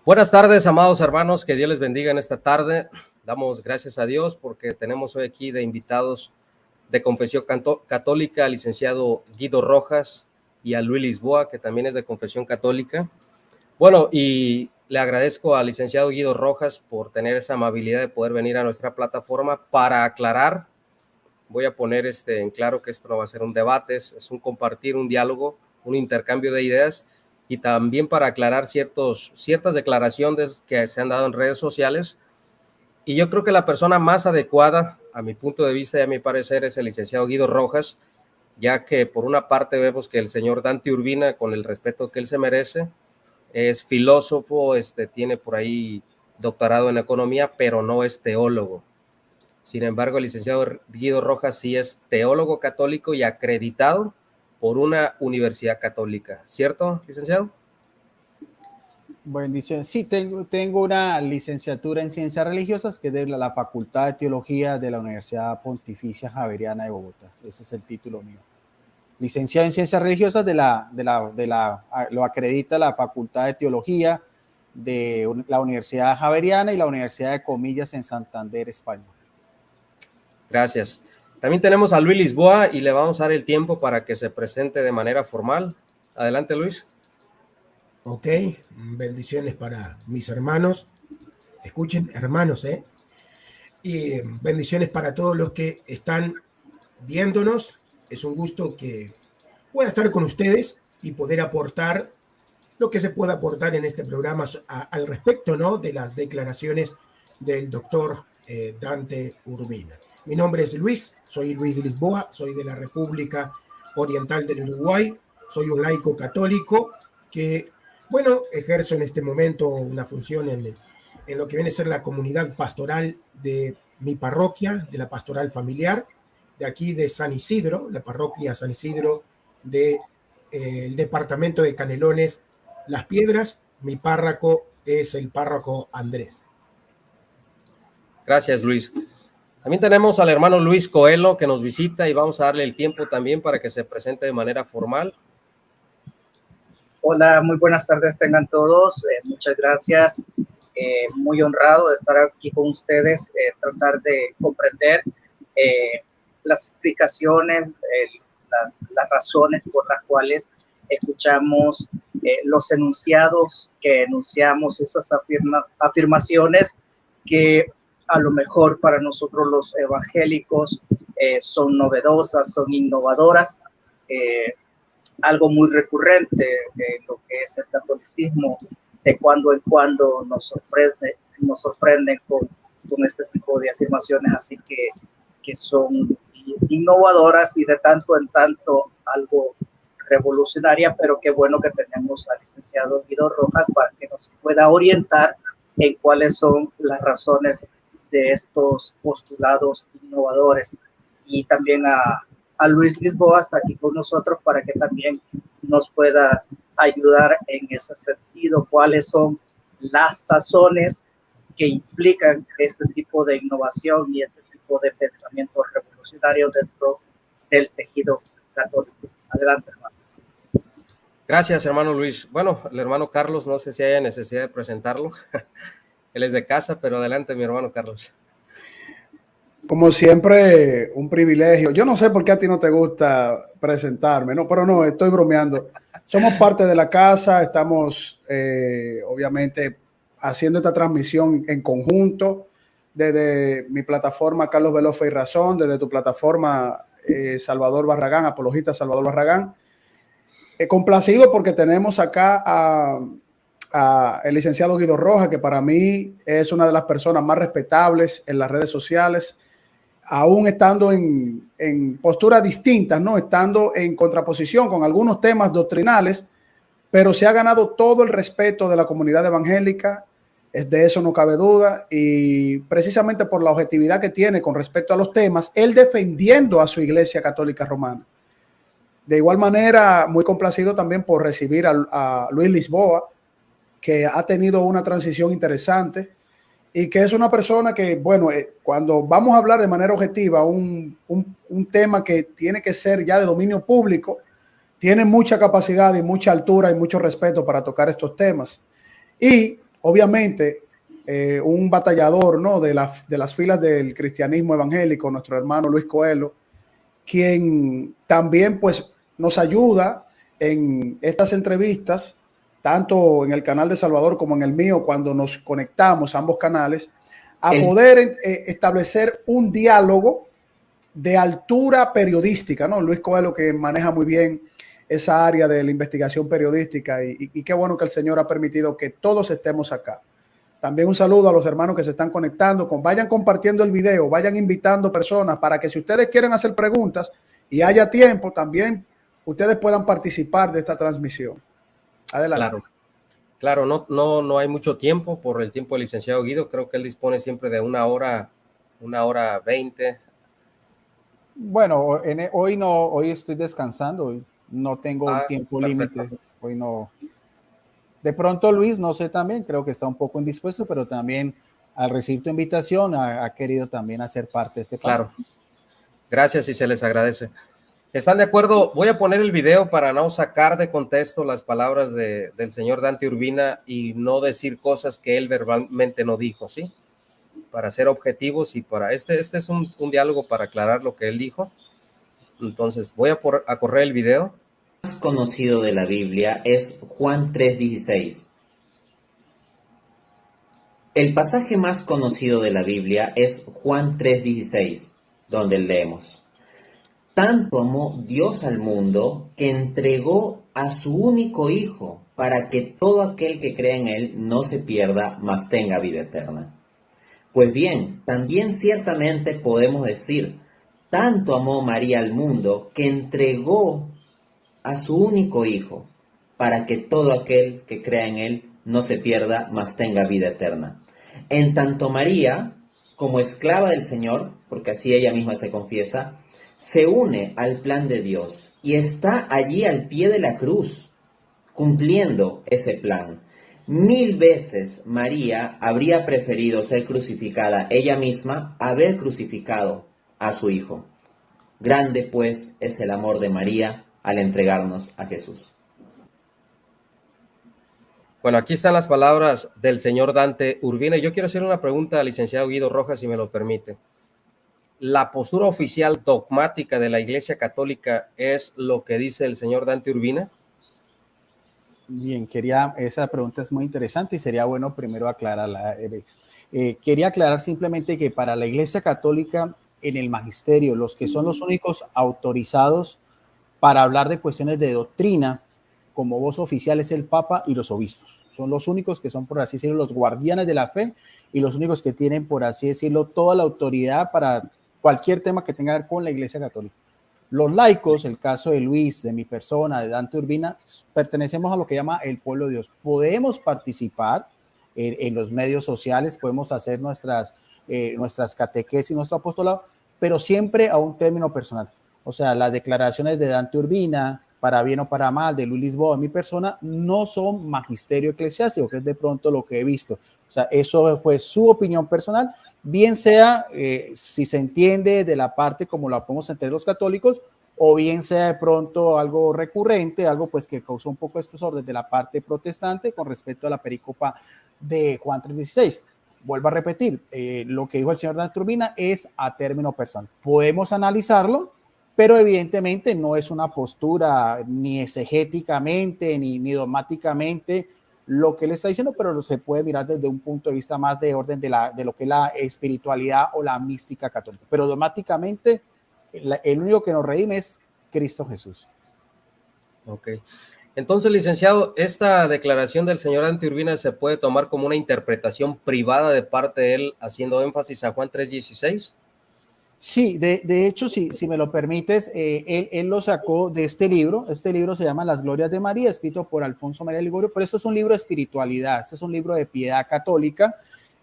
Buenas tardes, amados hermanos, que Dios les bendiga en esta tarde. Damos gracias a Dios porque tenemos hoy aquí de invitados de confesión católica al licenciado Guido Rojas y a Luis Lisboa, que también es de confesión católica. Bueno, y le agradezco al licenciado Guido Rojas por tener esa amabilidad de poder venir a nuestra plataforma para aclarar. Voy a poner en claro que esto no va a ser un debate, es un compartir, un diálogo, un intercambio de ideas, y también para aclarar ciertas declaraciones que se han dado en redes sociales. Y yo creo que la persona más adecuada, a mi punto de vista y a mi parecer, es el licenciado Guido Rojas, ya que por una parte vemos que el señor Dante Urbina, con el respeto que él se merece, es filósofo, tiene por ahí doctorado en economía, pero no es teólogo. Sin embargo, el licenciado Guido Rojas sí es teólogo católico y acreditado por una universidad católica. ¿Cierto, licenciado? Bendiciones. Sí, tengo una licenciatura en Ciencias Religiosas que es de la Facultad de Teología de la Universidad Pontificia Javeriana de Bogotá. Ese es el título mío. Licenciado en Ciencias Religiosas lo acredita la Facultad de Teología de la Universidad Javeriana y la Universidad de Comillas en Santander, España. Gracias. También tenemos a Luis Lisboa y le vamos a dar el tiempo para que se presente de manera formal. Adelante, Luis. Ok, bendiciones para mis hermanos. Escuchen, hermanos, y bendiciones para todos los que están viéndonos. Es un gusto que pueda estar con ustedes y poder aportar lo que se pueda aportar en este programa al respecto, ¿no?, de las declaraciones del doctor Dante Urbina. Mi nombre es Luis, soy Luis de Lisboa, soy de la República Oriental del Uruguay, soy un laico católico que, bueno, ejerzo en este momento una función en lo que viene a ser la comunidad pastoral de mi parroquia, de la pastoral familiar, de aquí de San Isidro, la parroquia San Isidro del departamento de Canelones, Las Piedras. Mi párroco es el párroco Andrés. Gracias, Luis. También tenemos al hermano Luis Coelho que nos visita y vamos a darle el tiempo también para que se presente de manera formal. Hola, muy buenas tardes tengan todos. Muchas gracias. Muy honrado de estar aquí con ustedes, tratar de comprender las explicaciones, las razones por las cuales escuchamos los enunciados que enunciamos, esas afirmaciones que a lo mejor para nosotros los evangélicos son novedosas, son innovadoras, algo muy recurrente en lo que es el catolicismo. De cuando en cuando nos sorprenden con este tipo de afirmaciones, así que son innovadoras y de tanto en tanto algo revolucionaria, pero qué bueno que tenemos al licenciado Guido Rojas para que nos pueda orientar en cuáles son las razones de estos postulados innovadores, y también a Luis Lisboa está aquí con nosotros para que también nos pueda ayudar en ese sentido, cuáles son las sazones que implican este tipo de innovación y este tipo de pensamiento revolucionario dentro del tejido católico. Adelante, hermano. Gracias, hermano Luis. Bueno, el hermano Carlos, no sé si haya necesidad de presentarlo. Él es de casa, pero adelante, mi hermano Carlos. Como siempre, un privilegio. Yo no sé por qué a ti no te gusta presentarme, ¿no? Pero no, estoy bromeando. Somos parte de la casa, estamos obviamente haciendo esta transmisión en conjunto desde mi plataforma Carlos Velofe y Razón, desde tu plataforma Salvador Barragán, Apologista Salvador Barragán. Complacido porque tenemos acá a el licenciado Guido Rojas, que para mí es una de las personas más respetables en las redes sociales, aún estando en posturas distintas, ¿no? Estando en contraposición con algunos temas doctrinales, pero se ha ganado todo el respeto de la comunidad evangélica, de eso no cabe duda, y precisamente por la objetividad que tiene con respecto a los temas, él defendiendo a su Iglesia Católica Romana. De igual manera, muy complacido también por recibir a Luis Lisboa, que ha tenido una transición interesante y que es una persona que, bueno, cuando vamos a hablar de manera objetiva un tema que tiene que ser ya de dominio público, tiene mucha capacidad y mucha altura y mucho respeto para tocar estos temas. Y obviamente, un batallador, ¿no?, de las filas del cristianismo evangélico, nuestro hermano Luis Coelho, quien también pues nos ayuda en estas entrevistas, tanto en el canal de Salvador como en el mío, cuando nos conectamos a ambos canales, a poder establecer un diálogo de altura periodística, ¿no? Luis Coelho, que maneja muy bien esa área de la investigación periodística, y qué bueno que el Señor ha permitido que todos estemos acá. También un saludo a los hermanos que se están conectando. Vayan compartiendo el video, vayan invitando personas para que si ustedes quieren hacer preguntas y haya tiempo, también ustedes puedan participar de esta transmisión. Adelante. Claro, no hay mucho tiempo por el tiempo del licenciado Guido. Creo que él dispone siempre de 1 hora 20. Bueno, hoy no, hoy estoy descansando, hoy no tengo un tiempo límite, hoy no. De pronto Luis, no sé también, creo que está un poco indispuesto, pero también al recibir tu invitación ha querido también hacer parte de este panel. Claro, gracias y se les agradece. ¿Están de acuerdo? Voy a poner el video para no sacar de contexto las palabras del señor Dante Urbina y no decir cosas que él verbalmente no dijo, ¿sí? Para ser objetivos y para este es un diálogo para aclarar lo que él dijo. Entonces voy a correr el video. El más conocido de la Biblia es Juan 3:16. El pasaje más conocido de la Biblia es Juan 3:16, donde leemos: tanto amó Dios al mundo que entregó a su único Hijo para que todo aquel que crea en Él no se pierda, mas tenga vida eterna. Pues bien, también ciertamente podemos decir, tanto amó María al mundo que entregó a su único Hijo para que todo aquel que crea en Él no se pierda, mas tenga vida eterna. En tanto María, como esclava del Señor, porque así ella misma se confiesa, se une al plan de Dios y está allí al pie de la cruz, cumpliendo ese plan. 1000 veces María habría preferido ser crucificada ella misma a haber crucificado a su Hijo. Grande, pues, es el amor de María al entregarnos a Jesús. Bueno, aquí están las palabras del señor Dante Urbina. Yo quiero hacer una pregunta al licenciado Guido Rojas, si me lo permite. ¿La postura oficial dogmática de la Iglesia Católica es lo que dice el señor Dante Urbina? Bien, esa pregunta es muy interesante y sería bueno primero aclararla. Quería aclarar simplemente que para la Iglesia Católica, en el magisterio, los que son los únicos autorizados para hablar de cuestiones de doctrina como voz oficial es el Papa y los obispos. Son los únicos que son, por así decirlo, los guardianes de la fe y los únicos que tienen, por así decirlo, toda la autoridad para cualquier tema que tenga que ver con la Iglesia Católica. Los laicos, el caso de Luis, de mi persona, de Dante Urbina, pertenecemos a lo que llama el pueblo de Dios. Podemos participar en los medios sociales, podemos hacer nuestras catequesis, nuestro apostolado, pero siempre a un término personal. O sea, las declaraciones de Dante Urbina, para bien o para mal, de Luis Lisboa, mi persona, no son magisterio eclesiástico, que es de pronto lo que he visto. O sea, eso fue su opinión personal, bien sea, si se entiende de la parte como la podemos entender los católicos, o bien sea de pronto algo recurrente, algo pues que causó un poco de escosor desde la parte protestante con respecto a la pericopa de Juan 3:16. Vuelvo a repetir, lo que dijo el señor Dante Urbina es a término personal. Podemos analizarlo, pero evidentemente no es una postura ni exegéticamente ni dogmáticamente lo que él está diciendo, pero se puede mirar desde un punto de vista más de orden de lo que es la espiritualidad o la mística católica. Pero dogmáticamente el único que nos redime es Cristo Jesús. Ok. Entonces, licenciado, ¿esta declaración del señor Dante Urbina se puede tomar como una interpretación privada de parte de él, haciendo énfasis a Juan 3:16? Sí, de hecho, si me lo permites, él lo sacó de este libro. Este libro se llama Las Glorias de María, escrito por Alfonso María Ligorio, pero esto es un libro de espiritualidad, este es un libro de piedad católica.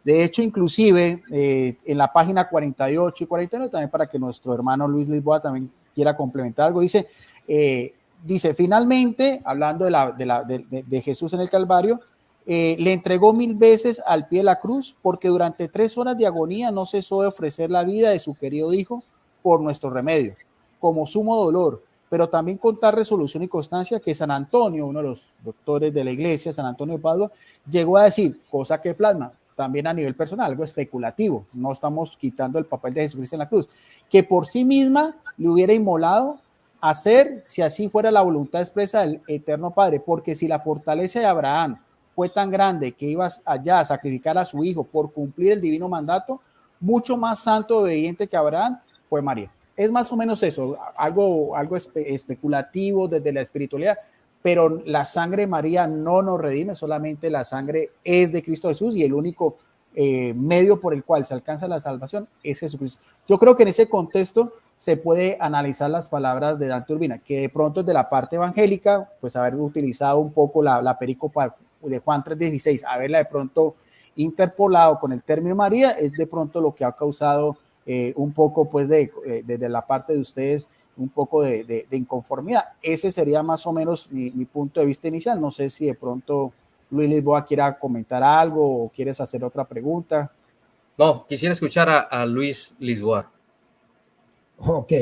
De hecho, inclusive, en la página 48 y 49, también para que nuestro hermano Luis Lisboa también quiera complementar algo, dice, finalmente, hablando de Jesús en el Calvario, le entregó 1000 veces al pie de la cruz porque durante 3 horas de agonía no cesó de ofrecer la vida de su querido hijo por nuestro remedio, como sumo dolor, pero también con tal resolución y constancia que San Antonio, uno de los doctores de la iglesia, San Antonio de Padua, llegó a decir, cosa que plasma también a nivel personal, algo especulativo, no estamos quitando el papel de Jesucristo en la cruz, que por sí misma le hubiera inmolado a hacer, si así fuera la voluntad expresa del Eterno Padre, porque si la fortaleza de Abraham fue tan grande que iba allá a sacrificar a su hijo por cumplir el divino mandato, mucho más santo y obediente que Abraham fue María. Es más o menos eso, algo especulativo desde la espiritualidad, pero la sangre de María no nos redime, solamente la sangre es de Cristo Jesús y el único medio por el cual se alcanza la salvación es Jesucristo. Yo creo que en ese contexto se puede analizar las palabras de Dante Urbina, que de pronto es de la parte evangélica, pues haber utilizado un poco la pericopa de Juan 3:16, haberla de pronto interpolado con el término María, es de pronto lo que ha causado un poco, pues, desde la parte de ustedes, un poco de inconformidad. Ese sería más o menos mi punto de vista inicial. No sé si de pronto Luis Lisboa quiera comentar algo o quieres hacer otra pregunta. No, quisiera escuchar a Luis Lisboa. Ok.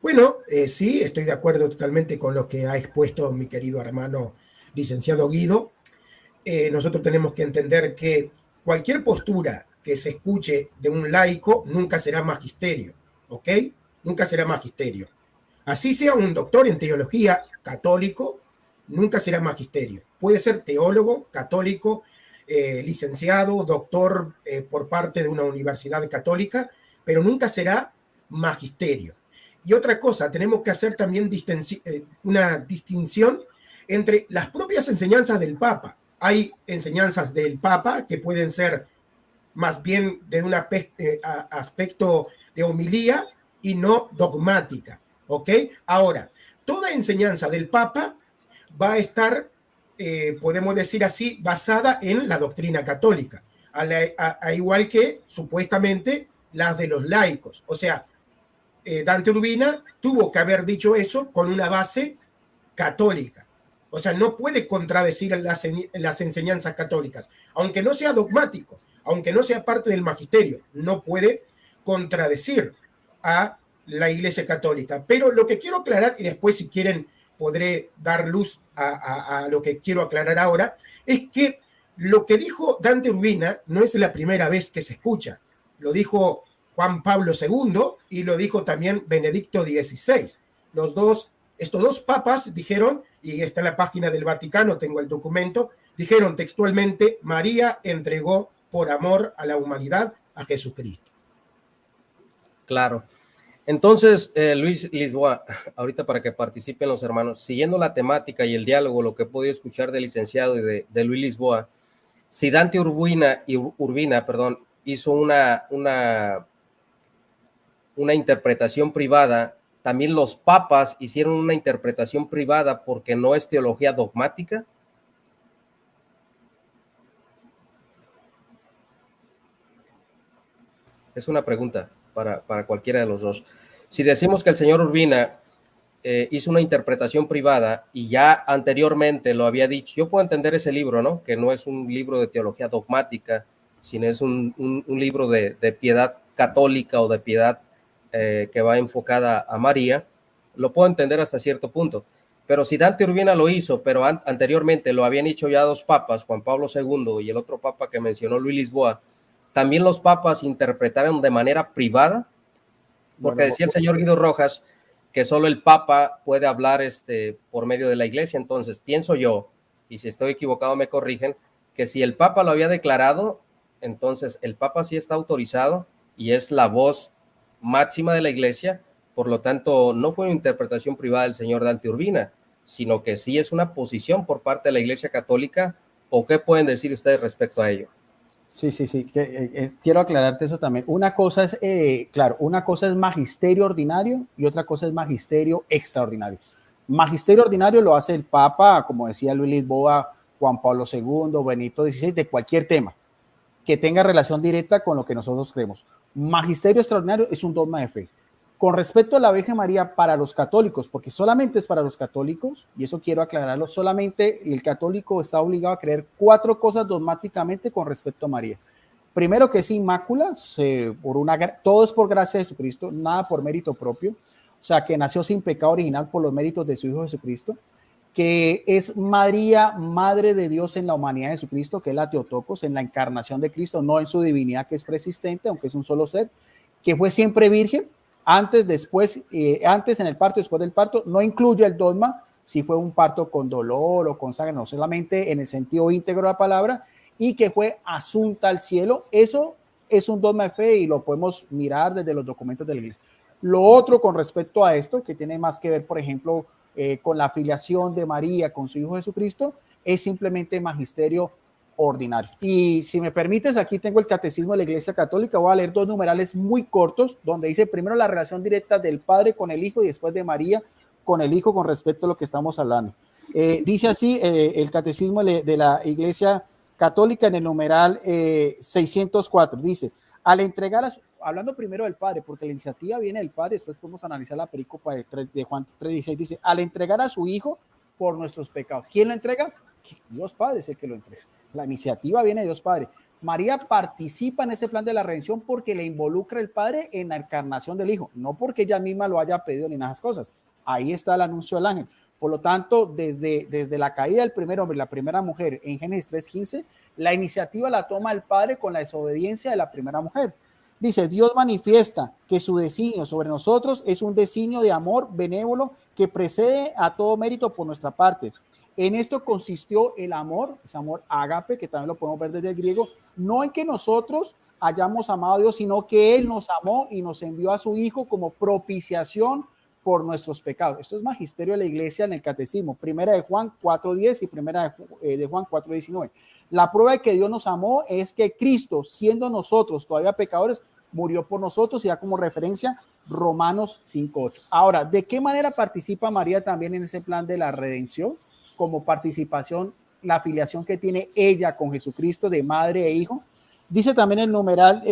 Bueno, sí, estoy de acuerdo totalmente con lo que ha expuesto mi querido hermano licenciado Guido. Nosotros tenemos que entender que cualquier postura que se escuche de un laico nunca será magisterio, ¿ok? Nunca será magisterio. Así sea un doctor en teología católico, nunca será magisterio. Puede ser teólogo católico, licenciado, doctor por parte de una universidad católica, pero nunca será magisterio. Y otra cosa, tenemos que hacer también una distinción entre las propias enseñanzas del Papa. Hay enseñanzas del Papa que pueden ser más bien de un aspecto de homilía y no dogmática, ¿ok? Ahora, toda enseñanza del Papa va a estar, podemos decir así, basada en la doctrina católica, a igual que supuestamente las de los laicos. O sea, Dante Urbina tuvo que haber dicho eso con una base católica. O sea, no puede contradecir las enseñanzas católicas, aunque no sea dogmático, aunque no sea parte del magisterio, no puede contradecir a la Iglesia Católica. Pero lo que quiero aclarar, y después si quieren podré dar luz a lo que quiero aclarar ahora, es que lo que dijo Dante Urbina no es la primera vez que se escucha. Lo dijo Juan Pablo II y lo dijo también Benedicto XVI. Estos dos papas dijeron, y está en la página del Vaticano, tengo el documento, dijeron textualmente, María entregó por amor a la humanidad a Jesucristo. Claro. Entonces, Luis Lisboa, ahorita para que participen los hermanos, siguiendo la temática y el diálogo, lo que he podido escuchar del licenciado y de Luis Lisboa, si Dante Urbina hizo una interpretación privada, también los papas hicieron una interpretación privada porque no es teología dogmática. Es una pregunta para cualquiera de los dos. Si decimos que el señor Urbina hizo una interpretación privada y ya anteriormente lo había dicho, yo puedo entender ese libro, ¿no? Que no es un libro de teología dogmática, sino es un libro de piedad católica o de piedad que va enfocada a María, lo puedo entender hasta cierto punto. Pero si Dante Urbina lo hizo, pero anteriormente lo habían hecho ya dos papas, Juan Pablo II y el otro papa que mencionó Luis Lisboa, también los papas interpretaron de manera privada, porque decía el señor Guido Rojas que solo el papa puede hablar por medio de la iglesia. Entonces pienso yo, y si estoy equivocado me corrigen, que si el papa lo había declarado, entonces el papa sí está autorizado y es la voz máxima de la iglesia. Por lo tanto, no fue una interpretación privada del señor Dante Urbina, sino que sí es una posición por parte de la Iglesia Católica. ¿O qué pueden decir ustedes respecto a ello? Sí. Quiero aclararte eso también. Una cosa es, una cosa es magisterio ordinario y otra cosa es magisterio extraordinario. Magisterio ordinario lo hace el Papa, como decía Luis Lisboa, Juan Pablo II, Benito XVI, de cualquier tema que tenga relación directa con lo que nosotros creemos. Magisterio extraordinario es un dogma de fe. Con respecto a la Virgen María para los católicos, porque solamente es para los católicos, y eso quiero aclararlo, solamente el católico está obligado a creer 4 cosas dogmáticamente con respecto a María. Primero, que es inmácula, todo es por gracia de Jesucristo, nada por mérito propio. o sea, que nació sin pecado original por los méritos de su Hijo Jesucristo, que es María, Madre de Dios en la humanidad de Jesucristo, que es la Teotocos, en la encarnación de Cristo, no en su divinidad que es preexistente, aunque es un solo ser, que fue siempre virgen, antes, después, antes en el parto, después del parto, no incluye el dogma, si fue un parto con dolor o con sangre, no solamente en el sentido íntegro de la palabra, y que fue asunta al cielo. Eso es un dogma de fe y lo podemos mirar desde los documentos de la iglesia. Lo otro con respecto a esto, que tiene más que ver, por ejemplo, con la filiación de María con su Hijo Jesucristo, es simplemente magisterio ordinario. Y si me permites, aquí tengo el catecismo de la Iglesia Católica. Voy a leer dos numerales muy cortos, donde dice primero la relación directa del Padre con el Hijo y después de María con el Hijo con respecto a lo que estamos hablando. Dice así el catecismo de la Iglesia Católica en el numeral 604. Dice, al entregar hablando primero del Padre, porque la iniciativa viene del Padre, después podemos analizar la perícopa de Juan 3:16, dice, al entregar a su Hijo por nuestros pecados. ¿Quién lo entrega? Dios Padre es el que lo entrega. La iniciativa viene de Dios Padre. María participa en ese plan de la redención porque le involucra el Padre en la encarnación del Hijo, no porque ella misma lo haya pedido ni nada de esas cosas. Ahí está el anuncio del ángel. Por lo tanto, desde la caída del primer hombre, la primera mujer, en Génesis 3:15, la iniciativa la toma el Padre con la desobediencia de la primera mujer. Dice, Dios manifiesta que su designio sobre nosotros es un designio de amor benévolo que precede a todo mérito por nuestra parte. En esto consistió el amor, ese amor ágape, que también lo podemos ver desde el griego, no en que nosotros hayamos amado a Dios, sino que Él nos amó y nos envió a su Hijo como propiciación por nuestros pecados. Esto es magisterio de la iglesia en el catecismo, primera de Juan 4:10 y primera de Juan 4:19. La prueba de que Dios nos amó es que Cristo, siendo nosotros todavía pecadores, murió por nosotros, y da como referencia Romanos 5:8. Ahora, ¿de qué manera participa María también en ese plan de la redención? Como participación, la afiliación que tiene ella con Jesucristo de madre e hijo. Dice también el numeral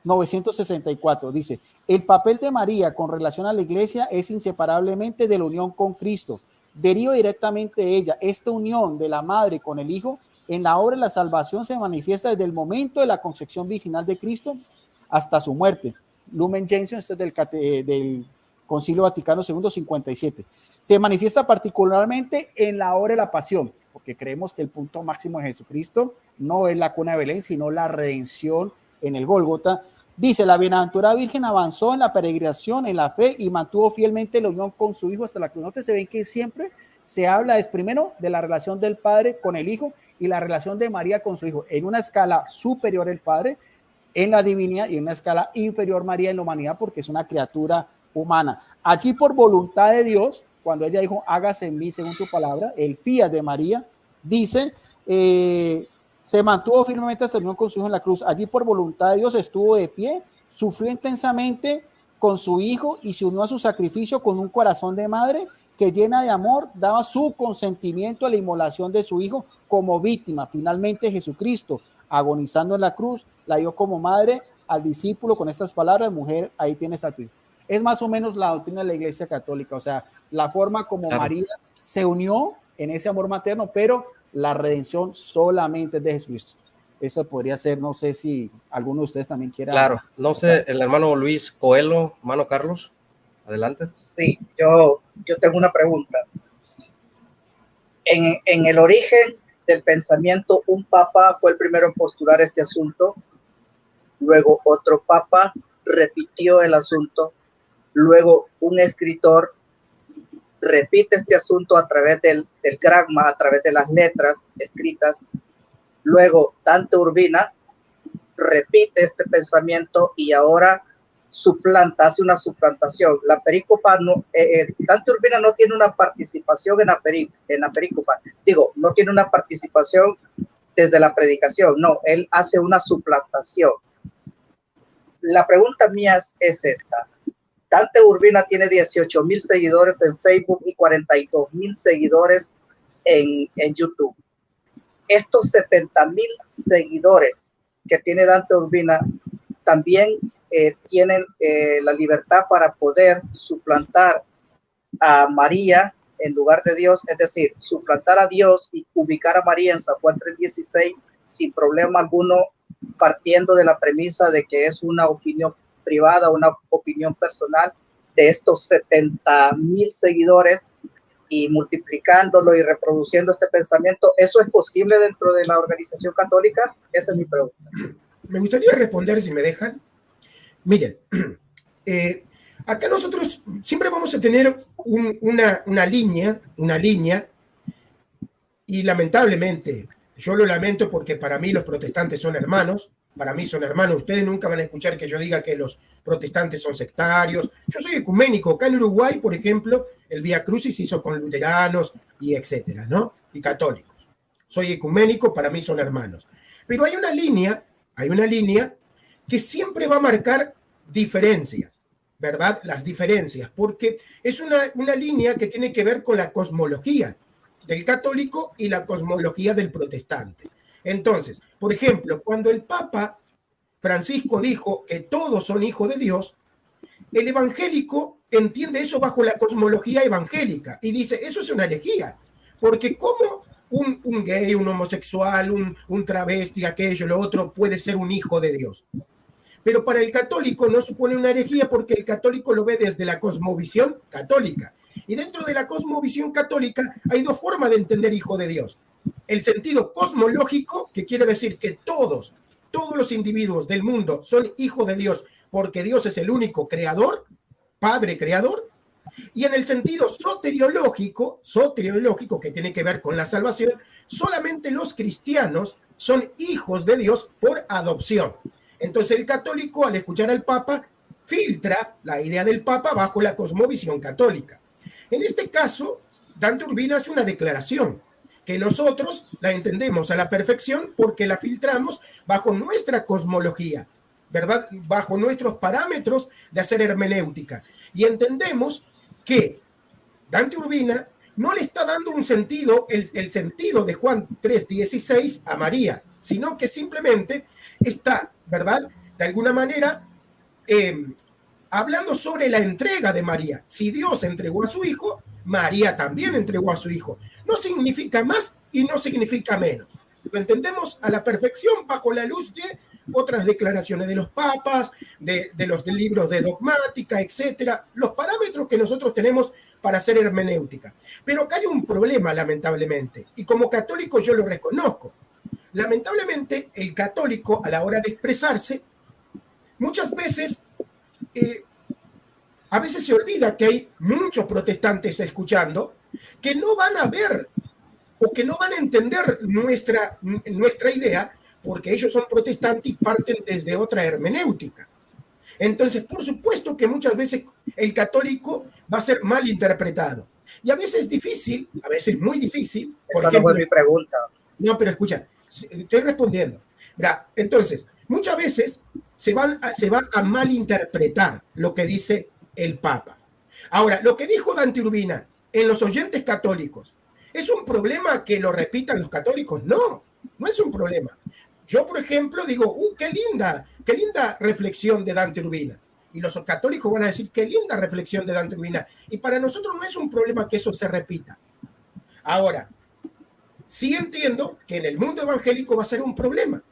964, dice, el papel de María con relación a la iglesia es inseparablemente de la unión con Cristo. Deriva directamente de ella. Esta unión de la madre con el hijo en la obra de la salvación se manifiesta desde el momento de la concepción virginal de Cristo hasta su muerte. Lumen Gentium, este es del Concilio Vaticano II 57. Se manifiesta particularmente en la hora de la pasión, porque creemos que el punto máximo de Jesucristo no es la cuna de Belén, sino la redención en el Gólgota. Dice, la bienaventurada Virgen avanzó en la peregrinación, en la fe, y mantuvo fielmente la unión con su Hijo hasta la cruz. Note, se ven que siempre se habla, es primero de la relación del Padre con el Hijo y la relación de María con su Hijo, en una escala superior el Padre, en la divinidad, y en una escala inferior María en la humanidad, porque es una criatura humana. Allí, por voluntad de Dios, cuando ella dijo, hágase en mí según tu palabra, el fiat de María, dice, se mantuvo firmemente hasta la unión con su Hijo en la cruz. Allí, por voluntad de Dios, estuvo de pie, sufrió intensamente con su Hijo y se unió a su sacrificio con un corazón de madre que, llena de amor, daba su consentimiento a la inmolación de su Hijo como víctima. Finalmente, Jesucristo, agonizando en la cruz, la dio como madre al discípulo con estas palabras, mujer, ahí tienes a tu Hijo. Es más o menos la doctrina de la Iglesia Católica, o sea, la forma como María se unió en ese amor materno, pero la redención solamente es de Jesucristo. Eso podría ser, no sé si alguno de ustedes también quiera. Claro, no sé, el hermano Luis Coelho, hermano Carlos, adelante. Sí, yo tengo una pregunta. En el origen del pensamiento, un papa fue el primero en postular este asunto, luego otro papa repitió el asunto, luego un escritor repite este asunto a través del gragma, a través de las letras escritas, luego Dante Urbina repite este pensamiento y ahora hace una suplantación. La perícopa, Dante Urbina no tiene una participación en la perícopa, no tiene una participación desde la predicación, no, él hace una suplantación. La pregunta mía es esta. Dante Urbina tiene 18,000 seguidores en Facebook y 42,000 seguidores en YouTube. Estos 70,000 seguidores que tiene Dante Urbina también tienen la libertad para poder suplantar a María en lugar de Dios, es decir, suplantar a Dios y ubicar a María en San Juan 3:16 sin problema alguno, partiendo de la premisa de que es una opinión privada, una opinión personal de estos 70,000 seguidores y multiplicándolo y reproduciendo este pensamiento, ¿eso es posible dentro de la organización católica? Esa es mi pregunta. Me gustaría responder, si me dejan. Miren, acá nosotros siempre vamos a tener una línea, y lamentablemente, yo lo lamento porque para mí los protestantes son hermanos, para mí son hermanos. Ustedes nunca van a escuchar que yo diga que los protestantes son sectarios. Yo soy ecuménico. Acá en Uruguay, por ejemplo, el Vía Crucis se hizo con luteranos y etcétera, ¿no? Y católicos. Soy ecuménico, para mí son hermanos. Pero hay una línea que siempre va a marcar diferencias, ¿verdad? Las diferencias, porque es una línea que tiene que ver con la cosmología del católico y la cosmología del protestante. Entonces, por ejemplo, cuando el Papa Francisco dijo que todos son hijos de Dios, el evangélico entiende eso bajo la cosmología evangélica y dice, eso es una herejía, porque ¿cómo un gay, un homosexual, un travesti, aquello, lo otro, puede ser un hijo de Dios? Pero para el católico no supone una herejía porque el católico lo ve desde la cosmovisión católica. Y dentro de la cosmovisión católica hay dos formas de entender hijo de Dios. El sentido cosmológico, que quiere decir que todos los individuos del mundo son hijos de Dios porque Dios es el único creador, Padre creador. Y en el sentido soteriológico, que tiene que ver con la salvación, solamente los cristianos son hijos de Dios por adopción. Entonces el católico, al escuchar al Papa, filtra la idea del Papa bajo la cosmovisión católica. En este caso, Dante Urbina hace una declaración que nosotros la entendemos a la perfección porque la filtramos bajo nuestra cosmología, ¿verdad? Bajo nuestros parámetros de hacer hermenéutica. Y entendemos que Dante Urbina no le está dando un sentido, el sentido de Juan 3:16 a María, sino que simplemente está, ¿verdad?, de alguna manera hablando sobre la entrega de María. Si Dios entregó a su hijo, María también entregó a su hijo. No significa más y no significa menos. Lo entendemos a la perfección bajo la luz de otras declaraciones de los papas, de los libros de dogmática, etcétera, los parámetros que nosotros tenemos para hacer hermenéutica. Pero acá hay un problema, lamentablemente, y como católico yo lo reconozco. Lamentablemente, el católico, a la hora de expresarse, muchas veces, a veces se olvida que hay muchos protestantes escuchando que no van a ver o que no van a entender nuestra idea porque ellos son protestantes y parten desde otra hermenéutica. Entonces, por supuesto que muchas veces el católico va a ser mal interpretado. Y a veces es difícil, a veces muy difícil. Por ejemplo, no fue mi pregunta. No, pero escucha, estoy respondiendo. Entonces, muchas veces se va a malinterpretar lo que dice el Papa. Ahora, lo que dijo Dante Urbina en los oyentes católicos, ¿es un problema que lo repitan los católicos? No, no es un problema. Yo, por ejemplo, digo, qué linda reflexión de Dante Urbina. Y los católicos van a decir, qué linda reflexión de Dante Urbina. Y para nosotros no es un problema que eso se repita. Ahora, sí entiendo que en el mundo evangélico va a ser un problema.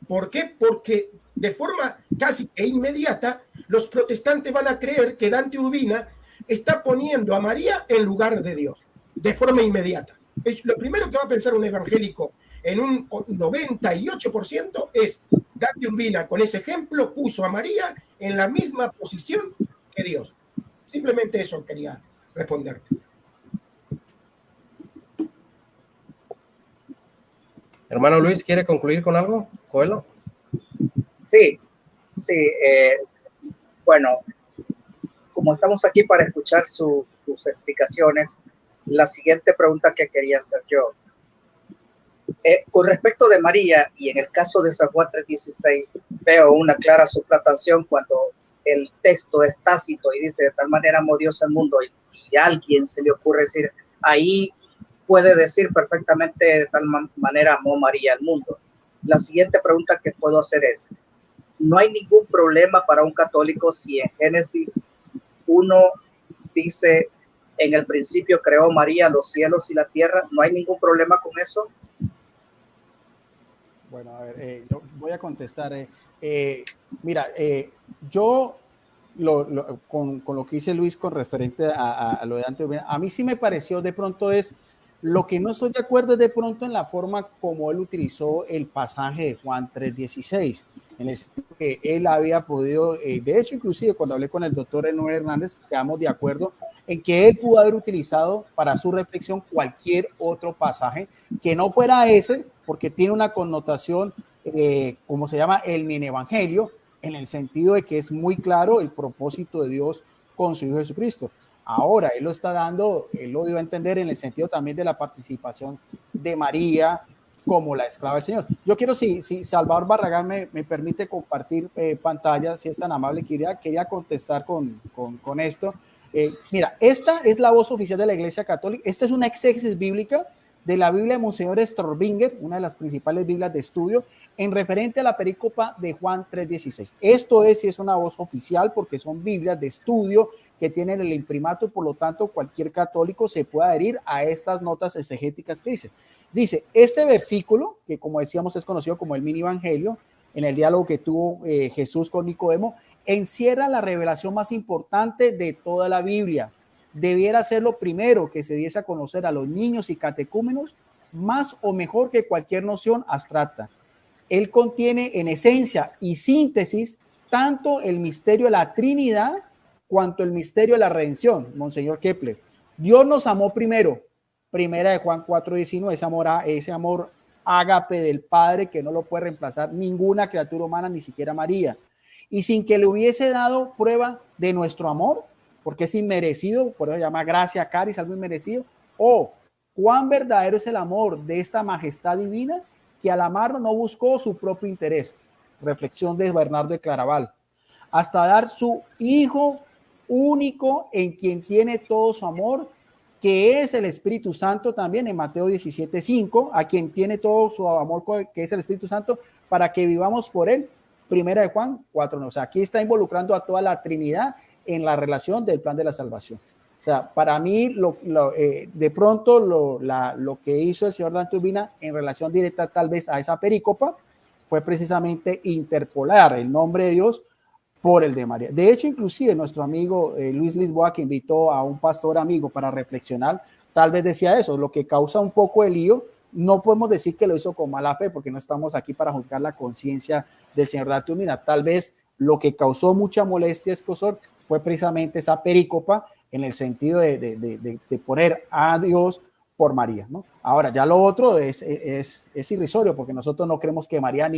¿Por qué? Porque de forma casi inmediata, los protestantes van a creer que Dante Urbina está poniendo a María en lugar de Dios, de forma inmediata. Lo primero que va a pensar un evangélico en un 98% es Dante Urbina, con ese ejemplo, puso a María en la misma posición que Dios. Simplemente eso quería responderte. Hermano Luis, ¿quiere concluir con algo? ¿Coelho? Sí. Bueno, como estamos aquí para escuchar sus explicaciones, la siguiente pregunta que quería hacer yo. Con respecto de María, y en el caso de San Juan 3:16, veo una clara suplantación cuando el texto es tácito y dice, de tal manera amó Dios al mundo, y a alguien se le ocurre decir, ahí puede decir perfectamente de tal manera amó María al mundo. La siguiente pregunta que puedo hacer es, ¿no hay ningún problema para un católico si en Génesis 1 dice, en el principio creó María los cielos y la tierra? ¿No hay ningún problema con eso? Bueno, a ver, yo voy a contestar. Mira, yo con lo que dice Luis con referente a lo de antes, a mí sí me pareció de pronto es, lo que no estoy de acuerdo es de pronto en la forma como él utilizó el pasaje de Juan 3:16, en el sentido que él había podido, de hecho inclusive cuando hablé con el doctor Enoel Hernández, quedamos de acuerdo en que él pudo haber utilizado para su reflexión cualquier otro pasaje que no fuera ese, porque tiene una connotación, como se llama el mini evangelio, en el sentido de que es muy claro el propósito de Dios con su Hijo Jesucristo. Ahora, él lo está dando, él lo dio a entender en el sentido también de la participación de María como la esclava del Señor. Yo quiero, si Salvador Barragán me permite compartir pantalla, si es tan amable, quería contestar con esto. Mira, esta es la voz oficial de la Iglesia Católica, esta es una exégesis bíblica de la Biblia de Monseñor Straubinger, una de las principales Biblias de estudio, en referente a la perícopa de Juan 3:16. Esto es una voz oficial porque son Biblias de estudio que tienen el imprimato, por lo tanto cualquier católico se puede adherir a estas notas exegéticas que dice, este versículo, que como decíamos es conocido como el mini evangelio, en el diálogo que tuvo Jesús con Nicodemo, encierra la revelación más importante de toda la Biblia. Debiera ser lo primero que se diese a conocer a los niños y catecúmenos, más o mejor que cualquier noción abstracta. Él contiene en esencia y síntesis tanto el misterio de la Trinidad cuanto el misterio de la redención. Monseñor Kepler, Dios nos amó primero, primera de Juan 4:19, ese amor ágape del Padre que no lo puede reemplazar ninguna criatura humana, ni siquiera María, y sin que le hubiese dado prueba de nuestro amor, porque es inmerecido, por eso se llama gracia, caris, algo inmerecido. Cuán verdadero es el amor de esta majestad divina, que al amarlo no buscó su propio interés. Reflexión de Bernardo de Claraval. Hasta dar su Hijo único, en quien tiene todo su amor, que es el Espíritu Santo también, en Mateo 17:5, a quien tiene todo su amor, que es el Espíritu Santo, para que vivamos por él. Primera de Juan 4:9. O sea, aquí está involucrando a toda la Trinidad en la relación del plan de la salvación. O sea, para mí, de pronto, lo que hizo el señor Danturbina en relación directa tal vez a esa perícopa fue precisamente interpolar el nombre de Dios por el de María. De hecho, inclusive nuestro amigo Luis Lisboa, que invitó a un pastor amigo para reflexionar, tal vez decía eso, lo que causa un poco el lío. No podemos decir que lo hizo con mala fe, porque no estamos aquí para juzgar la conciencia del señor Danturbina. Tal vez lo que causó mucha molestia, escosor, fue precisamente esa perícopa, en el sentido de poner a Dios por María, ¿no? Ahora, ya lo otro es irrisorio, porque nosotros no creemos que María,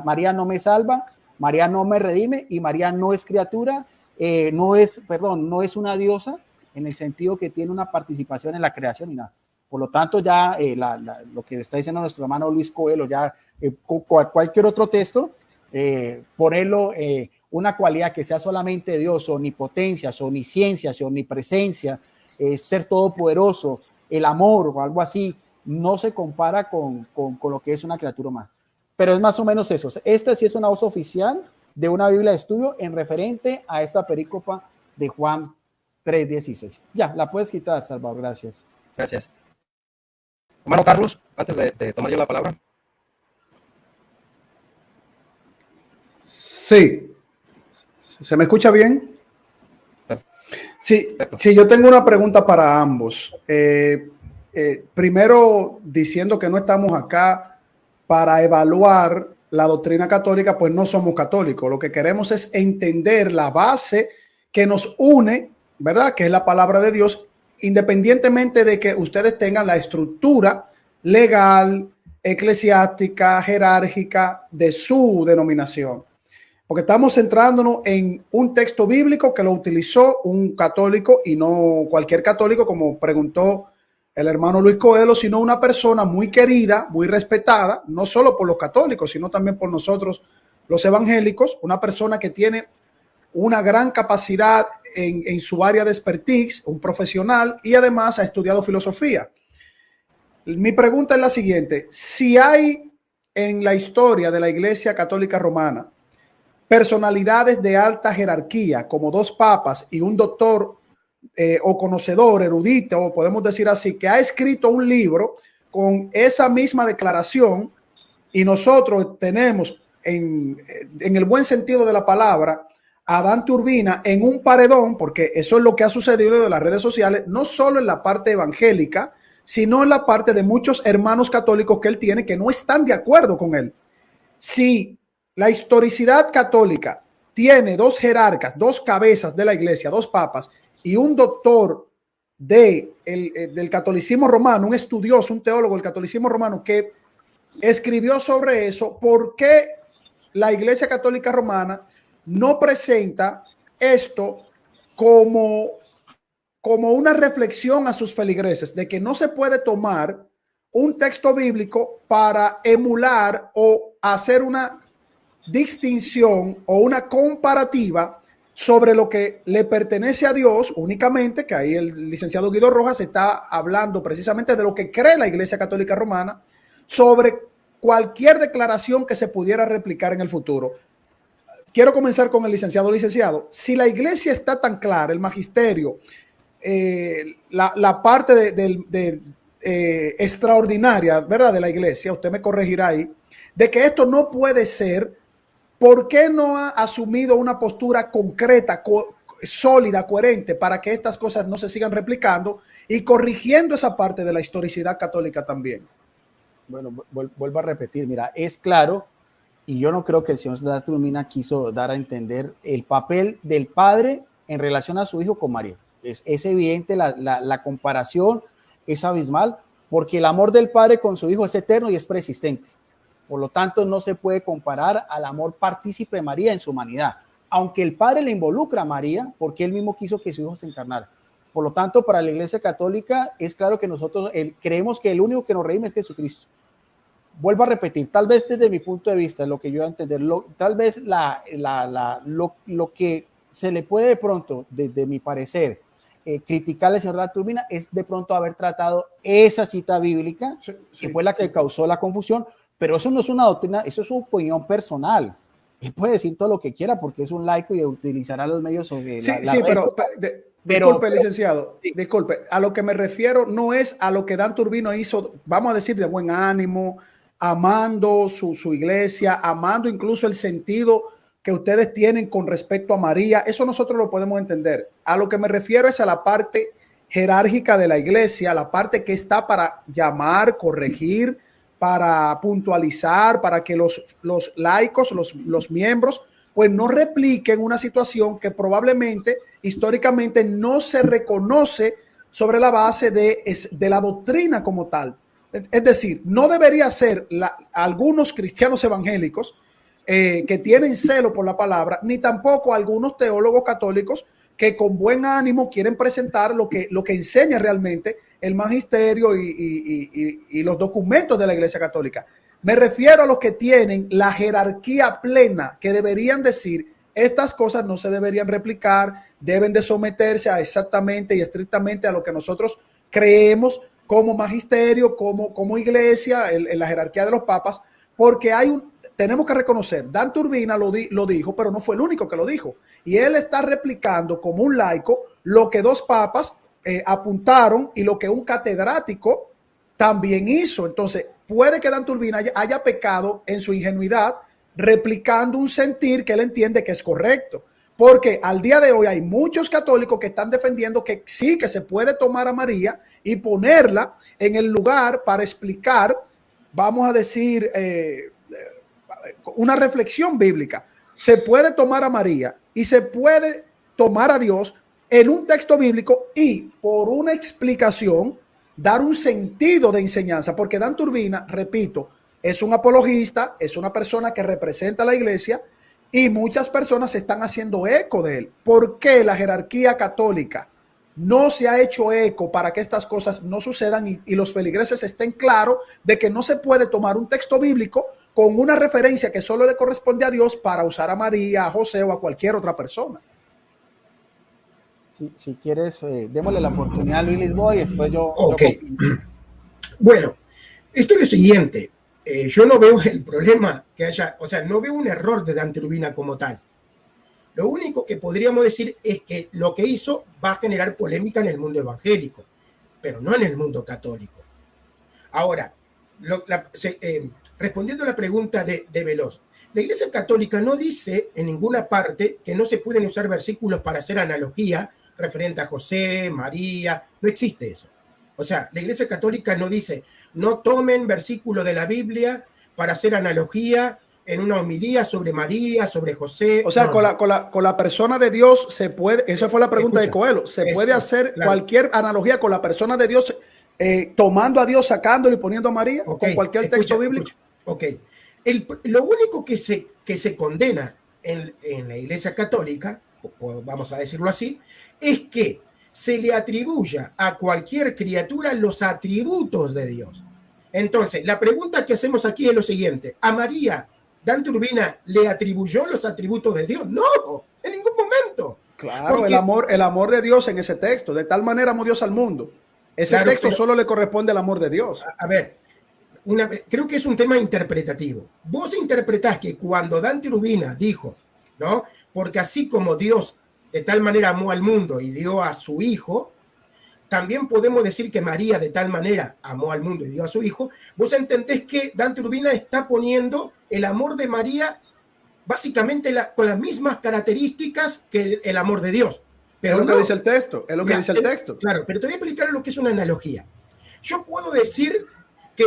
María no me salva, María no me redime, y María no es criatura, no es una diosa, en el sentido que tiene una participación en la creación y nada. Por lo tanto, ya lo que está diciendo nuestro hermano Luis Coelho, ya cualquier otro texto, ponerlo una cualidad que sea solamente Dios, omnipotencia, omnisciencia, omnipresencia, ser todopoderoso, el amor o algo así, no se compara con lo que es una criatura humana. Pero es más o menos eso. Esta sí es una voz oficial de una Biblia de estudio en referente a esta perícopa de Juan 3:16. Ya, la puedes quitar, Salvador. Gracias. Gracias. Hermano Carlos, antes de tomar yo la palabra. Sí. ¿Se me escucha bien? Sí, yo tengo una pregunta para ambos. Primero, diciendo que no estamos acá para evaluar la doctrina católica, pues no somos católicos. Lo que queremos es entender la base que nos une, ¿verdad? Que es la palabra de Dios, independientemente de que ustedes tengan la estructura legal, eclesiástica, jerárquica de su denominación. Porque estamos centrándonos en un texto bíblico que lo utilizó un católico y no cualquier católico, como preguntó el hermano Luis Coelho, sino una persona muy querida, muy respetada, no solo por los católicos, sino también por nosotros los evangélicos, una persona que tiene una gran capacidad en su área de expertise, un profesional, y además ha estudiado filosofía. Mi pregunta es la siguiente: si hay en la historia de la Iglesia Católica Romana personalidades de alta jerarquía, como dos papas y un doctor o conocedor, erudito, podemos decir así, que ha escrito un libro con esa misma declaración, y nosotros tenemos, en el buen sentido de la palabra, a Dante Urbina en un paredón, porque eso es lo que ha sucedido en las redes sociales, no solo en la parte evangélica, sino en la parte de muchos hermanos católicos que él tiene que no están de acuerdo con él. Si la historicidad católica tiene dos jerarcas, dos cabezas de la iglesia, dos papas y un doctor del catolicismo romano, un estudioso, un teólogo del catolicismo romano que escribió sobre eso, ¿por qué la Iglesia Católica Romana no presenta esto como una reflexión a sus feligreses de que no se puede tomar un texto bíblico para emular o hacer una distinción o una comparativa sobre lo que le pertenece a Dios únicamente, que ahí el licenciado Guido Rojas está hablando precisamente de lo que cree la Iglesia Católica Romana sobre cualquier declaración que se pudiera replicar en el futuro. Quiero comenzar con el licenciado. Si la iglesia está tan clara, el magisterio, la parte extraordinaria, ¿verdad?, de la iglesia, usted me corregirá ahí, de que esto no puede ser, ¿por qué no ha asumido una postura concreta, sólida, coherente, para que estas cosas no se sigan replicando y corrigiendo esa parte de la historicidad católica también? Bueno, vuelvo a repetir, mira, es claro, y yo no creo que el señor Dante Urbina quiso dar a entender el papel del padre en relación a su hijo con María. Es evidente, la comparación es abismal, porque el amor del padre con su hijo es eterno y es persistente. Por lo tanto, no se puede comparar al amor partícipe de María en su humanidad, aunque el padre le involucra a María, porque él mismo quiso que su hijo se encarnara. Por lo tanto, para la Iglesia Católica es claro que nosotros creemos que el único que nos redime es Jesucristo. Vuelvo a repetir, tal vez desde mi punto de vista, lo que yo voy a entender, tal vez lo que se le puede de pronto, desde mi parecer, criticar al señor Dante Urbina es de pronto haber tratado esa cita bíblica, que fue la que causó la confusión, pero eso no es una doctrina, eso es su opinión personal. Él puede decir todo lo que quiera porque es un laico y utilizará los medios. Disculpe, licenciado, sí. Disculpe, a lo que me refiero no es a lo que Dante Urbina hizo, vamos a decir, de buen ánimo, amando su iglesia, amando incluso el sentido que ustedes tienen con respecto a María. Eso nosotros lo podemos entender. A lo que me refiero es a la parte jerárquica de la iglesia, la parte que está para llamar, corregir, para puntualizar, para que los laicos, los miembros, pues no repliquen una situación que probablemente históricamente no se reconoce sobre la base de la doctrina como tal. Es decir, no debería ser algunos cristianos evangélicos que tienen celo por la palabra, ni tampoco algunos teólogos católicos que con buen ánimo quieren presentar lo que enseña realmente el magisterio y los documentos de la Iglesia Católica. Me refiero a los que tienen la jerarquía plena, que deberían decir, estas cosas no se deberían replicar, deben de someterse a exactamente y estrictamente a lo que nosotros creemos como magisterio, como iglesia, en la jerarquía de los papas, porque tenemos que reconocer, Dante Urbina lo dijo, pero no fue el único que lo dijo. Y él está replicando como un laico lo que dos papas apuntaron y lo que un catedrático también hizo. Entonces, puede que Dante Urbina haya pecado en su ingenuidad replicando un sentir que él entiende que es correcto. Porque al día de hoy hay muchos católicos que están defendiendo que sí, que se puede tomar a María y ponerla en el lugar para explicar, vamos a decir, una reflexión bíblica. Se puede tomar a María y se puede tomar a Dios en un texto bíblico y por una explicación dar un sentido de enseñanza, porque Dante Urbina, repito, es un apologista, es una persona que representa a la iglesia y muchas personas se están haciendo eco de él. ¿Por qué la jerarquía católica no se ha hecho eco para que estas cosas no sucedan y los feligreses estén claros de que no se puede tomar un texto bíblico con una referencia que solo le corresponde a Dios para usar a María, a José o a cualquier otra persona? Si quieres, démosle la oportunidad a Luis Lisboa y después yo... Ok. Bueno, esto es lo siguiente. Yo no veo el problema que haya, o sea, no veo un error de Dante Urbina como tal. Lo único que podríamos decir es que lo que hizo va a generar polémica en el mundo evangélico, pero no en el mundo católico. Ahora, respondiendo a la pregunta de Veloz, La Iglesia Católica no dice en ninguna parte que no se pueden usar versículos para hacer analogía referente a José, María, no existe eso. O sea, la Iglesia Católica no dice, no tomen versículos de la Biblia para hacer analogía en una homilía sobre María, sobre José. O sea, no, con la persona de Dios se puede, esa fue la pregunta de Coelho, se puede hacer claro, cualquier analogía con la persona de Dios, tomando a Dios, sacándolo y poniendo a María, con cualquier texto bíblico. Lo único que se condena en la Iglesia Católica, vamos a decirlo así, es que se le atribuya a cualquier criatura los atributos de Dios. Entonces, la pregunta que hacemos aquí es lo siguiente: ¿a María Dante Urbina le atribuyó los atributos de Dios? No, en ningún momento. Claro, porque el amor de Dios en ese texto, de tal manera amó Dios al mundo. Ese texto solo le corresponde al amor de Dios. A ver, creo que es un tema interpretativo. Vos interpretás que cuando Dante Urbina dijo, ¿no? Porque así como Dios de tal manera amó al mundo y dio a su hijo, también podemos decir que María de tal manera amó al mundo y dio a su hijo. Vos entendés que Dante Urbina está poniendo el amor de María básicamente con las mismas características que el amor de Dios. Pero es lo que dice el texto, es lo que dice el texto. Claro, pero te voy a explicar lo que es una analogía. Yo puedo decir que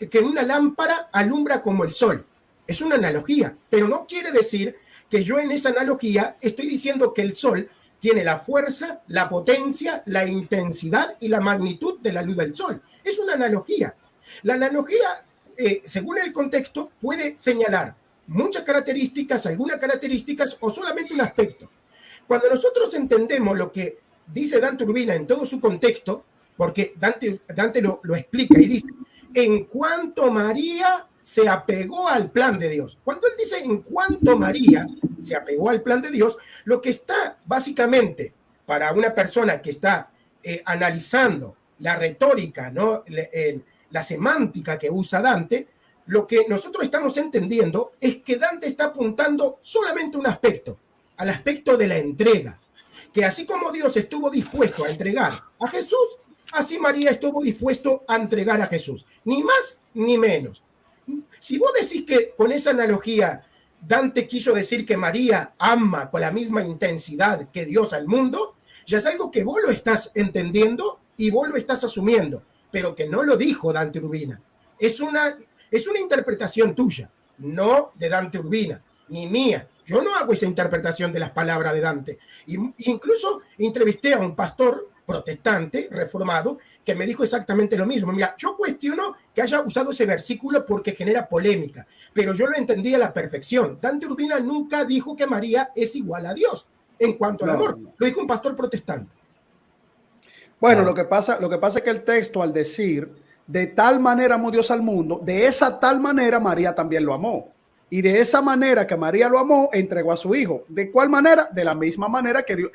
que una lámpara alumbra como el sol. Es una analogía, pero no quiere decir que yo en esa analogía estoy diciendo que el sol tiene la fuerza, la potencia, la intensidad y la magnitud de la luz del sol. Es una analogía. La analogía, según el contexto, puede señalar muchas características, algunas características o solamente un aspecto. Cuando nosotros entendemos lo que dice Dante Urbina en todo su contexto, porque Dante lo explica y dice, en cuanto María se apegó al plan de Dios. Cuando él dice en cuanto María se apegó al plan de Dios, lo que está básicamente para una persona que está analizando la retórica, ¿no? La semántica que usa Dante, lo que nosotros estamos entendiendo es que Dante está apuntando solamente un aspecto, al aspecto de la entrega, que así como Dios estuvo dispuesto a entregar a Jesús, así María estuvo dispuesto a entregar a Jesús, ni más ni menos. Si vos decís que con esa analogía Dante quiso decir que María ama con la misma intensidad que Dios al mundo, ya es algo que vos lo estás entendiendo y vos lo estás asumiendo, pero que no lo dijo Dante Urbina. Es una interpretación tuya, no de Dante Urbina, ni mía. Yo no hago esa interpretación de las palabras de Dante. Incluso entrevisté a un pastor protestante, reformado, que me dijo exactamente lo mismo. Mira, yo cuestiono que haya usado ese versículo porque genera polémica, pero yo lo entendí a la perfección. Dante Urbina nunca dijo que María es igual a Dios en cuanto al amor. Lo dijo un pastor protestante. Bueno, lo que pasa es que el texto, al decir de tal manera amó Dios al mundo, de esa tal manera María también lo amó. Y de esa manera que María lo amó, entregó a su hijo. ¿De cuál manera? De la misma manera que Dios.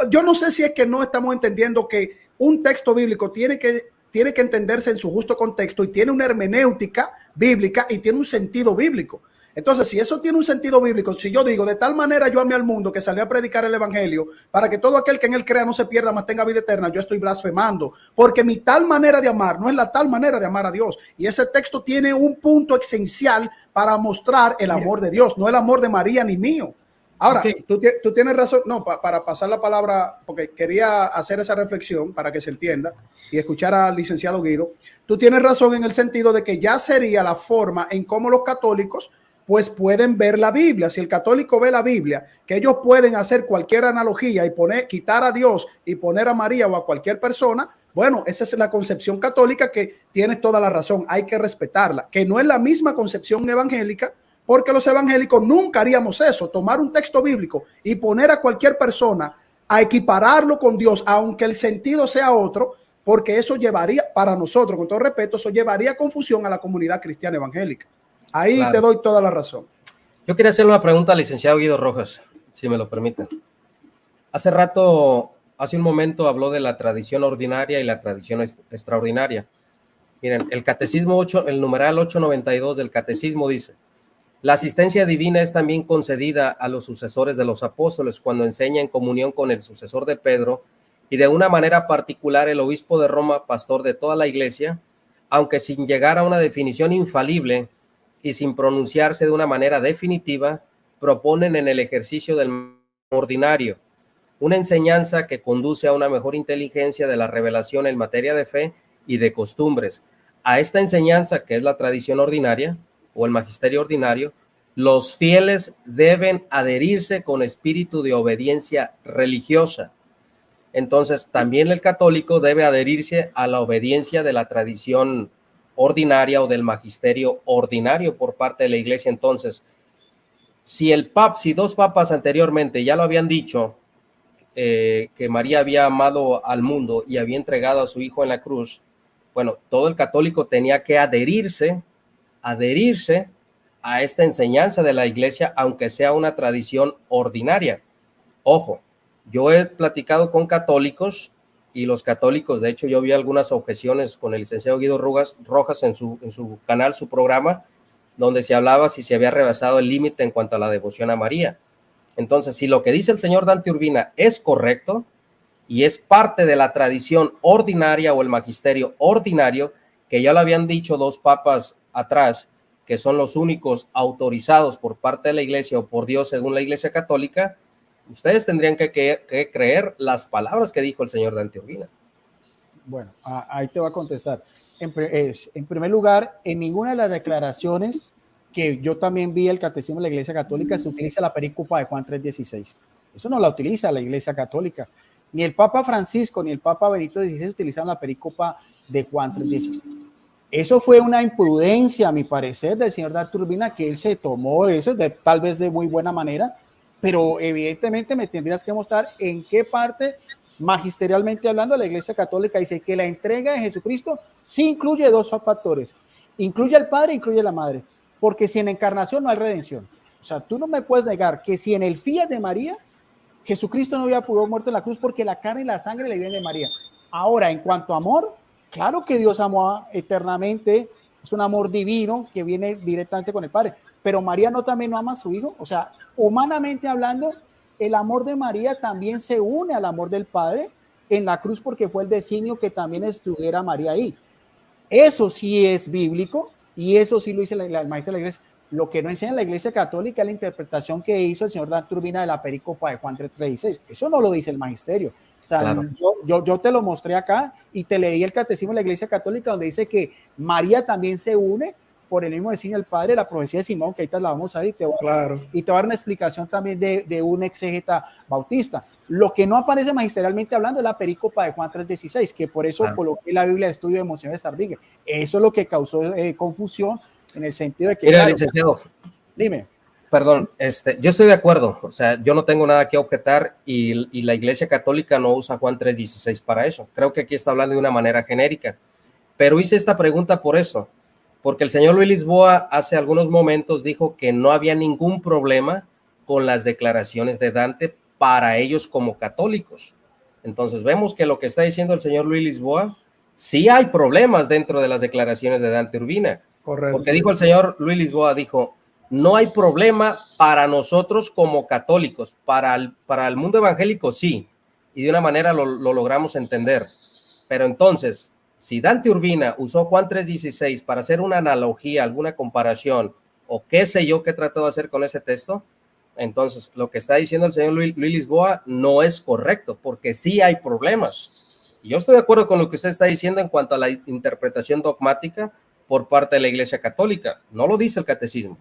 Yo no sé si es que no estamos entendiendo que un texto bíblico tiene que entenderse en su justo contexto y tiene una hermenéutica bíblica y tiene un sentido bíblico. Entonces, si eso tiene un sentido bíblico, si yo digo, de tal manera yo amé al mundo que salí a predicar el evangelio para que todo aquel que en él crea no se pierda, mas tenga vida eterna, yo estoy blasfemando, porque mi tal manera de amar no es la tal manera de amar a Dios. Y ese texto tiene un punto esencial para mostrar el amor de Dios, no el amor de María ni mío. Ahora, tú tienes razón, no, para pasar la palabra, porque quería hacer esa reflexión para que se entienda y escuchar al licenciado Guido. Tú tienes razón en el sentido de que ya sería la forma en cómo los católicos pues pueden ver la Biblia. Si el católico ve la Biblia, que ellos pueden hacer cualquier analogía y quitar a Dios y poner a María o a cualquier persona, bueno, esa es la concepción católica que tienes toda la razón, hay que respetarla, que no es la misma concepción evangélica, porque los evangélicos nunca haríamos eso, tomar un texto bíblico y poner a cualquier persona a equipararlo con Dios, aunque el sentido sea otro, porque eso llevaría, para nosotros, con todo respeto, eso llevaría confusión a la comunidad cristiana evangélica. Ahí claro. Te doy toda la razón. Yo quería hacerle una pregunta al licenciado Guido Rojas, si me lo permiten. Hace un momento habló de la tradición ordinaria y la tradición extraordinaria. Miren, el catecismo 8, el numeral 892 del catecismo dice: la asistencia divina es también concedida a los sucesores de los apóstoles cuando enseña en comunión con el sucesor de Pedro y de una manera particular el obispo de Roma, pastor de toda la iglesia, aunque sin llegar a una definición infalible y sin pronunciarse de una manera definitiva, proponen en el ejercicio del ordinario una enseñanza que conduce a una mejor inteligencia de la revelación en materia de fe y de costumbres. A esta enseñanza, que es la tradición ordinaria o el magisterio ordinario, los fieles deben adherirse con espíritu de obediencia religiosa. Entonces, también el católico debe adherirse a la obediencia de la tradición ordinaria o del magisterio ordinario por parte de la Iglesia. Entonces, si dos papas anteriormente ya lo habían dicho, que María había amado al mundo y había entregado a su hijo en la cruz, bueno, todo el católico tenía que adherirse a esta enseñanza de la Iglesia, aunque sea una tradición ordinaria. Ojo, yo he platicado con católicos y los católicos, de hecho, yo vi algunas objeciones con el licenciado Guido Rojas en su canal, su programa, donde se hablaba si se había rebasado el límite en cuanto a la devoción a María. Entonces, si lo que dice el señor Dante Urbina es correcto y es parte de la tradición ordinaria o el magisterio ordinario, que ya lo habían dicho dos papas atrás, que son los únicos autorizados por parte de la Iglesia o por Dios según la Iglesia Católica, ustedes tendrían que creer las palabras que dijo el señor Dante Urbina. Bueno, ahí te voy a contestar. En primer lugar, en ninguna de las declaraciones que yo también vi el Catecismo de la Iglesia Católica se utiliza la perícopa de Juan 3:16. Eso no la utiliza la Iglesia Católica. Ni el Papa Francisco ni el Papa Benito XVI utilizan la perícopa de Juan 3:16. Eso fue una imprudencia, a mi parecer, del señor Dante Urbina, que él se tomó eso tal vez de muy buena manera, pero evidentemente me tendrías que mostrar en qué parte, magisterialmente hablando, la Iglesia Católica dice que la entrega de Jesucristo sí incluye dos factores. Incluye al Padre, incluye a la Madre. Porque si en encarnación no hay redención. O sea, tú no me puedes negar que si en el fiat de María, Jesucristo no hubiera podido muerto en la cruz porque la carne y la sangre le vienen de María. Ahora, en cuanto a amor, claro que Dios amó eternamente, es un amor divino que viene directamente con el Padre, pero María no también no ama a su hijo. O sea, humanamente hablando, el amor de María también se une al amor del Padre en la cruz porque fue el designio que también estuviera María ahí. Eso sí es bíblico. Y eso sí lo dice el maestro de la Iglesia. Lo que no enseña la Iglesia Católica es la interpretación que hizo el señor Dante Urbina de la perícopa de Juan 3:16. Eso no lo dice el magisterio. O sea, claro. yo te lo mostré acá y te leí el Catecismo de la Iglesia Católica donde dice que María también se une por el mismo designio del Padre, la profecía de Simón, que ahorita la vamos a ver, claro. Y te voy a dar una explicación también de un exégeta bautista. Lo que no aparece magisterialmente hablando es la perícopa de Juan 3:16, que por eso coloqué la Biblia de Estudio de Monseñor Starbringer. Eso es lo que causó confusión en el sentido de que... Mira, claro, licenciado. Dime. Perdón, yo estoy de acuerdo, o sea, yo no tengo nada que objetar y la Iglesia Católica no usa Juan 3:16 para eso. Creo que aquí está hablando de una manera genérica, pero hice esta pregunta por eso, porque el señor Luis Lisboa hace algunos momentos dijo que no había ningún problema con las declaraciones de Dante para ellos como católicos. Entonces vemos que lo que está diciendo el señor Luis Lisboa, sí hay problemas dentro de las declaraciones de Dante Urbina. Correcto. Porque dijo el señor Luis Lisboa, dijo, no hay problema para nosotros como católicos, para el mundo evangélico sí, y de una manera lo logramos entender. Pero entonces, si Dante Urbina usó Juan 3:16 para hacer una analogía, alguna comparación, o qué sé yo qué trató de hacer con ese texto, entonces lo que está diciendo el señor Luis Lisboa no es correcto, porque sí hay problemas. Y yo estoy de acuerdo con lo que usted está diciendo en cuanto a la interpretación dogmática por parte de la Iglesia Católica. No lo dice el catecismo.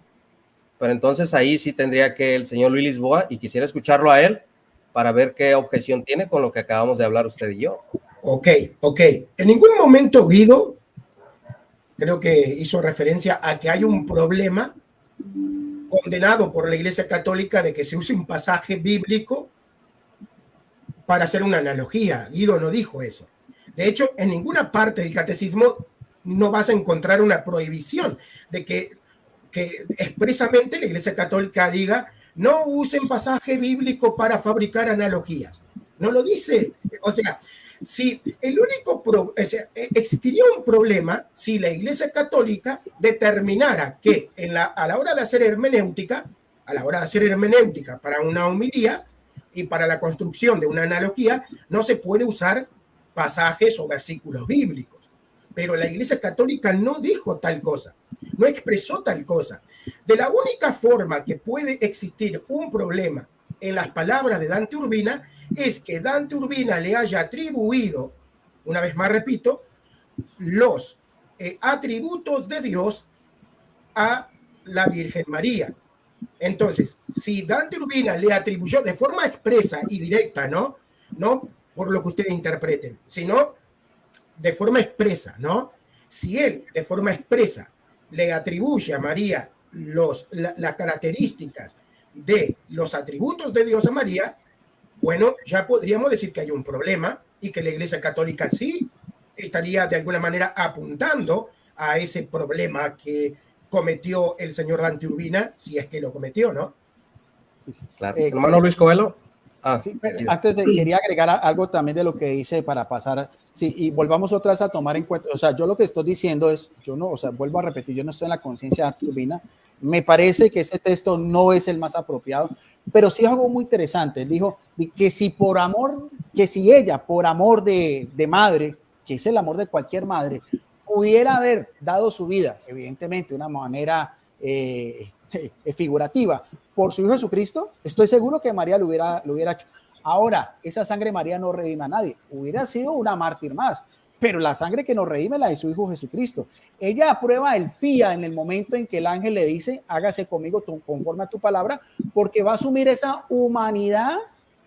Pero entonces ahí sí tendría que el señor Luis Lisboa, y quisiera escucharlo a él, para ver qué objeción tiene con lo que acabamos de hablar usted y yo. Ok. En ningún momento Guido creo que hizo referencia a que hay un problema condenado por la Iglesia Católica de que se use un pasaje bíblico para hacer una analogía. Guido no dijo eso. De hecho, en ninguna parte del catecismo no vas a encontrar una prohibición de que expresamente la Iglesia Católica diga no usen pasaje bíblico para fabricar analogías. No lo dice. O sea, si el único existiría un problema si la Iglesia Católica determinara que a la hora de hacer hermenéutica para una homilía y para la construcción de una analogía, no se puede usar pasajes o versículos bíblicos. pero la Iglesia Católica no dijo tal cosa, no expresó tal cosa. De la única forma que puede existir un problema en las palabras de Dante Urbina es que Dante Urbina le haya atribuido, una vez más repito, los atributos de Dios a la Virgen María. Entonces, si Dante Urbina le atribuyó de forma expresa y directa, no por lo que ustedes interpreten, sino de forma expresa, ¿no? Si él de forma expresa le atribuye a María las características de los atributos de Dios a María, bueno, ya podríamos decir que hay un problema y que la Iglesia Católica sí estaría de alguna manera apuntando a ese problema que cometió el señor Dante Urbina, si es que lo cometió, ¿no? Sí, sí. Claro. Hermano Luis Coelho. Sí, antes quería agregar algo también de lo que dice para pasar, sí, y volvamos otra vez a tomar en cuenta, o sea, yo lo que estoy diciendo es, yo no, o sea, vuelvo a repetir, yo no estoy en la conciencia de Dante Urbina, me parece que ese texto no es el más apropiado, pero sí es algo muy interesante. Él dijo que si por amor, que si ella, por amor de madre, que es el amor de cualquier madre, pudiera haber dado su vida, evidentemente de una manera figurativa, por su Hijo Jesucristo, estoy seguro que María lo hubiera hecho. Ahora, esa sangre de María no redime a nadie, hubiera sido una mártir más, pero la sangre que nos redime es la de su Hijo Jesucristo. Ella aprueba el fía en el momento en que el ángel le dice, hágase conmigo conforme a tu palabra, porque va a asumir esa humanidad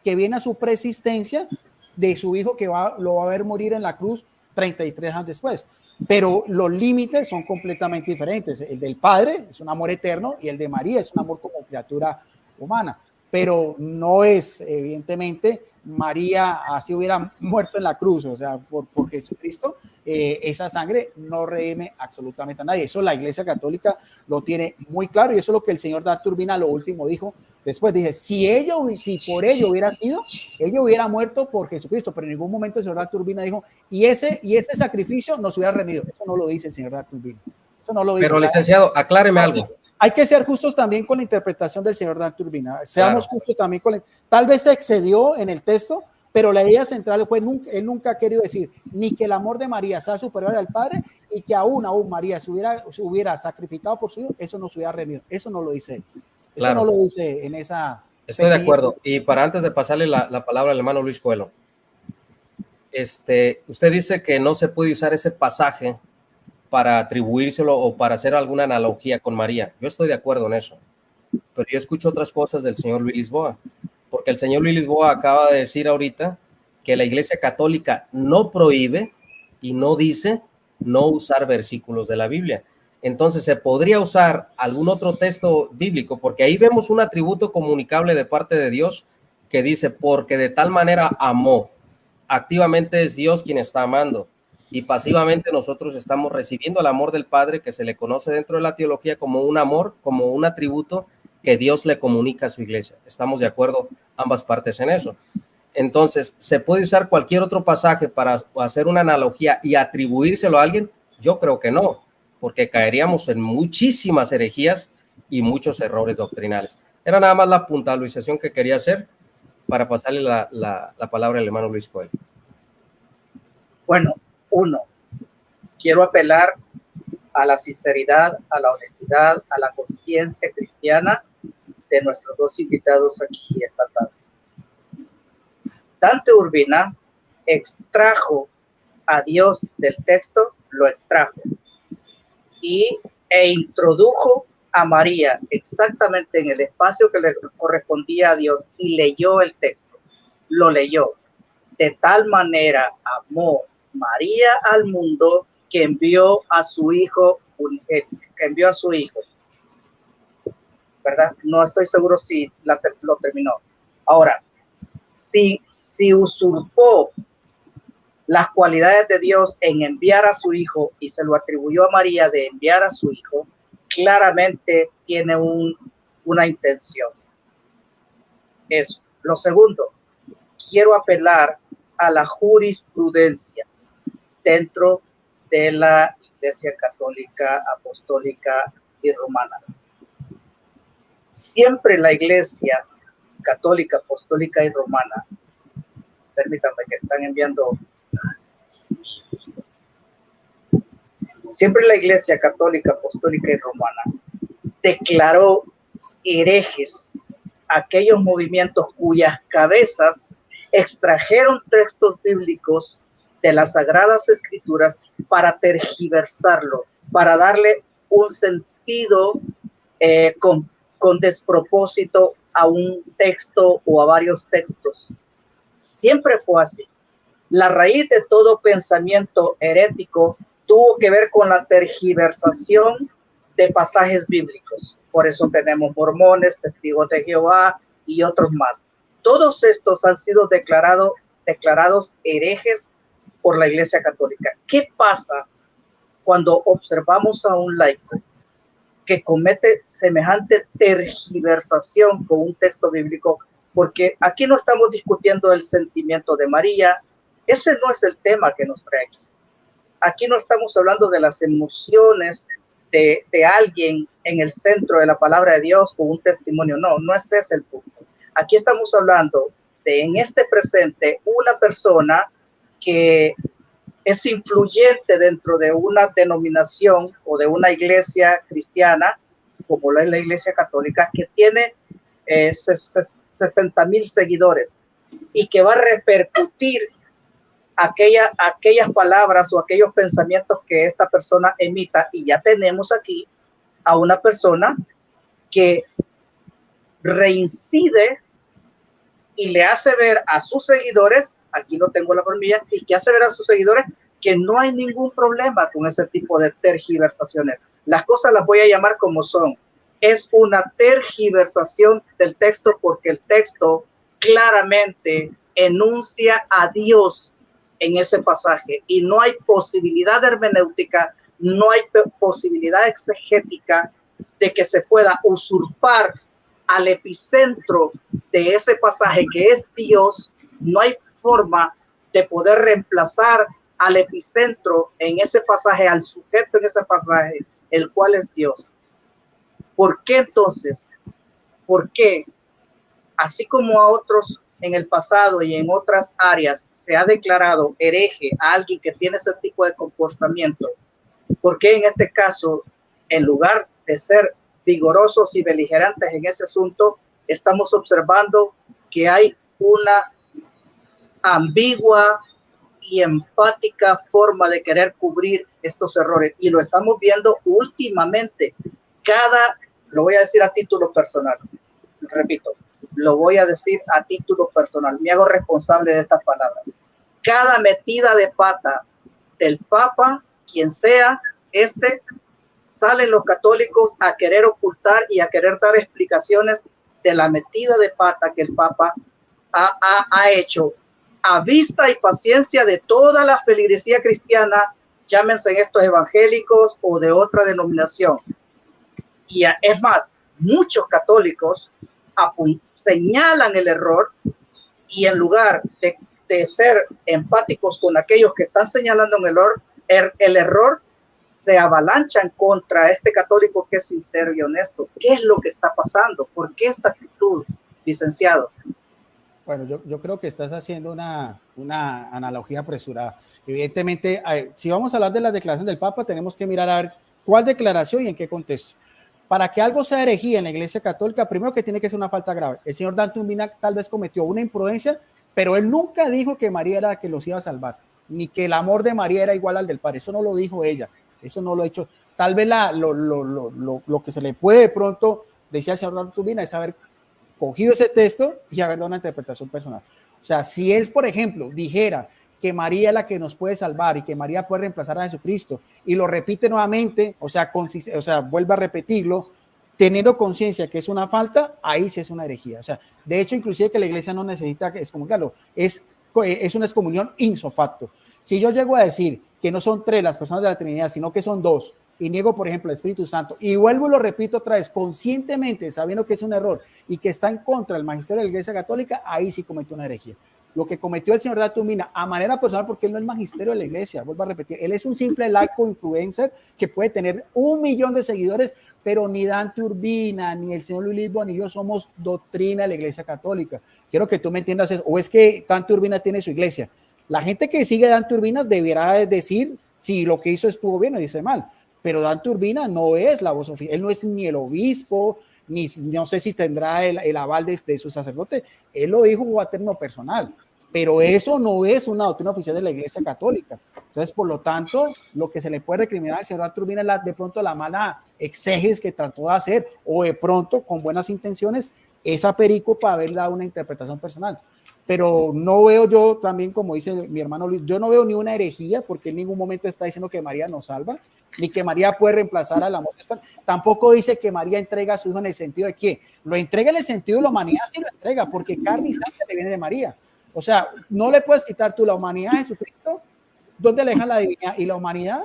que viene a su preexistencia de su Hijo que lo va a ver morir en la cruz 33 años después. Pero los límites son completamente diferentes. El del Padre es un amor eterno y el de María es un amor como criatura humana. Pero no es, evidentemente, María así hubiera muerto en la cruz, o sea, por Jesucristo, esa sangre no redime absolutamente a nadie. Eso la Iglesia Católica lo tiene muy claro y eso es lo que el señor Dante Urbina lo último dijo. Después dice, si por ello hubiera sido, ella hubiera muerto por Jesucristo, pero en ningún momento el señor Dante Urbina dijo, y ese sacrificio nos hubiera redimido. Eso no lo dice el señor Dante Urbina. Eso no lo dice. Pero, licenciado, acláreme algo. Hay que ser justos también con la interpretación del señor Dante Urbina. Seamos justos también con tal vez se excedió en el texto, pero la idea central fue él nunca ha querido decir ni que el amor de María sea superior al Padre y que aún María se hubiera sacrificado por su Hijo, eso no se hubiera redimido. Eso no lo dice él. Eso no lo dice en esa... Estoy de acuerdo. Y para antes de pasarle la palabra al hermano Luis Coelho, usted dice que no se puede usar ese pasaje para atribuírselo o para hacer alguna analogía con María. Yo estoy de acuerdo en eso, pero yo escucho otras cosas del señor Luis Lisboa, porque el señor Luis Lisboa acaba de decir ahorita que la Iglesia Católica no prohíbe y no dice no usar versículos de la Biblia. Entonces se podría usar algún otro texto bíblico, porque ahí vemos un atributo comunicable de parte de Dios que dice, porque de tal manera amó. Activamente es Dios quien está amando. Y pasivamente nosotros estamos recibiendo el amor del Padre, que se le conoce dentro de la teología como un amor, como un atributo que Dios le comunica a su iglesia. Estamos de acuerdo ambas partes en eso. Entonces, ¿se puede usar cualquier otro pasaje para hacer una analogía y atribuírselo a alguien? Yo creo que no, porque caeríamos en muchísimas herejías y muchos errores doctrinales. Era nada más la puntualización que quería hacer para pasarle la palabra al hermano Luis Coelho. Bueno, quiero apelar a la sinceridad, a la honestidad, a la conciencia cristiana de nuestros dos invitados aquí esta tarde. Dante Urbina extrajo a Dios del texto, lo extrajo e introdujo a María exactamente en el espacio que le correspondía a Dios y leyó el texto, lo leyó. De tal manera amó María al mundo que envió a su hijo, ¿verdad? No estoy seguro si lo terminó. Ahora, si usurpó las cualidades de Dios en enviar a su hijo y se lo atribuyó a María de enviar a su hijo, claramente tiene una intención. Eso. Lo segundo, quiero apelar a la jurisprudencia dentro de la Iglesia Católica, Apostólica y Romana. Siempre la Iglesia Católica, Apostólica y Romana, permítanme que están enviando Siempre la Iglesia Católica, Apostólica y Romana declaró herejes aquellos movimientos cuyas cabezas extrajeron textos bíblicos de las Sagradas Escrituras para tergiversarlo, para darle un sentido con despropósito a un texto o a varios textos. Siempre fue así. La raíz de todo pensamiento herético tuvo que ver con la tergiversación de pasajes bíblicos. Por eso tenemos mormones, testigos de Jehová y otros más. Todos estos han sido declarados herejes por la Iglesia Católica. ¿Qué pasa cuando observamos a un laico que comete semejante tergiversación con un texto bíblico? Porque aquí no estamos discutiendo el sentimiento de María. Ese no es el tema que nos trae aquí. Aquí no estamos hablando de las emociones de alguien en el centro de la palabra de Dios con un testimonio. No, no ese es el punto. Aquí estamos hablando de, en este presente, una persona que es influyente dentro de una denominación o de una iglesia cristiana, como lo es la Iglesia Católica, que tiene 60,000 seguidores y que va a repercutir aquellas palabras o aquellos pensamientos que esta persona emita. Y ya tenemos aquí a una persona que reincide y le hace ver a sus seguidores, aquí no tengo la formilla, y que hace ver a sus seguidores que no hay ningún problema con ese tipo de tergiversaciones. Las cosas las voy a llamar como son. Es una tergiversación del texto porque el texto claramente enuncia a Dios en ese pasaje y no hay posibilidad de hermenéutica, no hay posibilidad exegética de que se pueda usurpar al epicentro de ese pasaje que es Dios. No hay forma de poder reemplazar al epicentro en ese pasaje, al sujeto en ese pasaje, el cual es Dios. ¿Por qué entonces? ¿Por qué? Así como a otros en el pasado y en otras áreas se ha declarado hereje a alguien que tiene ese tipo de comportamiento, ¿por qué en este caso, en lugar de ser vigorosos y beligerantes en ese asunto, estamos observando que hay una ambigua y empática forma de querer cubrir estos errores? Y lo estamos viendo últimamente. Lo voy a decir a título personal, repito, lo voy a decir a título personal, me hago responsable de estas palabras. Cada metida de pata del Papa, quien sea, salen los católicos a querer ocultar y a querer dar explicaciones de la metida de pata que el Papa ha hecho a vista y paciencia de toda la feligresía cristiana, llámense estos evangélicos o de otra denominación. Y es más, muchos católicos señalan el error y en lugar de ser empáticos con aquellos que están señalando el error, se avalanchan contra este católico que es sincero y honesto. ¿Qué es lo que está pasando? ¿Por qué esta actitud, licenciado? Bueno, yo creo que estás haciendo una analogía apresurada. Evidentemente, si vamos a hablar de la declaración del Papa, tenemos que mirar a ver cuál declaración y en qué contexto. Para que algo sea herejía en la Iglesia Católica, primero que tiene que ser una falta grave. El señor Dante Urbina tal vez cometió una imprudencia, pero él nunca dijo que María era la que los iba a salvar, ni que el amor de María era igual al del Padre. Eso no lo dijo ella, eso no lo ha hecho. Tal vez lo que se le puede de pronto decir al señor Dante Urbina es haber cogido ese texto y haber dado una interpretación personal. O sea, si él, por ejemplo, dijera que María es la que nos puede salvar y que María puede reemplazar a Jesucristo y lo repite nuevamente, o sea, vuelve a repetirlo, teniendo conciencia que es una falta, ahí sí es una herejía. O sea, de hecho, inclusive que la iglesia no necesita excomulgarlo, es una excomunión ipso facto. Si yo llego a decir que no son 3 las personas de la Trinidad, sino que son 2, y niego, por ejemplo, el Espíritu Santo, y vuelvo y lo repito otra vez, conscientemente, sabiendo que es un error y que está en contra del magisterio de la Iglesia Católica, ahí sí cometió una herejía. Lo que cometió el señor Dante Urbina a manera personal, porque él no es magisterio de la iglesia, vuelvo a repetir, él es un simple laico influencer que puede tener 1 millón de seguidores, pero ni Dante Urbina, ni el señor Luis Lisboa, ni yo somos doctrina de la Iglesia Católica. Quiero que tú me entiendas eso. O es que Dante Urbina tiene su iglesia. La gente que sigue a Dante Urbina deberá decir si lo que hizo estuvo bien o dice mal. Pero Dante Urbina no es la voz oficial, él no es ni el obispo, ni no sé si tendrá el aval de su sacerdote, él lo dijo a término personal, pero eso no es una doctrina oficial de la Iglesia Católica. Entonces, por lo tanto, lo que se le puede recriminar al señor Dante Urbina es de pronto la mala exégesis que trató de hacer, o de pronto, con buenas intenciones, esa perico para haber dado una interpretación personal. Pero no veo yo también, como dice mi hermano Luis, yo no veo ni una herejía, porque en ningún momento está diciendo que María nos salva, ni que María puede reemplazar al amor. Tampoco dice que María entrega a su hijo en el sentido de que lo entrega en el sentido de la humanidad, sí lo entrega, porque carne y sangre le viene de María. O sea, no le puedes quitar tú la humanidad a Jesucristo, ¿dónde le dejas la divinidad? Y la humanidad,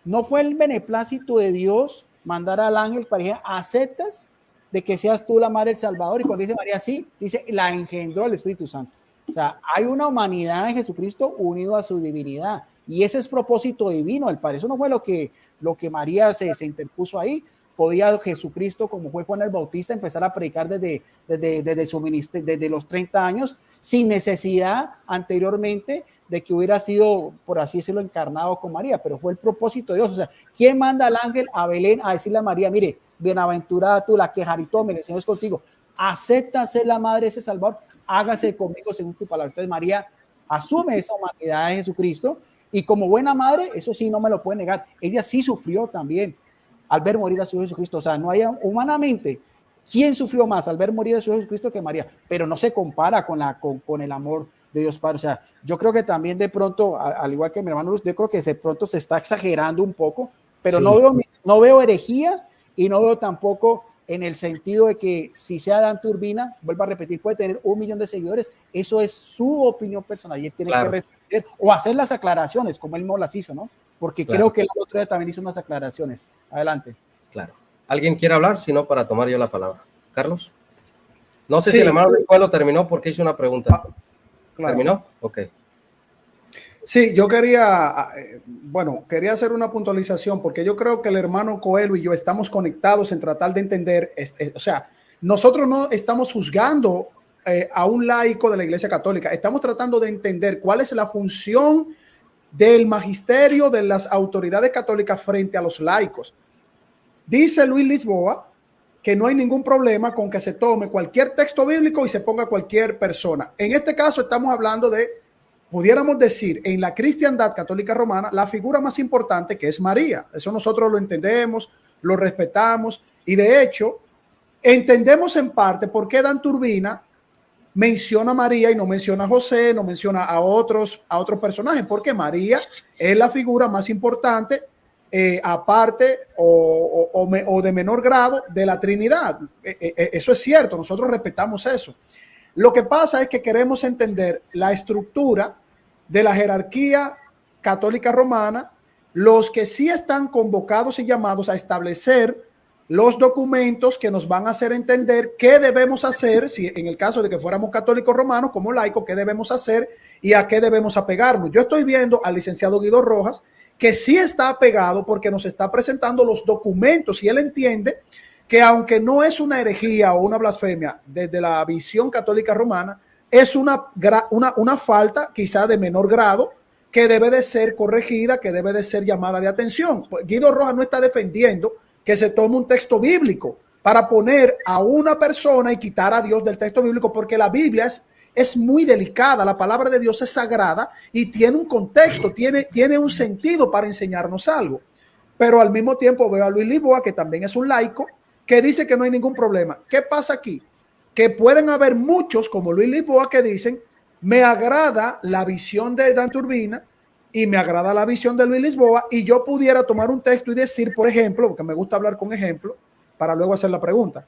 ¿no fue el beneplácito de Dios mandar al ángel para decir, aceptas de que seas tú la madre del Salvador? Y cuando dice María sí, dice, la engendró el Espíritu Santo. O sea, hay una humanidad en Jesucristo unido a su divinidad, y ese es propósito divino del Padre. Eso no fue lo que María se interpuso ahí. Podía Jesucristo, como fue Juan el Bautista, empezar a predicar desde su ministerio, desde los 30 años, sin necesidad anteriormente de que hubiera sido, por así decirlo, encarnado con María, pero fue el propósito de Dios. O sea, ¿quién manda al ángel a Belén a decirle a María, mire, bienaventurada tú, la que Jaritómene, el Señor es contigo, acepta ser la madre de ese Salvador, hágase conmigo según tu palabra? Entonces María asume esa humanidad de Jesucristo, y como buena madre, eso sí, no me lo puede negar, ella sí sufrió también al ver morir a su hijo Jesucristo. O sea, no hay humanamente, ¿quién sufrió más al ver morir a su hijo Jesucristo que María? Pero no se compara con el amor de Dios Padre. O sea, yo creo que también de pronto, al igual que mi hermano Luz, yo creo que de pronto se está exagerando un poco, pero sí. no veo herejía, y no veo tampoco en el sentido de que si sea Dante Urbina, vuelvo a repetir, puede tener 1 millón de seguidores, eso es su opinión personal, y él tiene que responder o hacer las aclaraciones como él no las hizo, ¿no? Porque creo que el otro día también hizo unas aclaraciones. Adelante. Claro. ¿Alguien quiere hablar? Si no, para tomar yo la palabra. ¿Carlos? No sé si el hermano Escuelo terminó, porque hizo una pregunta. Claro. ¿Terminó? Ok. Sí, yo quería hacer una puntualización, porque yo creo que el hermano Coelho y yo estamos conectados en tratar de entender, o sea, nosotros no estamos juzgando a un laico de la Iglesia Católica, estamos tratando de entender cuál es la función del magisterio de las autoridades católicas frente a los laicos. Dice Luis Lisboa que no hay ningún problema con que se tome cualquier texto bíblico y se ponga cualquier persona. En este caso estamos hablando de, pudiéramos decir, en la cristiandad católica romana, la figura más importante, que es María. Eso nosotros lo entendemos, lo respetamos, y de hecho entendemos en parte por qué Dante Urbina menciona a María y no menciona a José, no menciona a otros personajes, porque María es la figura más importante, aparte o de menor grado de la Trinidad. Eso es cierto, nosotros respetamos eso. Lo que pasa es que queremos entender la estructura de la jerarquía católica romana, los que sí están convocados y llamados a establecer los documentos que nos van a hacer entender qué debemos hacer, si en el caso de que fuéramos católicos romanos como laicos, qué debemos hacer y a qué debemos apegarnos. Yo estoy viendo al licenciado Guido Rojas que sí está apegado, porque nos está presentando los documentos, y él entiende que aunque no es una herejía o una blasfemia desde la visión católica romana, es una falta quizá de menor grado que debe de ser corregida, que debe de ser llamada de atención. Guido Rojas no está defendiendo que se tome un texto bíblico para poner a una persona y quitar a Dios del texto bíblico, porque la Biblia es muy delicada, la palabra de Dios es sagrada y tiene un contexto, tiene un sentido para enseñarnos algo. Pero al mismo tiempo veo a Luis Lisboa, que también es un laico, que dice que no hay ningún problema. ¿Qué pasa aquí? Que pueden haber muchos como Luis Lisboa que dicen, me agrada la visión de Dante Urbina y me agrada la visión de Luis Lisboa, y yo pudiera tomar un texto y decir, por ejemplo, porque me gusta hablar con ejemplo, para luego hacer la pregunta.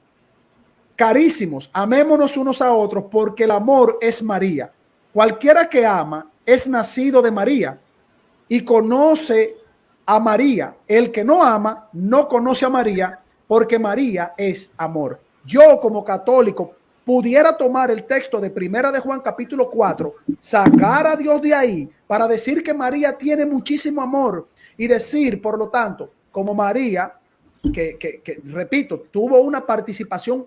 Carísimos, amémonos unos a otros, porque el amor es María. Cualquiera que ama es nacido de María y conoce a María. El que no ama no conoce a María, porque María es amor. Yo como católico pudiera tomar el texto de Primera de Juan capítulo 4, sacar a Dios de ahí para decir que María tiene muchísimo amor, y decir, por lo tanto, como María, que repito, tuvo una participación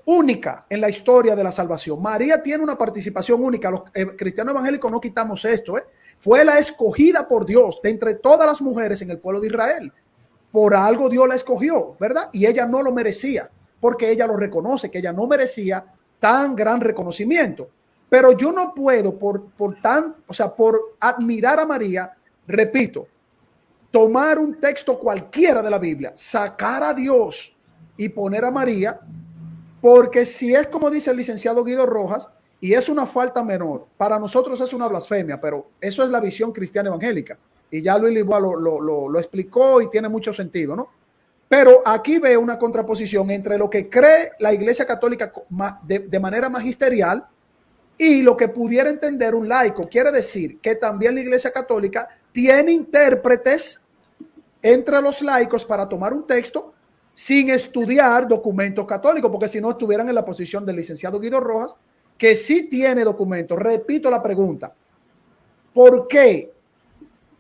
única en la historia de la salvación. María tiene una participación única. Los cristianos evangélicos no quitamos esto, Fue la escogida por Dios de entre todas las mujeres en el pueblo de Israel. Por algo Dios la escogió, ¿verdad? Y ella no lo merecía, porque ella lo reconoce, que ella no merecía tan gran reconocimiento. Pero yo no puedo, por admirar a María, repito, tomar un texto cualquiera de la Biblia, sacar a Dios y poner a María, porque si es como dice el licenciado Guido Rojas, y es una falta menor, para nosotros es una blasfemia, pero eso es la visión cristiana evangélica. Y ya Luis Lisboa lo explicó y tiene mucho sentido, ¿no? Pero aquí veo una contraposición entre lo que cree la Iglesia Católica de manera magisterial y lo que pudiera entender un laico. Quiere decir que también la Iglesia Católica tiene intérpretes entre los laicos para tomar un texto sin estudiar documentos católicos, porque si no estuvieran en la posición del licenciado Guido Rojas, que sí tiene documentos. Repito la pregunta: ¿por qué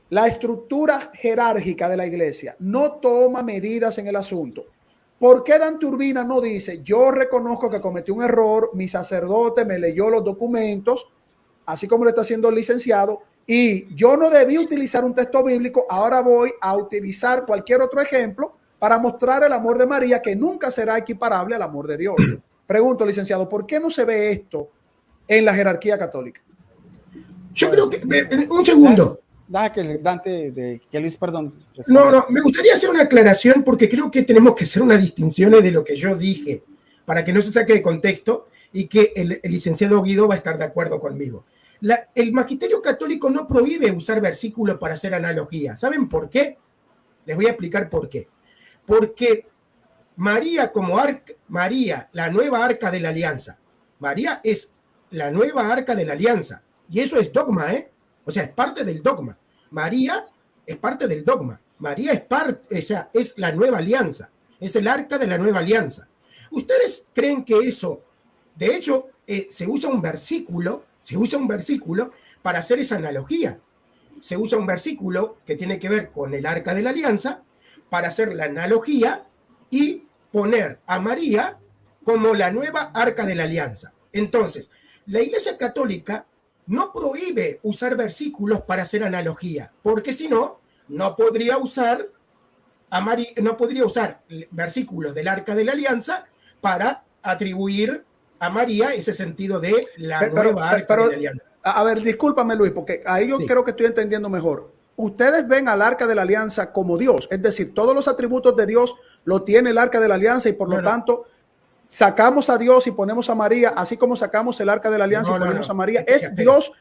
la estructura jerárquica de la iglesia no toma medidas en el asunto? ¿Por qué Dante Urbina no dice: yo reconozco que cometí un error, mi sacerdote me leyó los documentos, así como lo está haciendo el licenciado, y yo no debí utilizar un texto bíblico, ahora voy a utilizar cualquier otro ejemplo para mostrar el amor de María, que nunca será equiparable al amor de Dios? Pregunto, licenciado, ¿por qué no se ve esto en la jerarquía católica? Yo creo que... Un segundo. No, me gustaría hacer una aclaración, porque creo que tenemos que hacer unas distinciones de lo que yo dije, para que no se saque de contexto y que el licenciado Guido va a estar de acuerdo conmigo. El magisterio católico no prohíbe usar versículos para hacer analogía. ¿Saben por qué? Les voy a explicar por qué. Porque María María, la nueva arca de la alianza. María es la nueva arca de la alianza. Y eso es dogma, ¿eh? O sea, es parte del dogma. María es parte del dogma. María es la nueva alianza. Es el arca de la nueva alianza. ¿Ustedes creen que eso, de hecho, se usa un versículo para hacer esa analogía? Se usa un versículo que tiene que ver con el arca de la alianza para hacer la analogía y poner a María como la nueva arca de la alianza. Entonces, la Iglesia Católica no prohíbe usar versículos para hacer analogía, porque si no, no podría usar versículos del arca de la alianza para atribuir a María ese sentido de la nueva arca de la alianza. A ver, discúlpame, Luis, porque ahí yo creo que estoy entendiendo mejor. Ustedes ven al arca de la alianza como Dios, es decir, todos los atributos de Dios lo tiene el arca de la alianza, y por lo tanto sacamos a Dios y ponemos a María, así como sacamos el arca de la alianza y ponemos a María. ¿Es Dios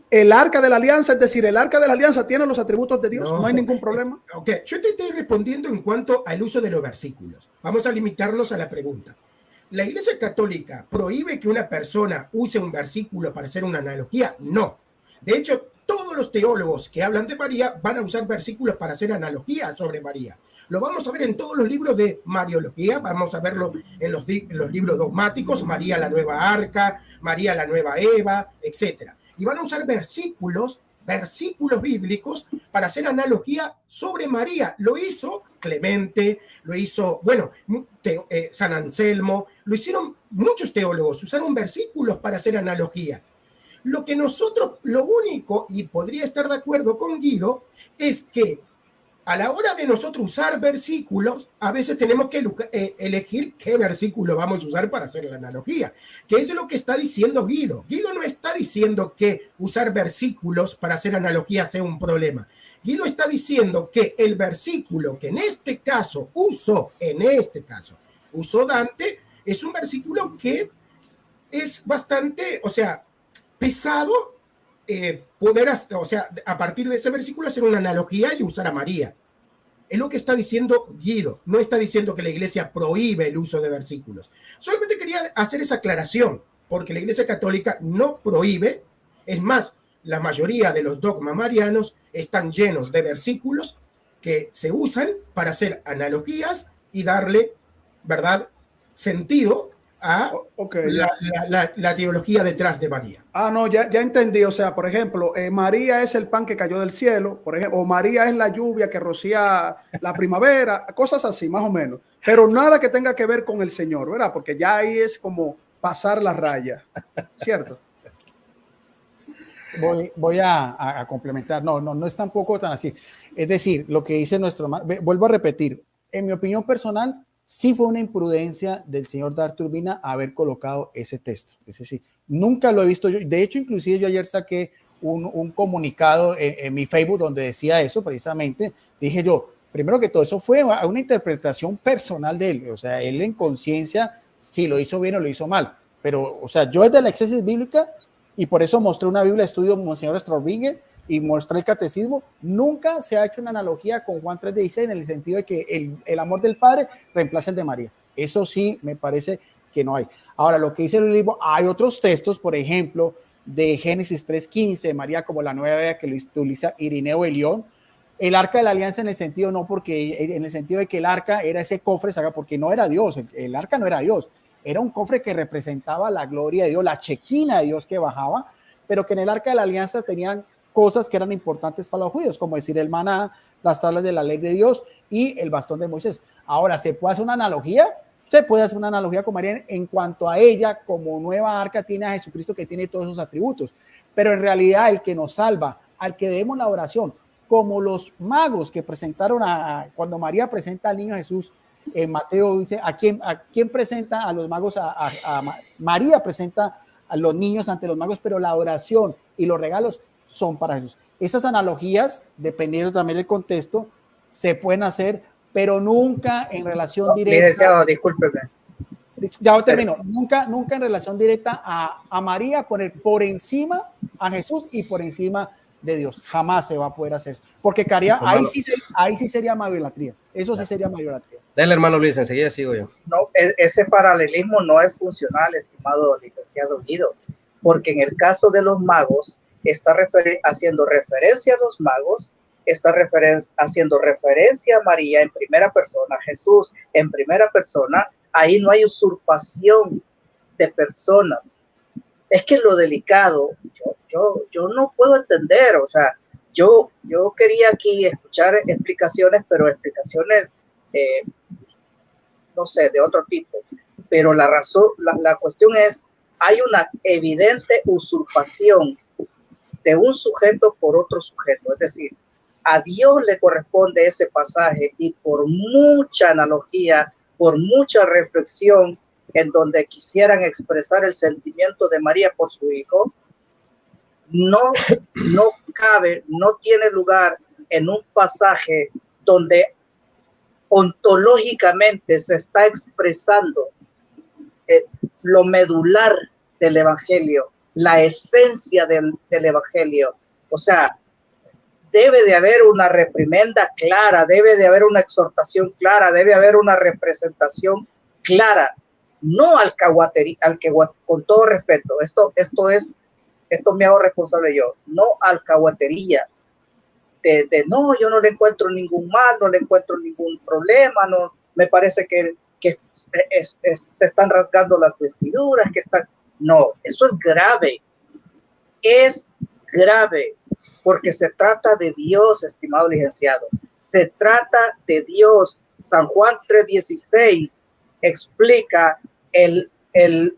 el arca de la alianza? Es decir, el arca de la alianza tiene los atributos de Dios, no hay ningún problema. Ok, yo te estoy respondiendo en cuanto al uso de los versículos. Vamos a limitarnos a la pregunta. ¿La Iglesia Católica prohíbe que una persona use un versículo para hacer una analogía? No. De hecho, todos los teólogos que hablan de María van a usar versículos para hacer analogía sobre María. Lo vamos a ver en todos los libros de Mariología, vamos a verlo en los libros dogmáticos: María la nueva arca, María la nueva Eva, etc. Y van a usar versículos bíblicos para hacer analogía sobre María. Lo hizo Clemente, lo hizo, San Anselmo, lo hicieron muchos teólogos, usaron versículos para hacer analogía. Lo único, y podría estar de acuerdo con Guido, es que a la hora de nosotros usar versículos, a veces tenemos que elegir qué versículo vamos a usar para hacer la analogía, que es lo que está diciendo Guido. Guido no está diciendo que usar versículos para hacer analogía sea un problema. Guido está diciendo que el versículo que en este caso usó Dante, es un versículo que es bastante, pesado, a partir de ese versículo hacer una analogía y usar a María. Es lo que está diciendo Guido. No está diciendo que la Iglesia prohíbe el uso de versículos. Solamente quería hacer esa aclaración, porque la Iglesia Católica no prohíbe. Es más, la mayoría de los dogmas marianos están llenos de versículos que se usan para hacer analogías y darle, ¿verdad?, sentido a la teología detrás de María. No, ya entendí. O sea, por ejemplo, María es el pan que cayó del cielo, por ejemplo, o María es la lluvia que rocía la primavera, cosas así, más o menos. Pero nada que tenga que ver con el Señor, ¿verdad? Porque ya ahí es como pasar la raya, ¿cierto? voy a complementar. No es tampoco tan así. Es decir, lo que dice nuestro hermano, vuelvo a repetir, en mi opinión personal, sí fue una imprudencia del señor D'Arta Urbina haber colocado ese texto. Es decir, nunca lo he visto yo. De hecho, inclusive yo ayer saqué un comunicado en mi Facebook donde decía eso precisamente. Dije yo, primero que todo, eso fue una interpretación personal de él. O sea, él en conciencia, si lo hizo bien o lo hizo mal. Pero, o sea, yo desde la exégesis bíblica, y por eso mostré una Biblia de estudio Monseñor Straubinger y mostré el catecismo, nunca se ha hecho una analogía con Juan 3:16 en el sentido de que el amor del Padre reemplaza el de María. Eso sí me parece que no hay. Ahora, lo que dice el libro, hay otros textos, por ejemplo, de Génesis 3:15, María como la nueva Biblia que lo utiliza Irineo de León, el arca de la alianza en el sentido no porque, en el sentido de que el arca era ese cofre, porque no era Dios, el arca no era Dios, era un cofre que representaba la gloria de Dios, la chequina de Dios que bajaba, pero que en el arca de la alianza tenían cosas que eran importantes para los judíos, como decir el maná, las tablas de la ley de Dios y el bastón de Moisés. Ahora, ¿se puede hacer una analogía? Se puede hacer una analogía con María en cuanto a ella, como nueva arca, tiene a Jesucristo que tiene todos esos atributos, pero en realidad el que nos salva, al que debemos la oración, como los magos que presentaron cuando María presenta al niño Jesús, en Mateo dice, ¿a quién presenta a los magos? María presenta a los niños ante los magos, pero la oración y los regalos son para Jesús. Esas analogías, dependiendo también del contexto, se pueden hacer, pero nunca en relación directa. Licenciado, discúlpeme. Ya termino. Nunca en relación directa a María, poner por encima a Jesús y por encima de Dios. Jamás se va a poder hacer. Porque ahí sí sería mayolatría. Eso sí sería mayolatría. Dale, hermano Luis, enseguida sigo yo. No, ese paralelismo no es funcional, estimado licenciado Guido, porque en el caso de los magos, está haciendo referencia a los magos, está haciendo referencia a María en primera persona, Jesús en primera persona. Ahí no hay usurpación de personas. Es que lo delicado, yo no puedo entender, o sea, yo quería aquí escuchar explicaciones, pero explicaciones, no sé, de otro tipo. Pero la razón, la cuestión es, hay una evidente usurpación de un sujeto por otro sujeto. Es decir, a Dios le corresponde ese pasaje y por mucha analogía, por mucha reflexión en donde quisieran expresar el sentimiento de María por su hijo, no cabe, no tiene lugar en un pasaje donde ontológicamente se está expresando lo medular del evangelio, la esencia del evangelio. O sea, debe de haber una reprimenda clara, debe de haber una exhortación clara, debe haber una representación clara, no alcahuatería, con todo respeto, esto me hago responsable yo, no alcahuatería, de no, yo no le encuentro ningún mal, no le encuentro ningún problema, no, me parece que se están rasgando las vestiduras, no, eso es grave, porque se trata de Dios, estimado licenciado, se trata de Dios. San Juan 3:16 explica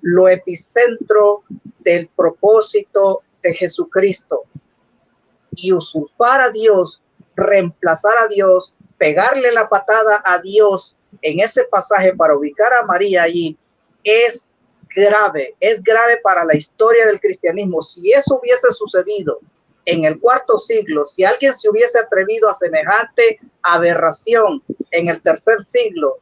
lo epicentro del propósito de Jesucristo, y usurpar a Dios, reemplazar a Dios, pegarle la patada a Dios en ese pasaje para ubicar a María allí, es grave para la historia del cristianismo. Si eso hubiese sucedido en el IV siglo, si alguien se hubiese atrevido a semejante aberración en el III siglo,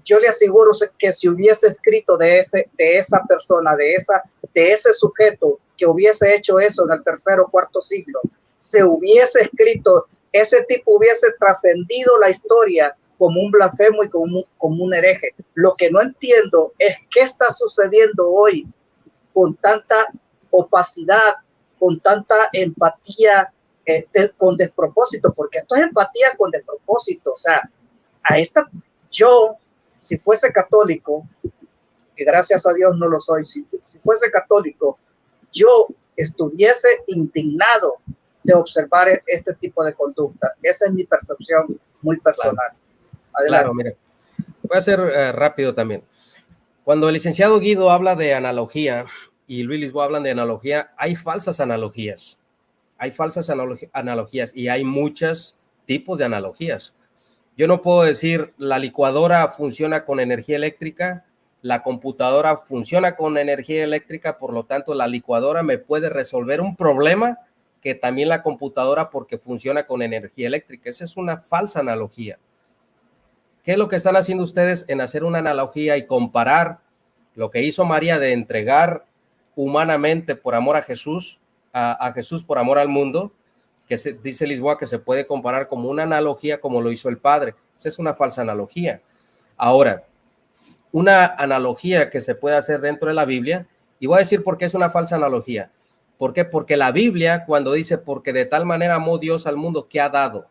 yo le aseguro que si hubiese escrito de esa persona, de ese sujeto que hubiese hecho eso en el III o IV siglo, se hubiese escrito, ese tipo hubiese trascendido la historia como un blasfemo y como un hereje. Lo que no entiendo es qué está sucediendo hoy con tanta opacidad, con tanta empatía, con despropósito, porque esto es empatía con despropósito. O sea, yo, si fuese católico, que gracias a Dios no lo soy, si fuese católico, yo estuviese indignado de observar este tipo de conducta. Esa es mi percepción muy personal. Claro, mira, voy a ser rápido también. Cuando el licenciado Guido habla de analogía, y Luis Lisboa hablan de analogía, hay falsas analogías. Hay falsas analogías y hay muchos tipos de analogías. Yo no puedo decir la licuadora funciona con energía eléctrica, la computadora funciona con energía eléctrica, por lo tanto la licuadora me puede resolver un problema que también la computadora porque funciona con energía eléctrica. Esa es una falsa analogía. ¿Qué es lo que están haciendo ustedes en hacer una analogía y comparar lo que hizo María de entregar humanamente por amor a Jesús, a Jesús por amor al mundo, que dice Lisboa que se puede comparar como una analogía como lo hizo el Padre? Esa es una falsa analogía. Ahora, una analogía que se puede hacer dentro de la Biblia, y voy a decir por qué es una falsa analogía. ¿Por qué? Porque la Biblia, cuando dice, porque de tal manera amó Dios al mundo, que ha dado.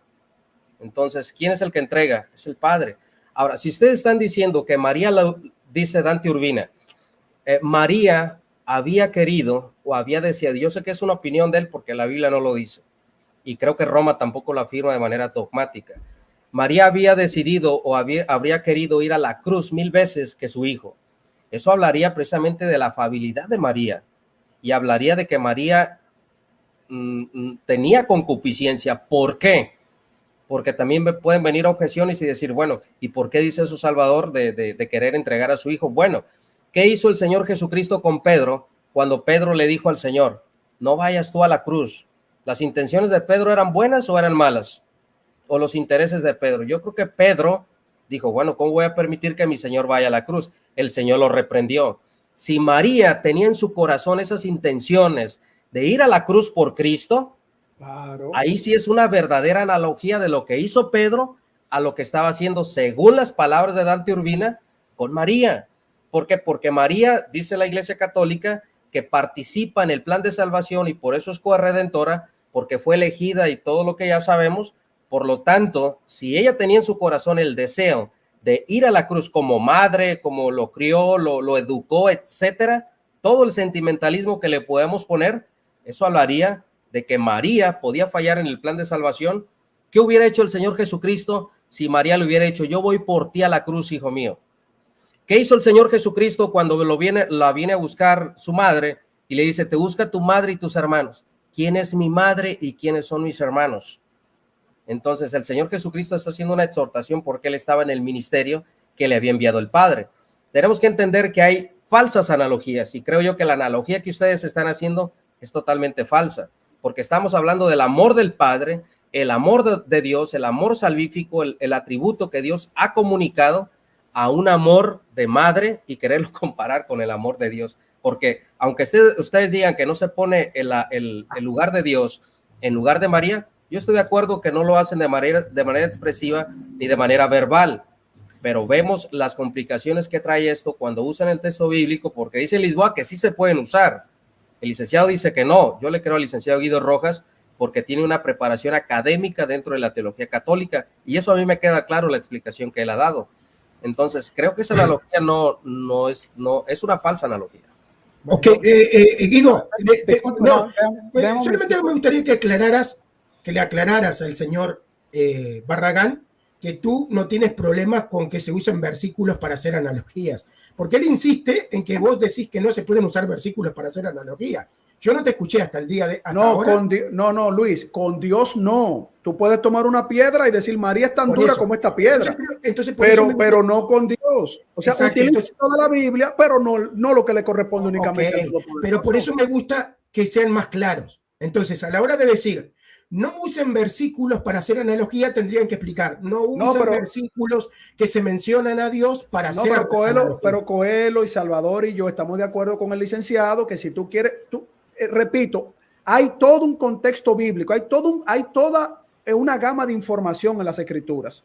Entonces, ¿quién es el que entrega? Es el Padre. Ahora, si ustedes están diciendo que María, dice Dante Urbina, María había querido o había deseado, yo sé que es una opinión de él porque la Biblia no lo dice, y creo que Roma tampoco lo afirma de manera dogmática. María había decidido o habría querido ir a la cruz 1000 veces que su hijo. Eso hablaría precisamente de la afabilidad de María y hablaría de que María tenía concupiscencia. ¿Por qué? Porque también pueden venir objeciones y decir, bueno, ¿y por qué dice eso Salvador de querer entregar a su hijo? Bueno, ¿qué hizo el Señor Jesucristo con Pedro cuando Pedro le dijo al Señor, no vayas tú a la cruz? ¿Las intenciones de Pedro eran buenas o eran malas? ¿O los intereses de Pedro? Yo creo que Pedro dijo, bueno, ¿cómo voy a permitir que mi Señor vaya a la cruz? El Señor lo reprendió. Si María tenía en su corazón esas intenciones de ir a la cruz por Cristo, claro, ahí sí es una verdadera analogía de lo que hizo Pedro a lo que estaba haciendo, según las palabras de Dante Urbina, con María. ¿Por qué? Porque María, dice la Iglesia Católica, que participa en el plan de salvación y por eso es corredentora, porque fue elegida y todo lo que ya sabemos. Por lo tanto, si ella tenía en su corazón el deseo de ir a la cruz como madre, como lo crió, lo educó, etcétera, todo el sentimentalismo que le podemos poner, eso hablaría de que María podía fallar en el plan de salvación. ¿Qué hubiera hecho el Señor Jesucristo si María le hubiera dicho, yo voy por ti a la cruz, hijo mío? ¿Qué hizo el Señor Jesucristo cuando la viene a buscar su madre y le dice, te busca tu madre y tus hermanos? ¿Quién es mi madre y quiénes son mis hermanos? Entonces el Señor Jesucristo está haciendo una exhortación porque él estaba en el ministerio que le había enviado el Padre. Tenemos que entender que hay falsas analogías y creo yo que la analogía que ustedes están haciendo es totalmente falsa, porque estamos hablando del amor del Padre, el amor de Dios, el amor salvífico, el atributo que Dios ha comunicado a un amor de madre y quererlo comparar con el amor de Dios, porque aunque ustedes digan que no se pone el lugar de Dios en lugar de María, yo estoy de acuerdo que no lo hacen de manera expresiva ni de manera verbal, pero vemos las complicaciones que trae esto cuando usan el texto bíblico, porque dice Lisboa que sí se pueden usar. El licenciado dice que no. Yo le creo al licenciado Guido Rojas porque tiene una preparación académica dentro de la teología católica y eso a mí me queda claro la explicación que él ha dado. Entonces, creo que esa analogía no es una falsa analogía. Ok, Guido, solamente me gustaría que le aclararas al señor Barragán que tú no tienes problemas con que se usen versículos para hacer analogías, porque él insiste en que vos decís que no se pueden usar versículos para hacer analogías. Yo no te escuché hasta el día de ahora. No, Luis, con Dios no. Tú puedes tomar una piedra y decir, María es tan dura como esta piedra. Pero no con Dios. O sea, utiliza toda la Biblia, pero no lo que le corresponde únicamente. Okay. Pero por eso me gusta que sean más claros. Entonces, a la hora de decir, no usen versículos para hacer analogía, tendrían que explicar. No usen versículos que se mencionan a Dios para hacer analogía. Pero Coelho y Salvador y yo estamos de acuerdo con el licenciado que si tú quieres... repito, hay todo un contexto bíblico, hay toda una gama de información en las escrituras.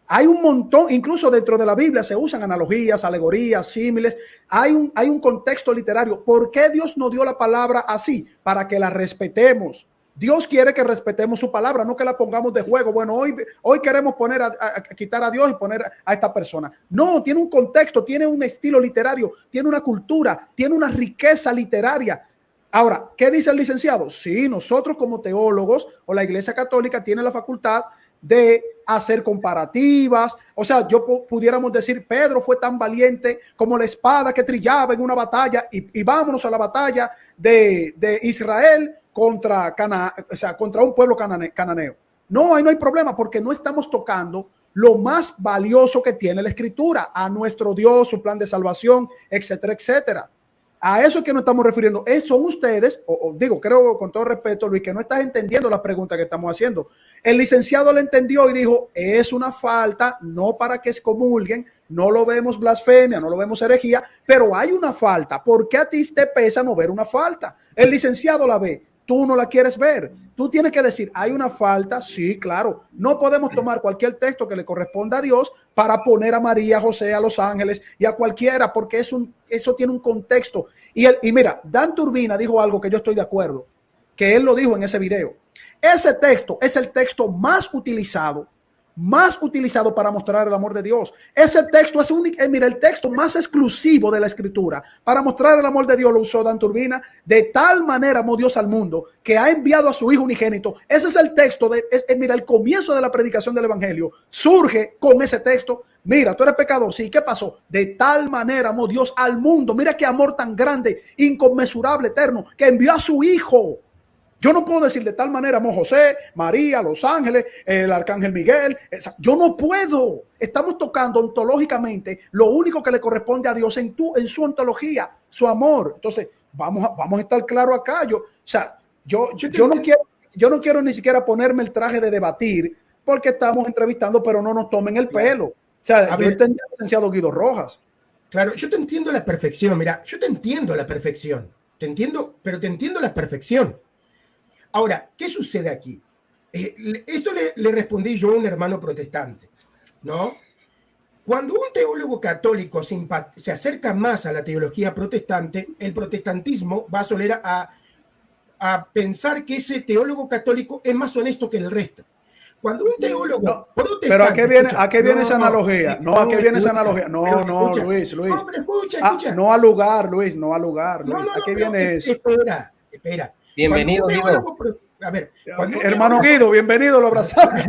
Hay un montón, incluso dentro de la Biblia se usan analogías, alegorías, símiles. Hay un contexto literario. ¿Por qué Dios nos dio la palabra así? Para que la respetemos. Dios quiere que respetemos su palabra, no que la pongamos de juego. Bueno, hoy queremos poner a quitar a Dios y poner a esta persona. No, tiene un contexto, tiene un estilo literario, tiene una cultura, tiene una riqueza literaria. Ahora, ¿qué dice el licenciado? Sí, nosotros como teólogos o la Iglesia Católica tiene la facultad de hacer comparativas. O sea, pudiéramos decir, Pedro fue tan valiente como la espada que trillaba en una batalla y vámonos a la batalla de Israel contra un pueblo cananeo. No, ahí no hay problema porque no estamos tocando lo más valioso que tiene la Escritura, a nuestro Dios, su plan de salvación, etcétera, etcétera. A eso es que nos estamos refiriendo. Son ustedes, digo, creo con todo respeto, Luis, que no estás entendiendo la pregunta que estamos haciendo. El licenciado lo entendió y dijo, es una falta, no para que excomulguen, no lo vemos blasfemia, no lo vemos herejía, pero hay una falta. ¿Por qué a ti te pesa no ver una falta? El licenciado la ve, tú no la quieres ver. Tú tienes que decir, hay una falta, sí, claro. No podemos tomar cualquier texto que le corresponda a Dios para poner a María, a José, a los ángeles y a cualquiera, porque eso tiene un contexto. Y mira, Dan Turbina dijo algo que yo estoy de acuerdo, que él lo dijo en ese video. Ese texto es el texto más utilizado para mostrar el amor de Dios. Ese texto es mira, el texto más exclusivo de la Escritura para mostrar el amor de Dios lo usó Dan Turbina. De tal manera amó Dios al mundo que ha enviado a su Hijo unigénito. Ese es el texto, mira, el comienzo de la predicación del Evangelio surge con ese texto. Mira, tú eres pecador, sí, ¿qué pasó? De tal manera amó Dios al mundo. Mira qué amor tan grande, inconmensurable, eterno, que envió a su Hijo. Yo no puedo decir de tal manera amó José, María, los ángeles, el arcángel Miguel. Yo no puedo. Estamos tocando ontológicamente lo único que le corresponde a Dios en su ontología, su amor. Entonces, vamos a estar claros acá. Yo no quiero ni siquiera ponerme el traje de debatir porque estamos entrevistando, pero no nos tomen el pelo. O sea, yo entendí al licenciado Guido Rojas. Claro, yo te entiendo a la perfección. Mira, yo te entiendo a la perfección. Te entiendo, pero te entiendo a la perfección. Ahora, ¿qué sucede aquí? Esto le respondí yo a un hermano protestante, ¿no? Cuando un teólogo católico se acerca más a la teología protestante, el protestantismo va a soler a pensar que ese teólogo católico es más honesto que el resto. Cuando un teólogo protestante... Pero ¿a qué viene esa analogía? No, ¿a qué viene esa analogía? No, Luis. No, pero escucha. No al lugar, Luis, no al lugar. Luis. ¿A qué viene eso? Espera. Bienvenido, Guido. A ver, hermano Guido, bienvenido, lo abrazamos.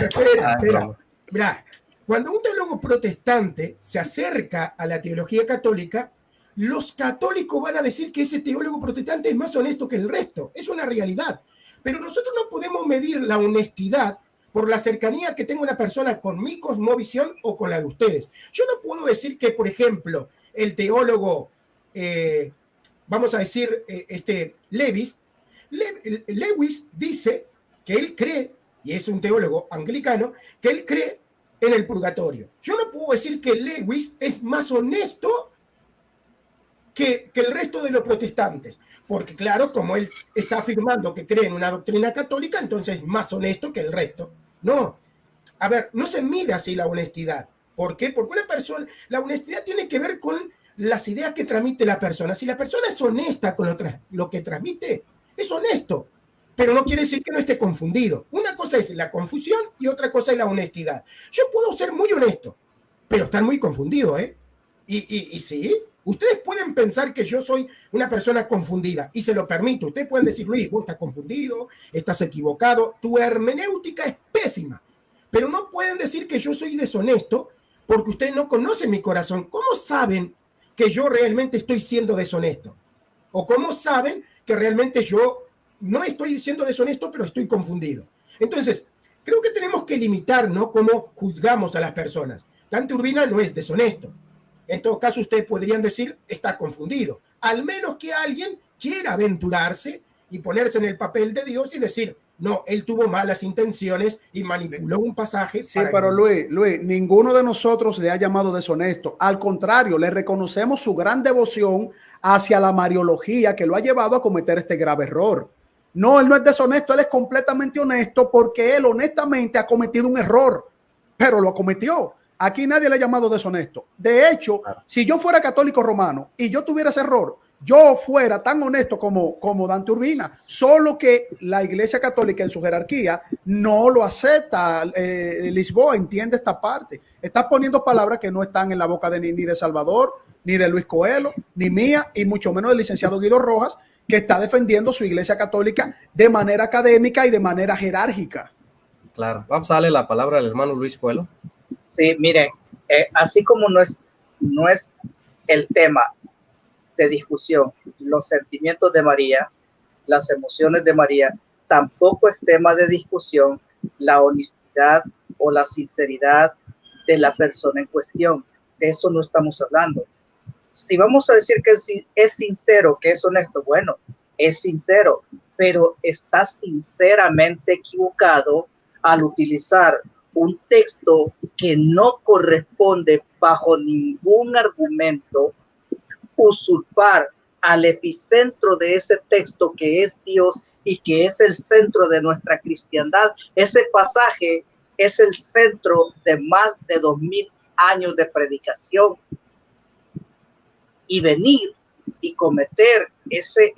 Espera. Mira, cuando un teólogo protestante se acerca a la teología católica, los católicos van a decir que ese teólogo protestante es más honesto que el resto. Es una realidad. Pero nosotros no podemos medir la honestidad por la cercanía que tenga una persona con mi cosmovisión o con la de ustedes. Yo no puedo decir que, por ejemplo, el teólogo... vamos a decir, Lewis dice que él cree, y es un teólogo anglicano, que él cree en el purgatorio. Yo no puedo decir que Lewis es más honesto que el resto de los protestantes, porque claro, como él está afirmando que cree en una doctrina católica, entonces es más honesto que el resto. No, a ver, no se mide así la honestidad. ¿Por qué? Porque la honestidad tiene que ver con las ideas que transmite la persona. Si la persona es honesta con lo que transmite, es honesto, pero no quiere decir que no esté confundido. Una cosa es la confusión y otra cosa es la honestidad. Yo puedo ser muy honesto, pero estar muy confundido, ¿eh? Y sí, ustedes pueden pensar que yo soy una persona confundida, y se lo permito. Ustedes pueden decir, Luis, vos estás confundido, estás equivocado, tu hermenéutica es pésima, pero no pueden decir que yo soy deshonesto porque ustedes no conocen mi corazón. ¿Cómo saben que yo realmente estoy siendo deshonesto? ¿O cómo saben que realmente yo no estoy siendo deshonesto, pero estoy confundido? Entonces, creo que tenemos que limitar, ¿no?, cómo juzgamos a las personas. Dan Turbina no es deshonesto. En todo caso, ustedes podrían decir, está confundido. Al menos que alguien quiera aventurarse y ponerse en el papel de Dios y decir, no, él tuvo malas intenciones y manipuló un pasaje. Sí, pero Luis, ninguno de nosotros le ha llamado deshonesto. Al contrario, le reconocemos su gran devoción hacia la mariología que lo ha llevado a cometer este grave error. No, él no es deshonesto, él es completamente honesto porque él honestamente ha cometido un error, pero lo cometió. Aquí nadie le ha llamado deshonesto. De hecho, si yo fuera católico romano y yo tuviera ese error, yo fuera tan honesto como Dan Turbina, solo que la Iglesia Católica en su jerarquía no lo acepta. Lisboa entiende esta parte. Estás poniendo palabras que no están en la boca de ni de Salvador, ni de Luis Coelho, ni mía, y mucho menos del licenciado Guido Rojas, que está defendiendo su Iglesia Católica de manera académica y de manera jerárquica. Claro. Vamos a darle la palabra al hermano Luis Coelho. Sí, mire, así como no es el tema de discusión los sentimientos de María, las emociones de María, tampoco es tema de discusión la honestidad o la sinceridad de la persona en cuestión. De eso no estamos hablando. Si vamos a decir que es sincero, que es honesto, bueno, es sincero, pero está sinceramente equivocado al utilizar un texto que no corresponde bajo ningún argumento, usurpar al epicentro de ese texto que es Dios y que es el centro de nuestra cristiandad. Ese pasaje es el centro de más de 2000 años de predicación, y venir y cometer ese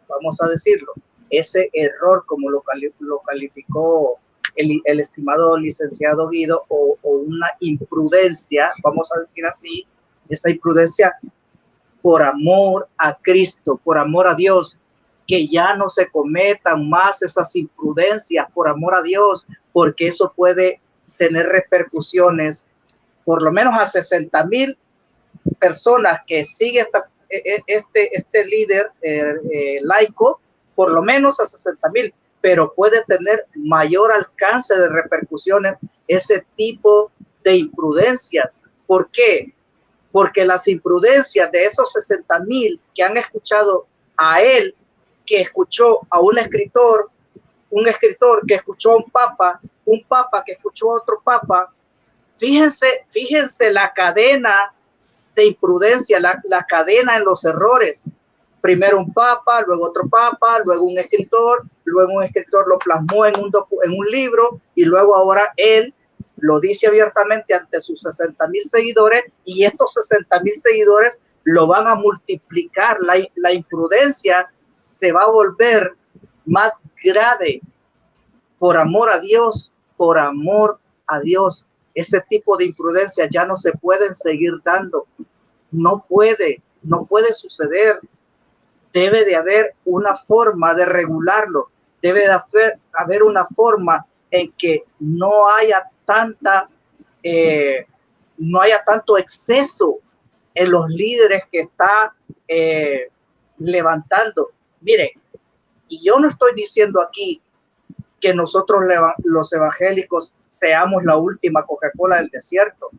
vamos a decirlo, ese error, como lo calificó el estimado licenciado Guido, o una imprudencia, vamos a decir así, esa imprudencia por amor a Cristo, por amor a Dios, que ya no se cometan más esas imprudencias, por amor a Dios, porque eso puede tener repercusiones, por lo menos a 60,000 personas que siguen este líder laico, por lo menos a 60,000, pero puede tener mayor alcance de repercusiones ese tipo de imprudencias. ¿Por qué? Porque las imprudencias de esos 60,000 que han escuchado a él, que escuchó a un escritor que escuchó a un papa que escuchó a otro papa, fíjense la cadena de imprudencia, la cadena en los errores. Primero un papa, luego otro papa, luego un escritor lo plasmó en un libro, y luego ahora él lo dice abiertamente ante sus 60,000 seguidores, y estos 60,000 seguidores lo van a multiplicar. La imprudencia se va a volver más grave. Por amor a Dios, por amor a Dios, ese tipo de imprudencia ya no se pueden seguir dando. No puede suceder. Debe de haber una forma de regularlo. Debe de haber una forma en que no haya tanto exceso en los líderes que está levantando. Miren, y yo no estoy diciendo aquí que nosotros los evangélicos seamos la última Coca-Cola del desierto.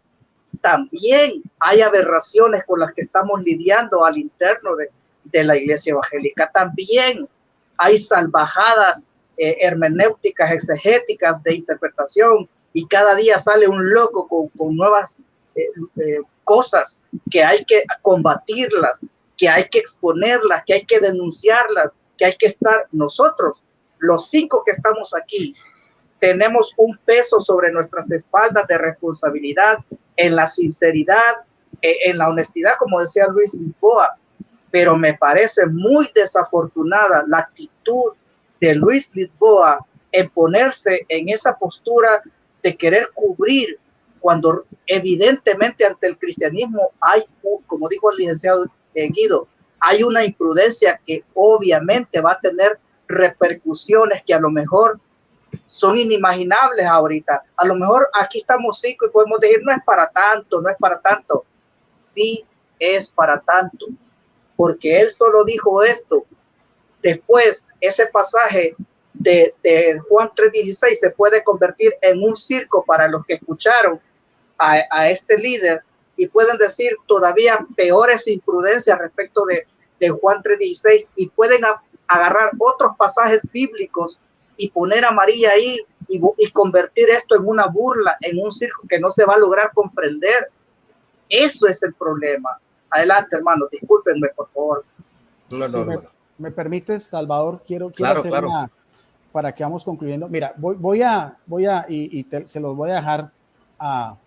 También hay aberraciones con las que estamos lidiando al interno de la iglesia evangélica. También hay salvajadas hermenéuticas, exegéticas, de interpretación, y cada día sale un loco con nuevas cosas que hay que combatirlas, que hay que exponerlas, que hay que denunciarlas, que hay que estar nosotros, los 5 que estamos aquí, tenemos un peso sobre nuestras espaldas de responsabilidad en la sinceridad, en la honestidad, como decía Luis Lisboa. Pero me parece muy desafortunada la actitud de Luis Lisboa en ponerse en esa postura de querer cubrir, cuando evidentemente ante el cristianismo hay, como dijo el licenciado Guido, hay una imprudencia que obviamente va a tener repercusiones que a lo mejor son inimaginables ahorita. A lo mejor aquí estamos 5 y podemos decir, no es para tanto, no es para tanto. Sí es para tanto, porque él solo dijo esto. Después, ese pasaje de Juan 3:16 se puede convertir en un circo para los que escucharon a este líder, y pueden decir todavía peores imprudencias respecto de Juan 3:16, y pueden agarrar otros pasajes bíblicos y poner a María ahí y convertir esto en una burla, en un circo que no se va a lograr comprender. Eso es el problema. Adelante, hermano, discúlpenme, por favor. Me permites, Salvador, quiero claro, hacer claro. para que vamos concluyendo. Mira, se los voy a dejar a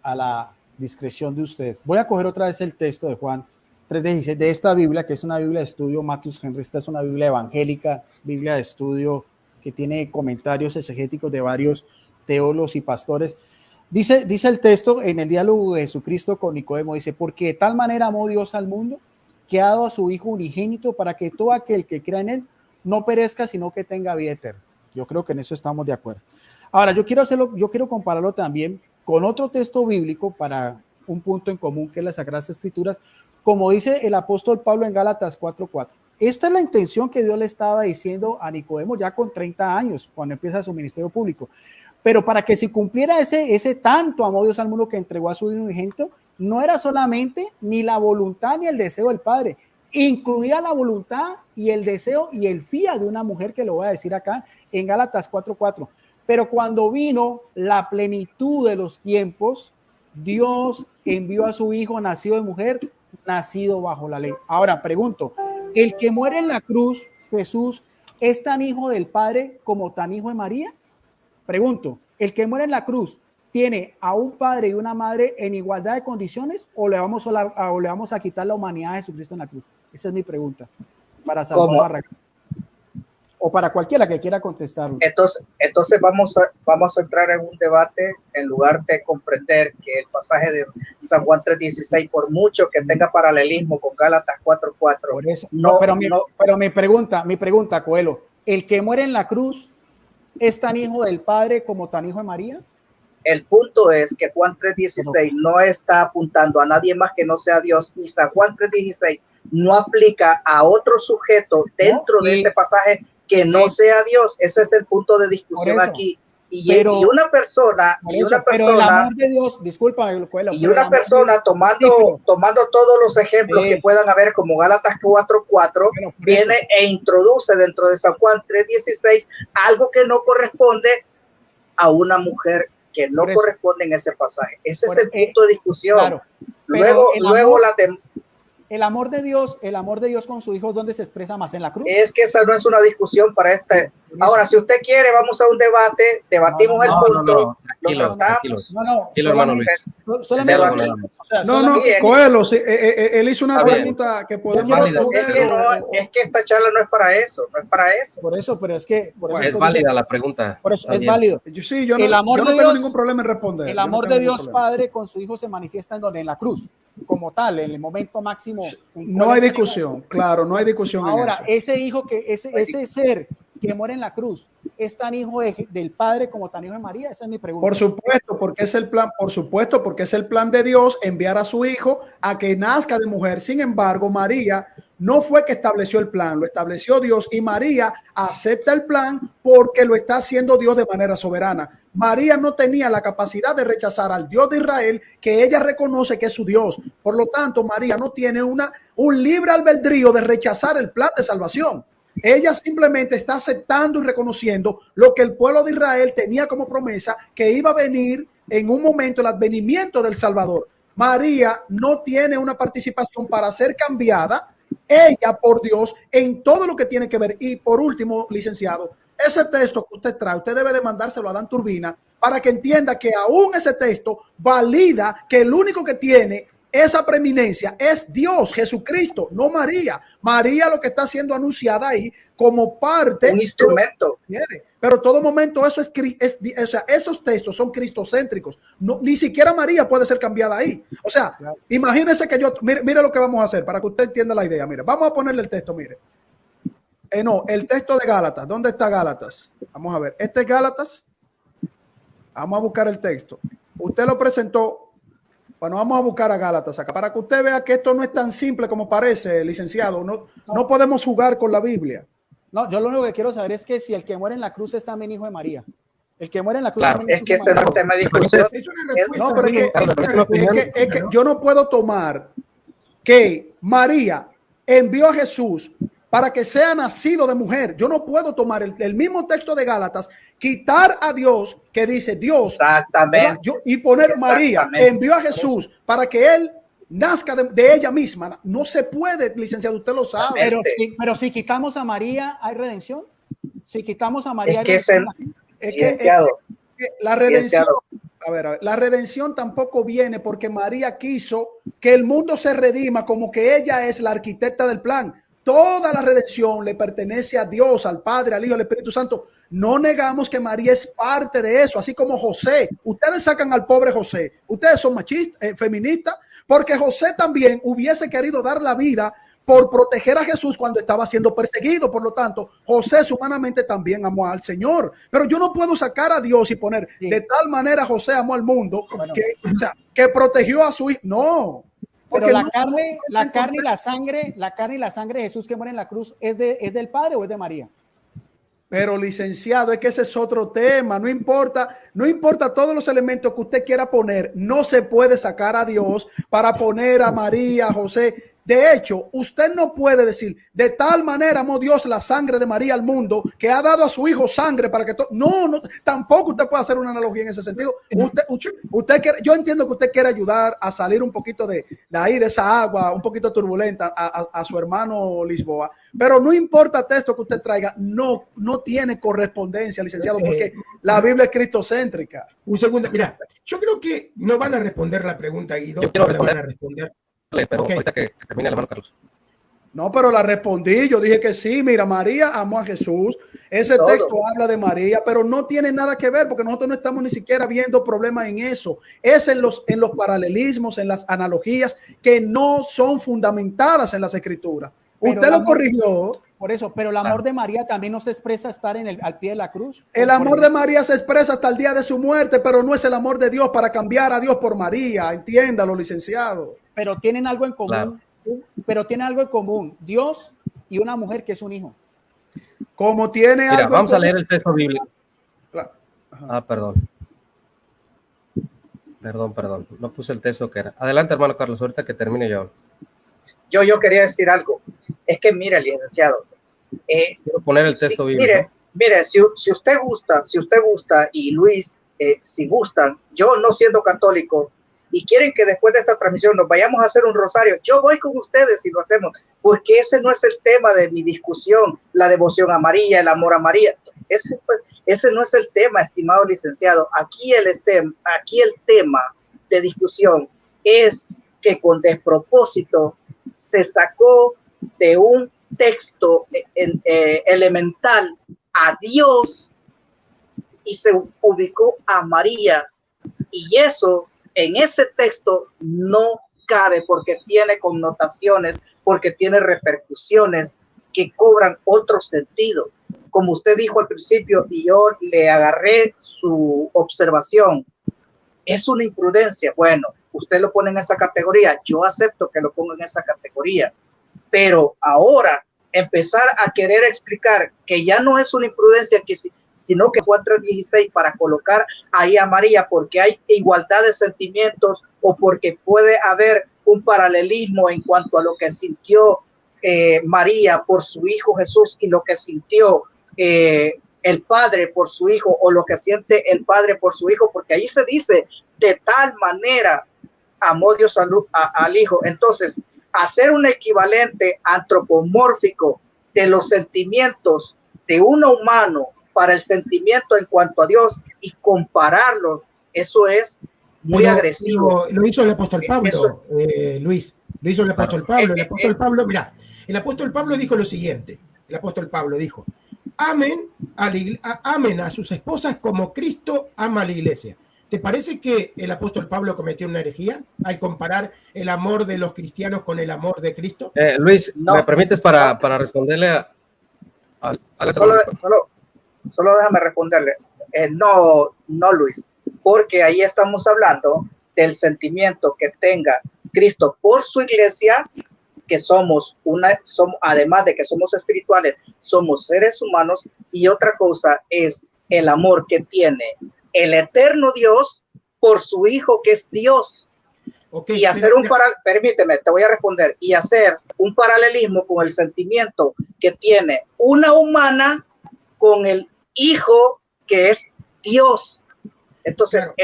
la discreción de ustedes. Voy a coger otra vez el texto de Juan 3:16 de esta Biblia, que es una Biblia de estudio Matthews Henry. Esta es una Biblia evangélica, Biblia de estudio que tiene comentarios exegéticos de varios teólogos y pastores. Dice el texto en el diálogo de Jesucristo con Nicodemo, dice, porque de tal manera amó Dios al mundo que ha dado a su Hijo unigénito para que todo aquel que crea en él no perezca, sino que tenga vida eterna. Yo creo que en eso estamos de acuerdo. Ahora, yo quiero compararlo también con otro texto bíblico para un punto en común que es las Sagradas Escrituras, como dice el apóstol Pablo en Gálatas 4:4. Esta es la intención que Dios le estaba diciendo a Nicodemo ya con 30 años, cuando empieza su ministerio público. Pero para que se cumpliera ese tanto amó Dios al mundo que entregó a su Hijo unigénito, no era solamente ni la voluntad ni el deseo del Padre, incluía la voluntad y el deseo y el fiat de una mujer, que lo voy a decir acá en Gálatas 4:4. Pero cuando vino la plenitud de los tiempos, Dios envió a su Hijo nacido de mujer, nacido bajo la ley. Ahora pregunto, ¿el que muere en la cruz, Jesús, es tan hijo del Padre como tan hijo de María? Pregunto, ¿el que muere en la cruz tiene a un padre y una madre en igualdad de condiciones o le vamos a quitar la humanidad a Jesucristo en la cruz? Esa es mi pregunta para Salvador Barragán, o para cualquiera que quiera contestarlo. Entonces vamos a entrar en un debate en lugar de comprender que el pasaje de San Juan 3:16, por mucho que tenga paralelismo con Gálatas 4:4. Por eso, pero mi pregunta, Coelho, ¿el que muere en la cruz es tan hijo del Padre como tan hijo de María? El punto es que Juan 3:16 no está apuntando a nadie más que no sea Dios, y San Juan 3:16 no aplica a otro sujeto dentro de ese pasaje que no sea Dios. Ese es el punto de discusión aquí. Y una persona, pero el amor de Dios, disculpa, Coelho, y una persona tomando todos los ejemplos que puedan haber, como Gálatas 4:4, viene e introduce dentro de San Juan 3:16 algo que no corresponde a una mujer, que no corresponde en ese pasaje. Ese es el punto de discusión. Claro, luego el amor de Dios con su Hijo, ¿dónde se expresa más? ¿En la cruz? Es que esa no es una discusión para este. Ahora, si usted quiere, vamos a un debate, debatimos el punto, lo tratamos. Hermano Luis. Coelho, él hizo una pregunta que podemos responder. Es que esta charla no es para eso, Por eso, pero es que es válida la pregunta. Por eso es válido. Sí, yo no tengo ningún problema en responder. El amor de Dios Padre con su Hijo se manifiesta en la cruz, como tal, en el momento máximo. No hay discusión, claro, no hay discusión. Ahora, ese hijo ese ser que muere en la cruz, ¿es tan hijo del Padre como tan hijo de María? Esa es mi pregunta. Por supuesto, porque es el plan de Dios enviar a su Hijo a que nazca de mujer. Sin embargo, María no fue que estableció el plan, lo estableció Dios, y María acepta el plan porque lo está haciendo Dios de manera soberana. María no tenía la capacidad de rechazar al Dios de Israel, que ella reconoce que es su Dios. Por lo tanto, María no tiene un libre albedrío de rechazar el plan de salvación. Ella simplemente está aceptando y reconociendo lo que el pueblo de Israel tenía como promesa, que iba a venir en un momento el advenimiento del Salvador. María no tiene una participación para ser cambiada ella por Dios en todo lo que tiene que ver. Y por último, licenciado, ese texto que usted trae, usted debe de mandárselo a Dan Turbina para que entienda que aún ese texto valida que el único que tiene esa preeminencia es Dios, Jesucristo, no María. María lo que está siendo anunciada ahí como parte, un instrumento. Pero todo momento eso o sea, esos textos son cristocéntricos. No, ni siquiera María puede ser cambiada ahí. O sea, imagínense que mire lo que vamos a hacer para que usted entienda la idea. Mire, vamos a ponerle el texto, mire. El texto de Gálatas. ¿Dónde está Gálatas? Vamos a ver. Este es Gálatas. Vamos a buscar el texto. Usted lo presentó. Bueno, vamos a buscar a Gálatas acá para que usted vea que esto no es tan simple como parece, licenciado. No podemos jugar con la Biblia. No, yo lo único que quiero saber es que si el que muere en la cruz es también hijo de María. El que muere en la cruz. Claro, es que ese no es el tema de discusión. No, pero es que yo no puedo tomar que María envió a Jesús para que sea nacido de mujer. Yo no puedo tomar el mismo texto de Gálatas, quitar a Dios que dice Dios, exactamente, y poner María envió a Jesús para que él nazca de ella misma. No se puede, licenciado, usted lo sabe. Pero si quitamos a María, ¿hay redención? Si quitamos a María, la redención. A ver, la redención tampoco viene porque María quiso que el mundo se redima, como que ella es la arquitecta del plan. Toda la redención le pertenece a Dios, al Padre, al Hijo, al Espíritu Santo. No negamos que María es parte de eso, así como José. Ustedes sacan al pobre José. Ustedes son machistas, feministas, porque José también hubiese querido dar la vida por proteger a Jesús cuando estaba siendo perseguido. Por lo tanto, José humanamente también amó al Señor. Pero yo no puedo sacar a Dios y poner de tal manera José amó al mundo que protegió a su hijo. No. Pero la carne y la sangre de Jesús que muere en la cruz, ¿es del Padre o es de María? Pero licenciado, es que ese es otro tema. No importa todos los elementos que usted quiera poner, no se puede sacar a Dios para poner a María, a José. De hecho, usted no puede decir, de tal manera amó Dios la sangre de María al mundo, que ha dado a su hijo sangre para que no, tampoco usted puede hacer una analogía en ese sentido. Usted quiere, yo entiendo que usted quiere ayudar a salir un poquito de ahí, de esa agua un poquito turbulenta a su hermano Lisboa, pero no importa el texto que usted traiga, no tiene correspondencia, licenciado, porque la Biblia es cristocéntrica. Un segundo, mira, yo creo que no van a responder la pregunta, Guido. Yo quiero no van a responder. Pero ahorita que termine el hermano Carlos. No, pero la respondí, yo dije que sí, mira, María amó a Jesús, ese texto habla de María, pero no tiene nada que ver porque nosotros no estamos ni siquiera viendo problemas en eso, es en los paralelismos, en las analogías que no son fundamentadas en las escrituras. Pero usted lo corrigió. Por eso, pero el amor de María también no se expresa estar al pie de la cruz. El amor de María se expresa hasta el día de su muerte, pero no es el amor de Dios para cambiar a Dios por María, entiéndalo, licenciado. Pero tienen algo en común. Claro. Pero tienen algo en común, Dios y una mujer que es un hijo. Como tiene Mira, algo. vamos a leer el texto bíblico. Perdón. No puse el texto que era. Adelante, hermano Carlos, ahorita que termine yo. Yo quería decir algo. Es que, mire, licenciado. Quiero poner el texto bíblico. Mire, si usted gusta, y Luis, si gustan, yo no siendo católico, y quieren que después de esta transmisión nos vayamos a hacer un rosario, yo voy con ustedes y lo hacemos, porque ese no es el tema de mi discusión, la devoción a María, el amor a María. Ese no es el tema, estimado licenciado. Aquí el tema de discusión es que con despropósito se sacó de un texto elemental a Dios y se ubicó a María, y eso en ese texto no cabe porque tiene connotaciones, porque tiene repercusiones que cobran otro sentido. Como usted dijo al principio, y yo le agarré su observación, es una imprudencia. Bueno, usted lo pone en esa categoría, yo acepto que lo ponga en esa categoría, pero ahora empezar a querer explicar que ya no es una imprudencia, sino que Juan 3:16 para colocar ahí a María porque hay igualdad de sentimientos o porque puede haber un paralelismo en cuanto a lo que sintió María por su hijo Jesús y lo que sintió el padre por su hijo, o lo que siente el padre por su hijo, porque ahí se dice de tal manera amó Dios al hijo. Entonces, hacer un equivalente antropomórfico de los sentimientos de uno humano para el sentimiento en cuanto a Dios y compararlos, eso es muy agresivo. Lo hizo el apóstol Pablo, Luis. Lo hizo el apóstol Pablo. El apóstol Pablo, mira, el apóstol Pablo dijo lo siguiente. El apóstol Pablo dijo: amen a sus esposas como Cristo ama a la iglesia. ¿Te parece que el apóstol Pablo cometió una herejía al comparar el amor de los cristianos con el amor de Cristo? Luis, no. ¿Me permites para responderle a Solo déjame responderle. No, Luis, porque ahí estamos hablando del sentimiento que tenga Cristo por su iglesia, que somos además de que somos espirituales, somos seres humanos, y otra cosa es el amor que tiene el eterno Dios por su hijo que es Dios. Okay, y hacer permíteme, te voy a responder, y hacer un paralelismo con el sentimiento que tiene una humana con el hijo que es Dios. Entonces, claro,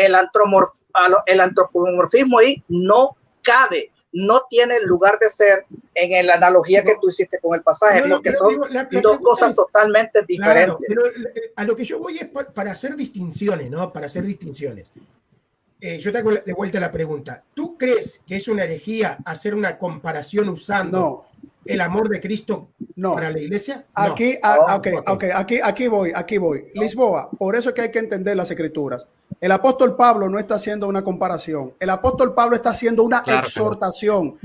el antropomorfismo ahí no cabe, no tiene lugar de ser en la analogía que tú hiciste con el pasaje, porque son dos cosas totalmente diferentes. Claro, pero a lo que yo voy es para hacer distinciones, ¿no? Para hacer distinciones. Yo te hago de vuelta la pregunta. ¿Tú crees que es una herejía hacer una comparación usando el amor de Cristo No. ¿Para la iglesia? Aquí, No. aquí voy. Lisboa, por eso es que hay que entender las escrituras. El apóstol Pablo no está haciendo una comparación. El apóstol Pablo está haciendo una exhortación.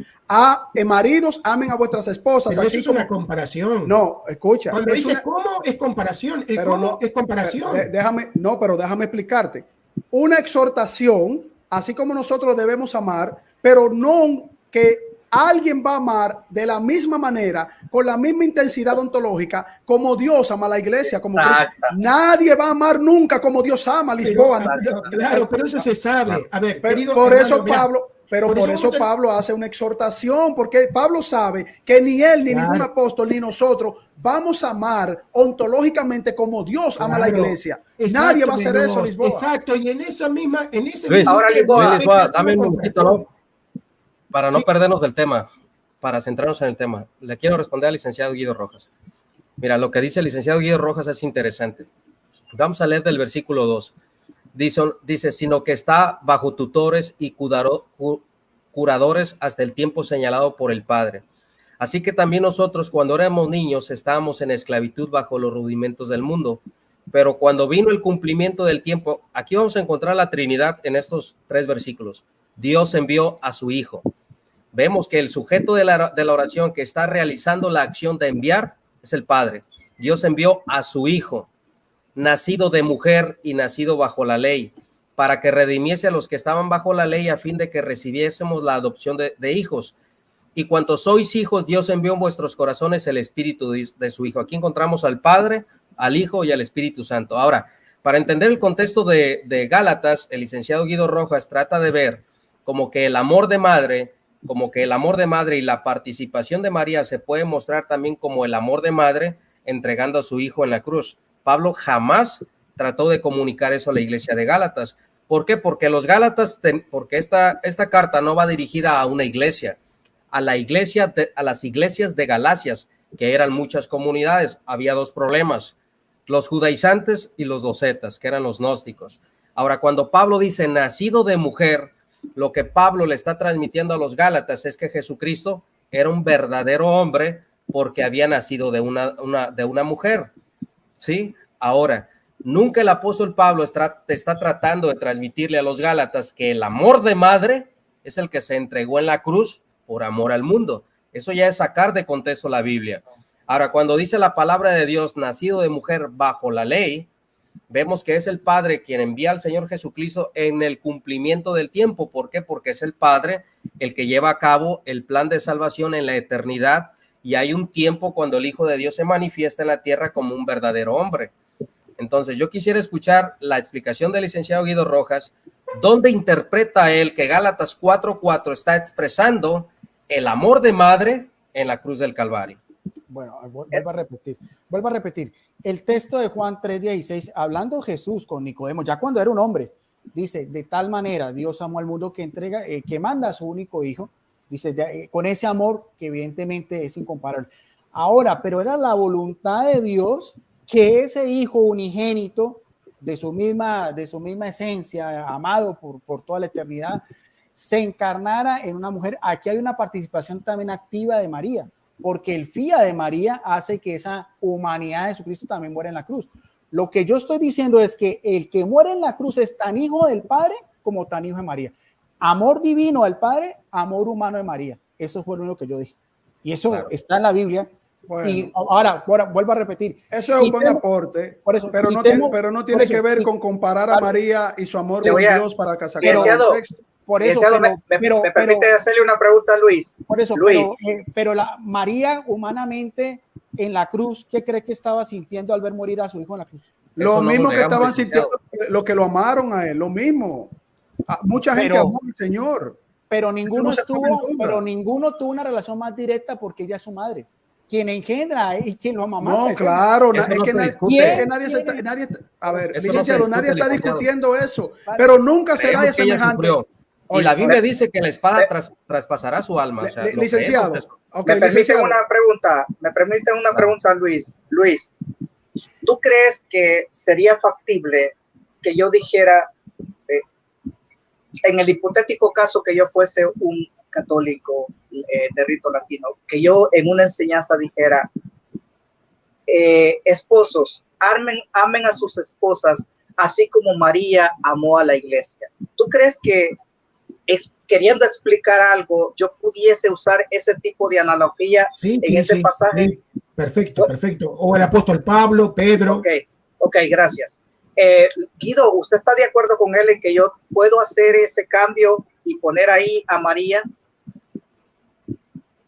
Maridos, amen a vuestras esposas. Pero así eso es una comparación. No, escucha. Cuando dice cómo, es comparación. El cómo es comparación. Pero déjame explicarte. Una exhortación, así como nosotros debemos amar, pero no que alguien va a amar de la misma manera, con la misma intensidad ontológica, como Dios ama a la iglesia. Como nadie va a amar nunca como Dios ama a Lisboa. Claro, pero eso se sabe. A ver, por eso Pablo hace una exhortación, porque Pablo sabe que ni él, ni ningún apóstol, ni nosotros vamos a amar ontológicamente como Dios ama a la iglesia. Exacto, nadie va a hacer eso, Lisboa. Exacto, y en ese mismo ahora Lisboa, dame un momentito, ¿no? Para no perdernos del tema, para centrarnos en el tema, le quiero responder al licenciado Guido Rojas. Mira, lo que dice el licenciado Guido Rojas es interesante. Vamos a leer del versículo 2. Dice, sino que está bajo tutores y curadores hasta el tiempo señalado por el Padre. Así que también nosotros, cuando éramos niños, estábamos en esclavitud bajo los rudimentos del mundo. Pero cuando vino el cumplimiento del tiempo, aquí vamos a encontrar la Trinidad en estos 3 versículos. Dios envió a su Hijo. Vemos que el sujeto de la oración que está realizando la acción de enviar es el Padre. Dios envió a su Hijo, nacido de mujer y nacido bajo la ley, para que redimiese a los que estaban bajo la ley a fin de que recibiésemos la adopción de hijos. Y cuantos sois hijos, Dios envió en vuestros corazones el Espíritu de su Hijo. Aquí encontramos al Padre, al Hijo y al Espíritu Santo. Ahora, para entender el contexto de Gálatas, el licenciado Guido Rojas trata de ver como que el amor de madre y la participación de María se puede mostrar también como el amor de madre entregando a su hijo en la cruz. Pablo jamás trató de comunicar eso a la iglesia de Gálatas. ¿Por qué? Porque los Gálatas, porque esta carta no va dirigida a una iglesia, a las iglesias de Galacias, que eran muchas comunidades. Había 2 problemas, los judaizantes y los docetas, que eran los gnósticos. Ahora, cuando Pablo dice nacido de mujer, lo que Pablo le está transmitiendo a los Gálatas es que Jesucristo era un verdadero hombre porque había nacido de una mujer, ¿sí? Ahora, nunca el apóstol Pablo está tratando de transmitirle a los Gálatas que el amor de madre es el que se entregó en la cruz por amor al mundo. Eso ya es sacar de contexto la Biblia. Ahora, cuando dice la palabra de Dios, nacido de mujer bajo la ley, vemos que es el Padre quien envía al Señor Jesucristo en el cumplimiento del tiempo. ¿Por qué? Porque es el Padre el que lleva a cabo el plan de salvación en la eternidad, y hay un tiempo cuando el Hijo de Dios se manifiesta en la tierra como un verdadero hombre. Entonces, yo quisiera escuchar la explicación del licenciado Guido Rojas, donde interpreta él que Gálatas 4:4 está expresando el amor de madre en la cruz del Calvario. Bueno, vuelvo a repetir. El texto de Juan 3:16, hablando Jesús con Nicodemo, ya cuando era un hombre, dice, de tal manera Dios amó al mundo que manda a su único hijo, dice, con ese amor que evidentemente es incomparable. Ahora, pero era la voluntad de Dios que ese hijo unigénito de su misma esencia, amado por toda la eternidad, se encarnara en una mujer. Aquí hay una participación también activa de María, porque el fiat de María hace que esa humanidad de Jesucristo también muera en la cruz. Lo que yo estoy diciendo es que el que muere en la cruz es tan hijo del Padre como tan hijo de María. Amor divino del Padre, amor humano de María. Eso fue lo único que yo dije. Y eso está en la Biblia. Bueno. Y ahora vuelvo a repetir. Eso es un buen aporte, eso, pero no tiene que ver con comparar a María y su amor con Dios para casar con el texto. Por eso, me permite hacerle una pregunta a Luis. Por eso, Luis. Pero la María humanamente en la cruz, ¿qué cree que estaba sintiendo al ver morir a su hijo en la cruz? Lo mismo que estaban sintiendo los que lo amaron a él, lo mismo. Mucha gente amó al Señor. Pero ninguno tuvo una relación más directa porque ella es su madre. Quien engendra y quien lo ama más. No, claro, es que nadie a ver, licenciado, nadie está discutiendo eso, pero nunca será de semejante. Y la Biblia dice que la espada traspasará su alma. O sea, licenciado, me permiten una pregunta, Luis. Luis, ¿tú crees que sería factible que yo dijera, en el hipotético caso que yo fuese un católico de rito latino, que yo en una enseñanza dijera, esposos, amen a sus esposas, así como María amó a la iglesia. ¿Tú crees que queriendo explicar algo, yo pudiese usar ese tipo de analogía en ese pasaje? Sí. Perfecto, perfecto. O el apóstol Pablo, Pedro. Ok, gracias. Guido, ¿usted está de acuerdo con él en que yo puedo hacer ese cambio y poner ahí a María?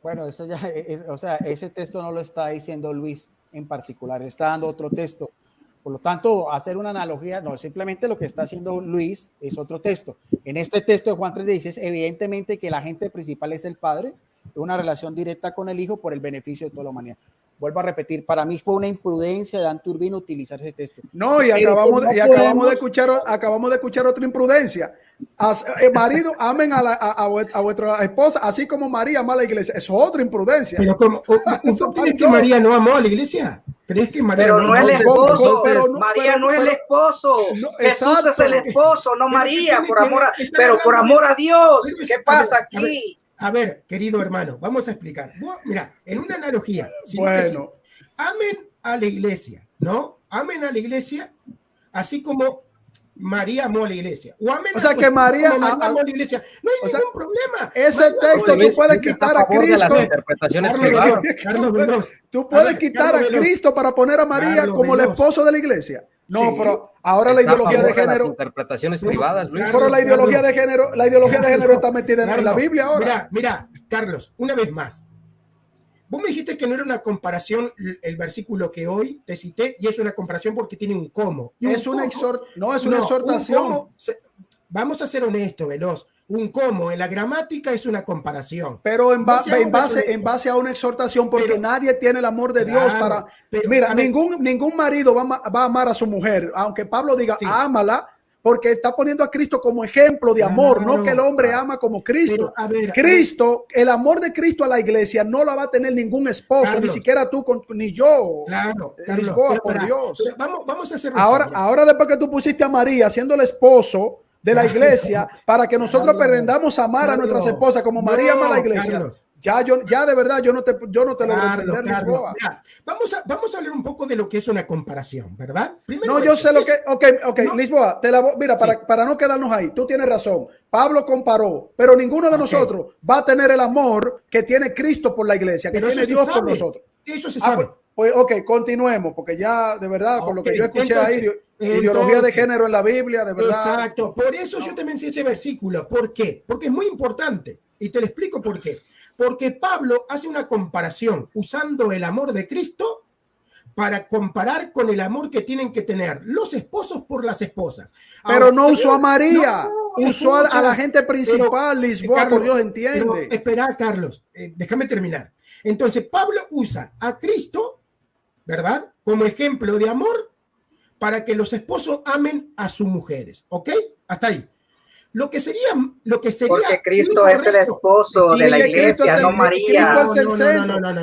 Bueno, eso ya o sea, ese texto no lo está diciendo Luis en particular, está dando otro texto. Por lo tanto, hacer una analogía, no, simplemente lo que está haciendo Luis es otro texto. En este texto de Juan 3:16, evidentemente que el agente principal es el Padre, una relación directa con el Hijo por el beneficio de toda la humanidad. Vuelvo a repetir, para mí fue una imprudencia de Dante Urbino utilizar ese texto. No, y acabamos de escuchar otra imprudencia. Marido, amen a vuestra esposa, así como María ama a la iglesia. Eso es otra imprudencia. Pero como, ¿usted cree que María no amó a la iglesia? ¿Crees que María pero no es el esposo? María no es el esposo. Jesús es el esposo, no María, por amor a Dios. ¿Qué pasa aquí? A ver, querido hermano, vamos a explicar. Mira, en una analogía, bueno, amen a la iglesia, ¿no? Amen a la iglesia, así como María amó a la iglesia. O sea que María amó a la iglesia. No hay ningún problema. Ese texto tú puedes quitar a Cristo. Tú puedes quitar a Cristo para poner a María como el esposo de la iglesia. No, pero ahora la ideología de género. Interpretaciones privadas, Luis. Pero la ideología de género está metida en la Biblia ahora. Mira, Carlos, una vez más. Vos me dijiste que no era una comparación el versículo que hoy te cité, y es una comparación porque tiene un cómo. Es una exhortación. Vamos a ser honestos, Veloz. Un cómo en la gramática es una comparación. Pero en base a una exhortación, porque nadie tiene el amor de Dios para... Mira, ningún marido va a amar a su mujer, aunque Pablo diga, ámala, porque está poniendo a Cristo como ejemplo de amor, no que el hombre ama como Cristo. Cristo, el amor de Cristo a la iglesia no la va a tener ningún esposo, Carlos, ni siquiera tú, ni yo. Lisboa, por Dios. Vamos a hacer ahora después que tú pusiste a María siendo el esposo de la iglesia, para que nosotros aprendamos a amar a nuestras esposas como María ama a la iglesia. Ya de verdad yo no te logro entender, Lisboa. Vamos a hablar un poco de lo que es una comparación, ¿verdad? Primero yo sé lo que... Ok, no, Lisboa, mira, para no quedarnos ahí, tú tienes razón. Pablo comparó, pero ninguno de nosotros va a tener el amor que tiene Cristo por la iglesia, que tiene Dios por nosotros. Eso se sabe. Pues continuemos, porque ya de verdad, con lo que yo escuché ahí, ideología de género en la Biblia, de verdad. Exacto, por eso yo te mencioné ese versículo. ¿Por qué? Porque es muy importante, y te lo explico por qué. Porque Pablo hace una comparación usando el amor de Cristo para comparar con el amor que tienen que tener los esposos por las esposas. Pero no usó a María, usó a la gente principal, Lisboa, Carlos, por Dios, entiende. Espera, Carlos, déjame terminar. Entonces, Pablo usa a Cristo, ¿verdad?, como ejemplo de amor para que los esposos amen a sus mujeres, ¿ok? Hasta ahí. Lo que sería porque Cristo es el esposo de la iglesia, no María.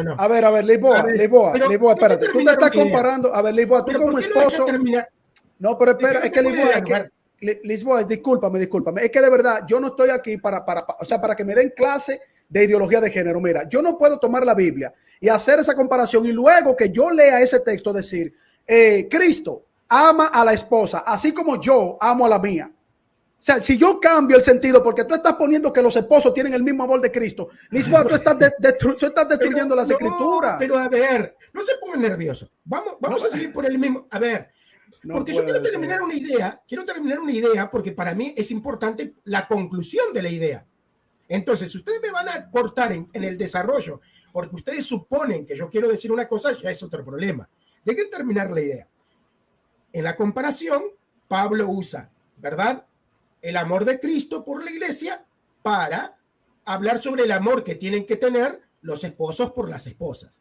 No. A ver, Lisboa, espérate. Tú te estás comparando. A ver, Lisboa, tú como esposo. No, pero espera, es que Lisboa, discúlpame. Es que de verdad, yo no estoy aquí para que me den clase de ideología de género. Mira, yo no puedo tomar la Biblia y hacer esa comparación y luego que yo lea ese texto decir, Cristo ama a la esposa, así como yo amo a la mía. O sea, si yo cambio el sentido, porque tú estás poniendo que los esposos tienen el mismo amor de Cristo, Lisboa, tú estás destruyendo las escrituras. Pero a ver, no se pongan nerviosos. Vamos a seguir por el mismo. A ver, porque yo quiero terminar una idea, porque para mí es importante la conclusión de la idea. Entonces, si ustedes me van a cortar en el desarrollo, porque ustedes suponen que yo quiero decir una cosa, ya es otro problema. Dejen terminar la idea. En la comparación, Pablo usa, ¿verdad?, el amor de Cristo por la iglesia para hablar sobre el amor que tienen que tener los esposos por las esposas.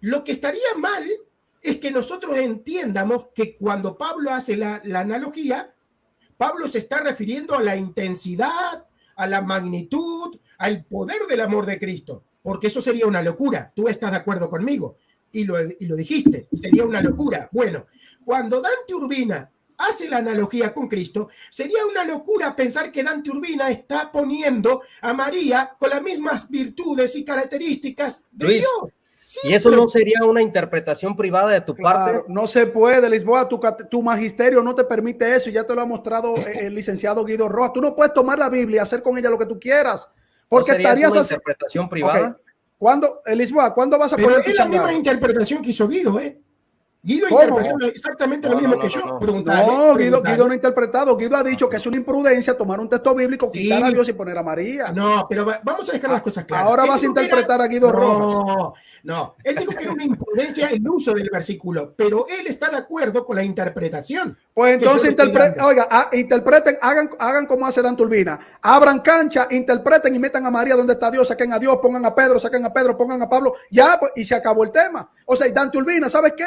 Lo que estaría mal es que nosotros entiendamos que cuando Pablo hace la analogía, Pablo se está refiriendo a la intensidad, a la magnitud, al poder del amor de Cristo, porque eso sería una locura. Tú estás de acuerdo conmigo y lo dijiste, sería una locura. Bueno, cuando Dante Urbina hace la analogía con Cristo, sería una locura pensar que Dante Urbina está poniendo a María con las mismas virtudes y características de Luis, Dios. ¿Y eso no sería una interpretación privada de tu parte? No se puede, Lisboa, tu magisterio no te permite eso, y ya te lo ha mostrado el licenciado Guido Rojas. Tú no puedes tomar la Biblia y hacer con ella lo que tú quieras, porque ¿No sería estarías una interpretación privada? Okay. ¿Cuándo, Lisboa, cuándo vas a Pero poner es la misma interpretación que hizo Guido, Guido interpretó exactamente lo mismo que yo. Guido no ha interpretado. Guido ha dicho que es una imprudencia tomar un texto bíblico, quitar a Dios y poner a María. No, pero vamos a dejar las cosas claras. Ahora vas a interpretar a Guido Rojas. No, él dijo que era una imprudencia el uso del versículo, pero él está de acuerdo con la interpretación. Pues entonces interpreten, hagan como hace Dan Turbina. Abran cancha, interpreten y metan a María donde está Dios, saquen a Dios, pongan a Pedro, saquen a Pedro, pongan a Pablo, ya, pues, y se acabó el tema. O sea, Dan Turbina, ¿sabes qué?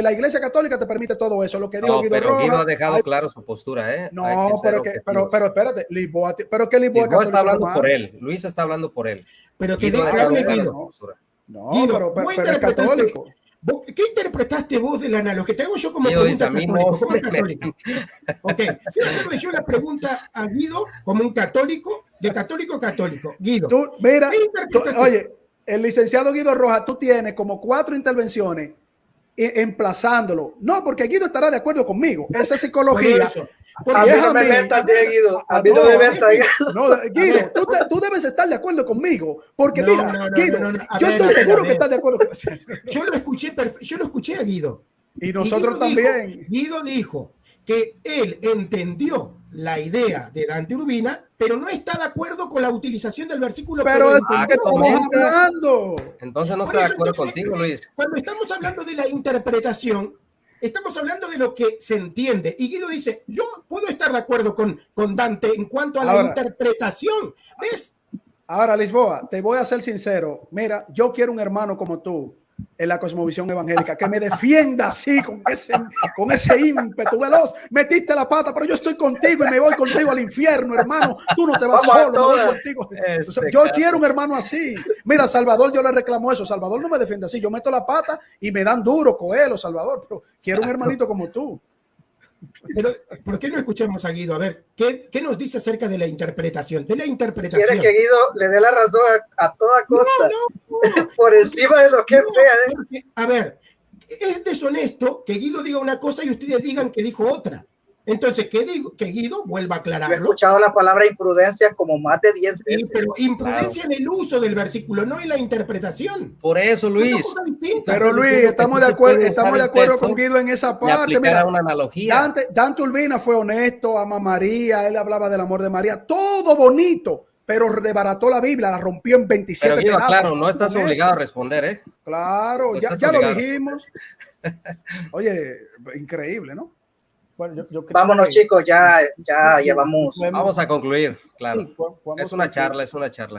La Iglesia Católica te permite todo eso, lo que dijo Guido Rojas. Guido ha dejado claro su postura, ¿eh? No, pero espérate, Lisboa, pero que Lisboa está hablando por él, Luis está hablando por él. Pero que hable Guido. No, pero es católico. ¿Qué interpretaste vos de la analogía? Te hago yo como pregunta católico, como católico. Ok, si hacerle yo la pregunta a Guido como un católico, de católico a católico. Guido, mira, oye, el licenciado Guido Rojas, tú tienes como 4 intervenciones emplazándolo. No, porque Guido estará de acuerdo conmigo. Esa es psicología. A mí no me metas, Guido. A mí no me metas. Guido, tú debes estar de acuerdo conmigo. Porque mira, Guido, yo estoy seguro que estás de acuerdo. Yo lo escuché a Guido. Y nosotros también. Guido dijo que él entendió la idea de Dante Urbina, pero no está de acuerdo con la utilización del versículo. Pero que estamos hablando. Entonces no está de acuerdo contigo, Luis. Cuando estamos hablando de la interpretación, estamos hablando de lo que se entiende. Y Guido dice, yo puedo estar de acuerdo con Dante en cuanto a la interpretación. ¿Ves? Ahora, Lisboa, te voy a ser sincero. Mira, yo quiero un hermano como tú en la cosmovisión evangélica, que me defienda así, con ese ímpetu veloz. Metiste la pata, pero yo estoy contigo y me voy contigo al infierno, hermano. Tú no te vas solo, me voy contigo. Yo quiero un hermano así. Mira, Salvador, yo le reclamo eso. Salvador no me defiende así. Yo meto la pata y me dan duro, Coelho, Salvador. Pero quiero un hermanito como tú. Pero, ¿por qué no escuchamos a Guido? A ver, ¿qué nos dice acerca de la interpretación? De la interpretación. Quiere que Guido le dé la razón a toda costa, no. Por encima de lo que sea. Porque, a ver, es deshonesto que Guido diga una cosa y ustedes digan que dijo otra. Entonces, que Guido vuelva a aclararlo. Yo he escuchado la palabra imprudencia como más de 10 veces. Sí, pero imprudencia en el uso del versículo, no en la interpretación. Por eso, Luis. Pero Luis, estamos de acuerdo con Guido en esa parte. Mira, una analogía. Dante Urbina fue honesto, ama a María, él hablaba del amor de María, todo bonito, pero desbarató la Biblia, la rompió en 27 Guido, pedazos. Claro, no estás obligado a responder, ¿eh? Claro, ya lo dijimos. Oye, increíble, ¿no? Bueno, yo creo vámonos, chicos, ya vamos. Vamos a concluir, claro. Sí, es una charla.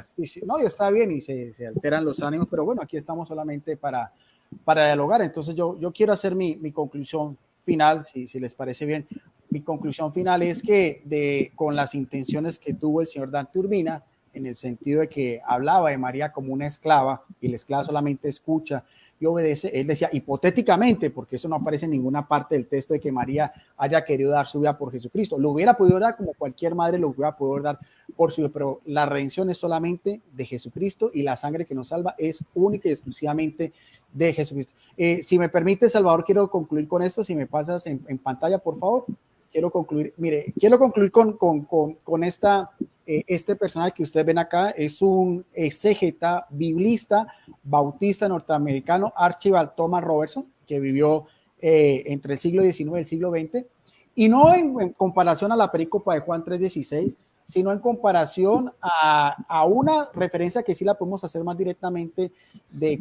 Sí. No, y está bien y se alteran los ánimos, pero bueno, aquí estamos solamente para dialogar. Entonces yo quiero hacer mi conclusión final, si les parece bien. Mi conclusión final es que con las intenciones que tuvo el señor Dante Urbina, en el sentido de que hablaba de María como una esclava y la esclava solamente escucha y obedece, él decía hipotéticamente, porque eso no aparece en ninguna parte del texto de que María haya querido dar su vida por Jesucristo. Lo hubiera podido dar como cualquier madre lo hubiera podido dar por su vida, pero la redención es solamente de Jesucristo y la sangre que nos salva es única y exclusivamente de Jesucristo. Si me permite, Salvador, quiero concluir con esto. Si me pasas en pantalla, por favor. Quiero concluir con este personaje que ustedes ven acá. Es un exégeta biblista bautista norteamericano, Archibald Thomas Robertson, que vivió entre el siglo XIX y el siglo XX, y no en comparación a la perícopa de Juan 3:16, sino en comparación a una referencia que sí la podemos hacer más directamente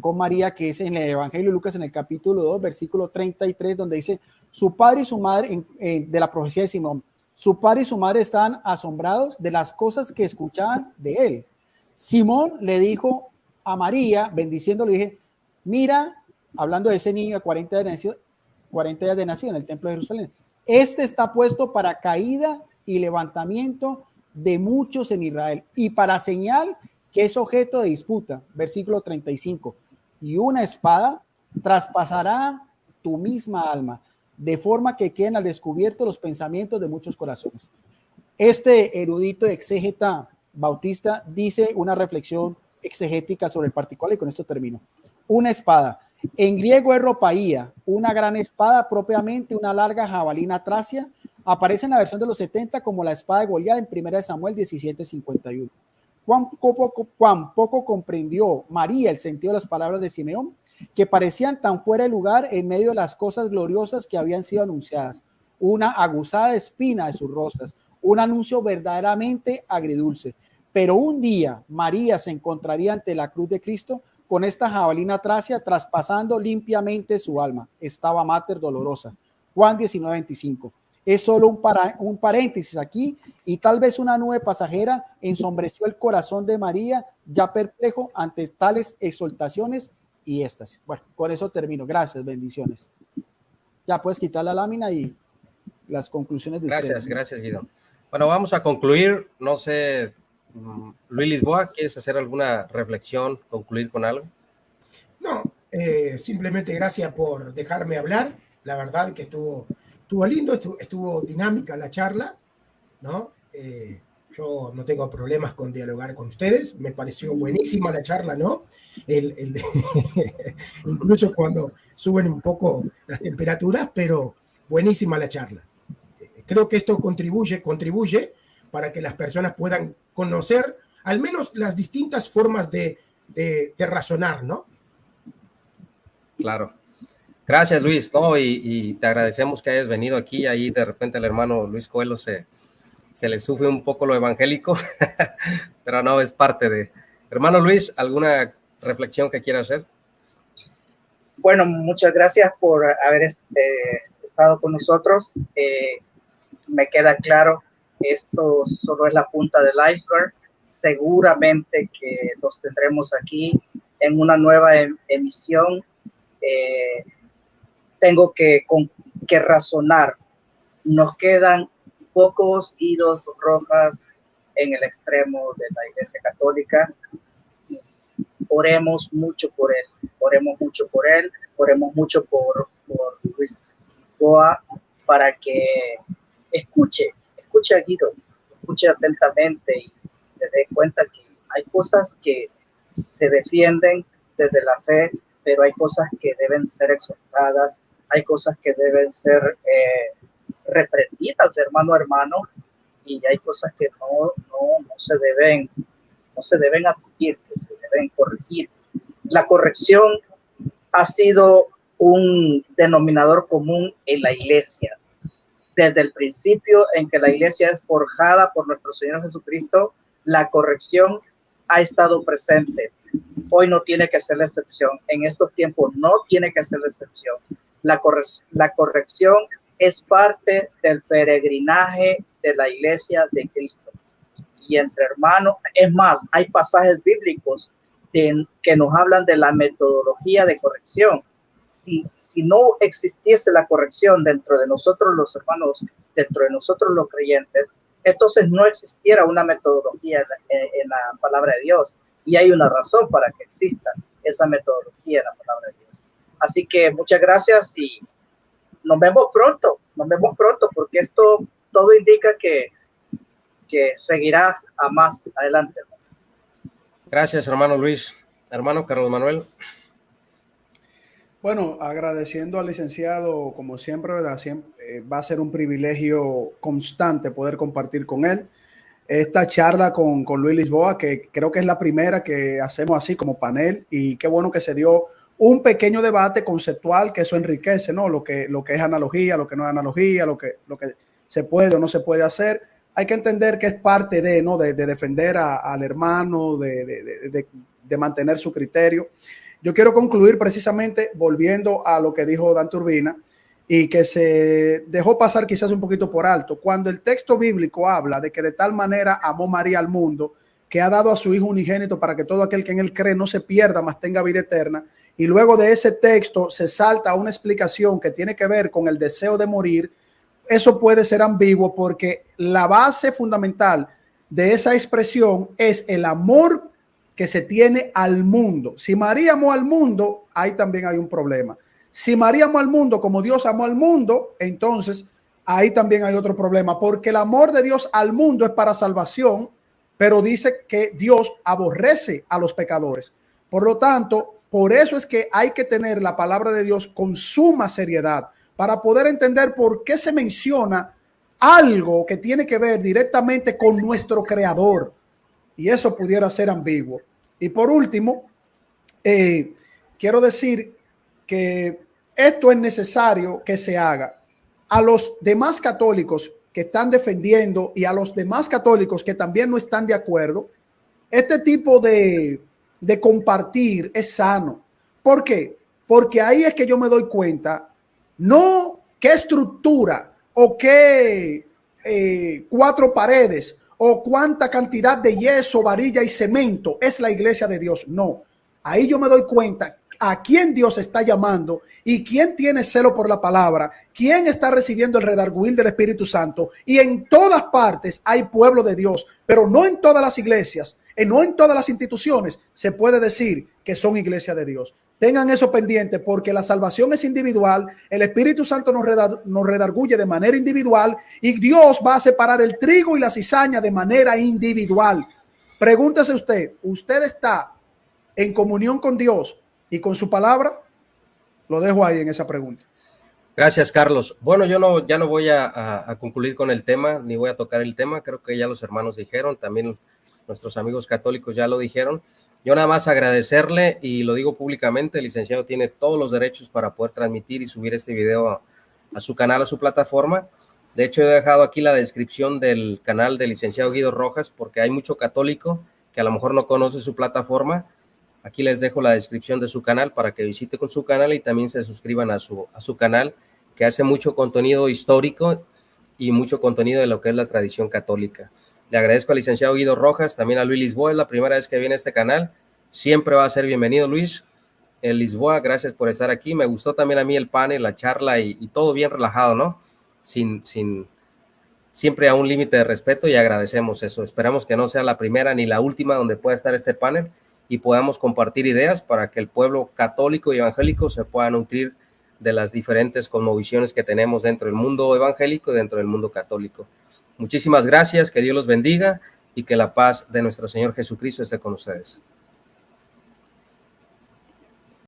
con María, que es en el Evangelio de Lucas, en el capítulo 2, versículo 33, donde dice: su padre y su madre, de la profecía de Simón, su padre y su madre estaban asombrados de las cosas que escuchaban de él. Simón le dijo a María, bendiciéndole, dije: mira, hablando de ese niño de 40 días de nacido en el templo de Jerusalén, este está puesto para caída y levantamiento de muchos en Israel, y para señal que es objeto de disputa. Versículo 35, y una espada traspasará tu misma alma, de forma que queden al descubierto los pensamientos de muchos corazones. Este erudito exégeta bautista dice una reflexión exegética sobre el particular, y con esto termino. una espada. En griego es ropaía, una gran espada, propiamente una larga jabalina tracia. Aparece en la versión de los 70 como la espada de Goliat en 1 Samuel 17:51. Cuán poco comprendió María el sentido de las palabras de Simeón, que parecían tan fuera de lugar en medio de las cosas gloriosas que habían sido anunciadas. Una aguzada espina de sus rosas, un anuncio verdaderamente agridulce. Pero un día María se encontraría ante la cruz de Cristo con esta jabalina tracia traspasando limpiamente su alma. Estaba mater dolorosa. Juan 19:25. Es solo un paréntesis aquí, y tal vez una nube pasajera ensombreció el corazón de María, ya perplejo ante tales exaltaciones y éxtasis. Bueno, con eso termino. Gracias, bendiciones. Ya puedes quitar la lámina y las conclusiones de Gracias, ustedes. gracias, Guido. Bueno, vamos a concluir. No sé, Luis Lisboa, ¿quieres hacer alguna reflexión, concluir con algo? No, simplemente gracias por dejarme hablar. La verdad que estuvo lindo, estuvo dinámica la charla, ¿no? Yo no tengo problemas con dialogar con ustedes. Me pareció buenísima la charla, ¿no? Incluso cuando suben un poco las temperaturas, pero buenísima la charla. Creo que esto contribuye para que las personas puedan conocer al menos las distintas formas de razonar, ¿no? Claro. Gracias, Luis, ¿no? Y te agradecemos que hayas venido aquí. Ahí de repente el hermano Luis Coelho se le sufre un poco lo evangélico, pero no, es parte de... Hermano Luis, ¿alguna reflexión que quiera hacer? Bueno, muchas gracias por haber estado con nosotros. Me queda claro, esto solo es la punta del iceberg. Seguramente que los tendremos aquí en una nueva emisión. Tengo que razonar. Nos quedan pocos hilos rojas en el extremo de la Iglesia Católica. Oremos mucho por él, oremos mucho por él, oremos mucho por Luis Lisboa, para que escuche a Guido, escuche atentamente y se dé cuenta que hay cosas que se defienden desde la fe, pero hay cosas que deben ser exhortadas, hay cosas que deben ser reprendidas de hermano a hermano, y hay cosas que no se deben admitir, que se deben corregir. La corrección ha sido un denominador común en la iglesia. Desde el principio en que la iglesia es forjada por nuestro Señor Jesucristo, la corrección ha estado presente. Hoy no tiene que ser la excepción. En estos tiempos no tiene que ser la excepción. La corrección es parte del peregrinaje de la iglesia de Cristo. Y entre hermanos, es más, hay pasajes bíblicos que nos hablan de la metodología de corrección. Si no existiese la corrección dentro de nosotros los hermanos, dentro de nosotros los creyentes, entonces no existiera una metodología en la palabra de Dios. Y hay una razón para que exista esa metodología en la palabra de Dios. Así que muchas gracias y nos vemos pronto, porque esto todo indica que seguirá a más adelante. Gracias, hermano Luis. Hermano Carlos Manuel. Bueno, agradeciendo al licenciado, como siempre, va a ser un privilegio constante poder compartir con él esta charla con Luis Lisboa, que creo que es la primera que hacemos así como panel, y qué bueno que se dio un pequeño debate conceptual, que eso enriquece, ¿no? Lo que es analogía, lo que no es analogía, lo que se puede o no se puede hacer. Hay que entender que es parte de, ¿no? de defender al hermano, de mantener su criterio. Yo quiero concluir precisamente volviendo a lo que dijo Dante Urbina y que se dejó pasar quizás un poquito por alto. Cuando el texto bíblico habla de que de tal manera amó María al mundo, que ha dado a su Hijo unigénito para que todo aquel que en él cree no se pierda, mas tenga vida eterna, y luego de ese texto se salta a una explicación que tiene que ver con el deseo de morir, eso puede ser ambiguo porque la base fundamental de esa expresión es el amor que se tiene al mundo. Si María amó al mundo, ahí también hay un problema. Si María amó al mundo como Dios amó al mundo, entonces ahí también hay otro problema, porque el amor de Dios al mundo es para salvación, pero dice que Dios aborrece a los pecadores. Por lo tanto, Por eso es que hay que tener la palabra de Dios con suma seriedad para poder entender por qué se menciona algo que tiene que ver directamente con nuestro creador. Y eso pudiera ser ambiguo. Y por último, quiero decir que esto es necesario que se haga. A los demás católicos que están defendiendo y a los demás católicos que también no están de acuerdo, este tipo de compartir es sano. ¿Por qué? Porque ahí es que yo me doy cuenta, no qué estructura o qué 4 paredes o cuánta cantidad de yeso, varilla y cemento es la iglesia de Dios. No, ahí yo me doy cuenta a quién Dios está llamando y quién tiene celo por la palabra, quién está recibiendo el redarguir del Espíritu Santo. Y en todas partes hay pueblo de Dios, pero no en todas las iglesias, no en todas las instituciones se puede decir que son iglesia de Dios. Tengan eso pendiente, porque la salvación es individual, el Espíritu Santo nos redarguye de manera individual y Dios va a separar el trigo y la cizaña de manera individual. Pregúntese usted, ¿usted está en comunión con Dios y con su palabra? Lo dejo ahí en esa pregunta. Gracias, Carlos. Bueno, yo ya no voy a concluir con el tema, ni voy a tocar el tema. Creo que ya los hermanos dijeron, también nuestros amigos católicos ya lo dijeron. Yo nada más agradecerle, y lo digo públicamente, el licenciado tiene todos los derechos para poder transmitir y subir este video a su canal, a su plataforma. De hecho, he dejado aquí la descripción del canal del licenciado Guido Rojas, porque hay mucho católico que a lo mejor no conoce su plataforma. Aquí les dejo la descripción de su canal para que visite con su canal y también se suscriban a su canal, que hace mucho contenido histórico y mucho contenido de lo que es la tradición católica. Le agradezco al licenciado Guido Rojas, también a Luis Lisboa, es la primera vez que viene a este canal. Siempre va a ser bienvenido, Luis. Lisboa, gracias por estar aquí. Me gustó también a mí el panel, la charla y todo bien relajado, ¿no? Siempre a un límite de respeto, y agradecemos eso. Esperamos que no sea la primera ni la última donde pueda estar este panel y podamos compartir ideas para que el pueblo católico y evangélico se pueda nutrir de las diferentes cosmovisiones que tenemos dentro del mundo evangélico y dentro del mundo católico. Muchísimas gracias, que Dios los bendiga y que la paz de nuestro Señor Jesucristo esté con ustedes.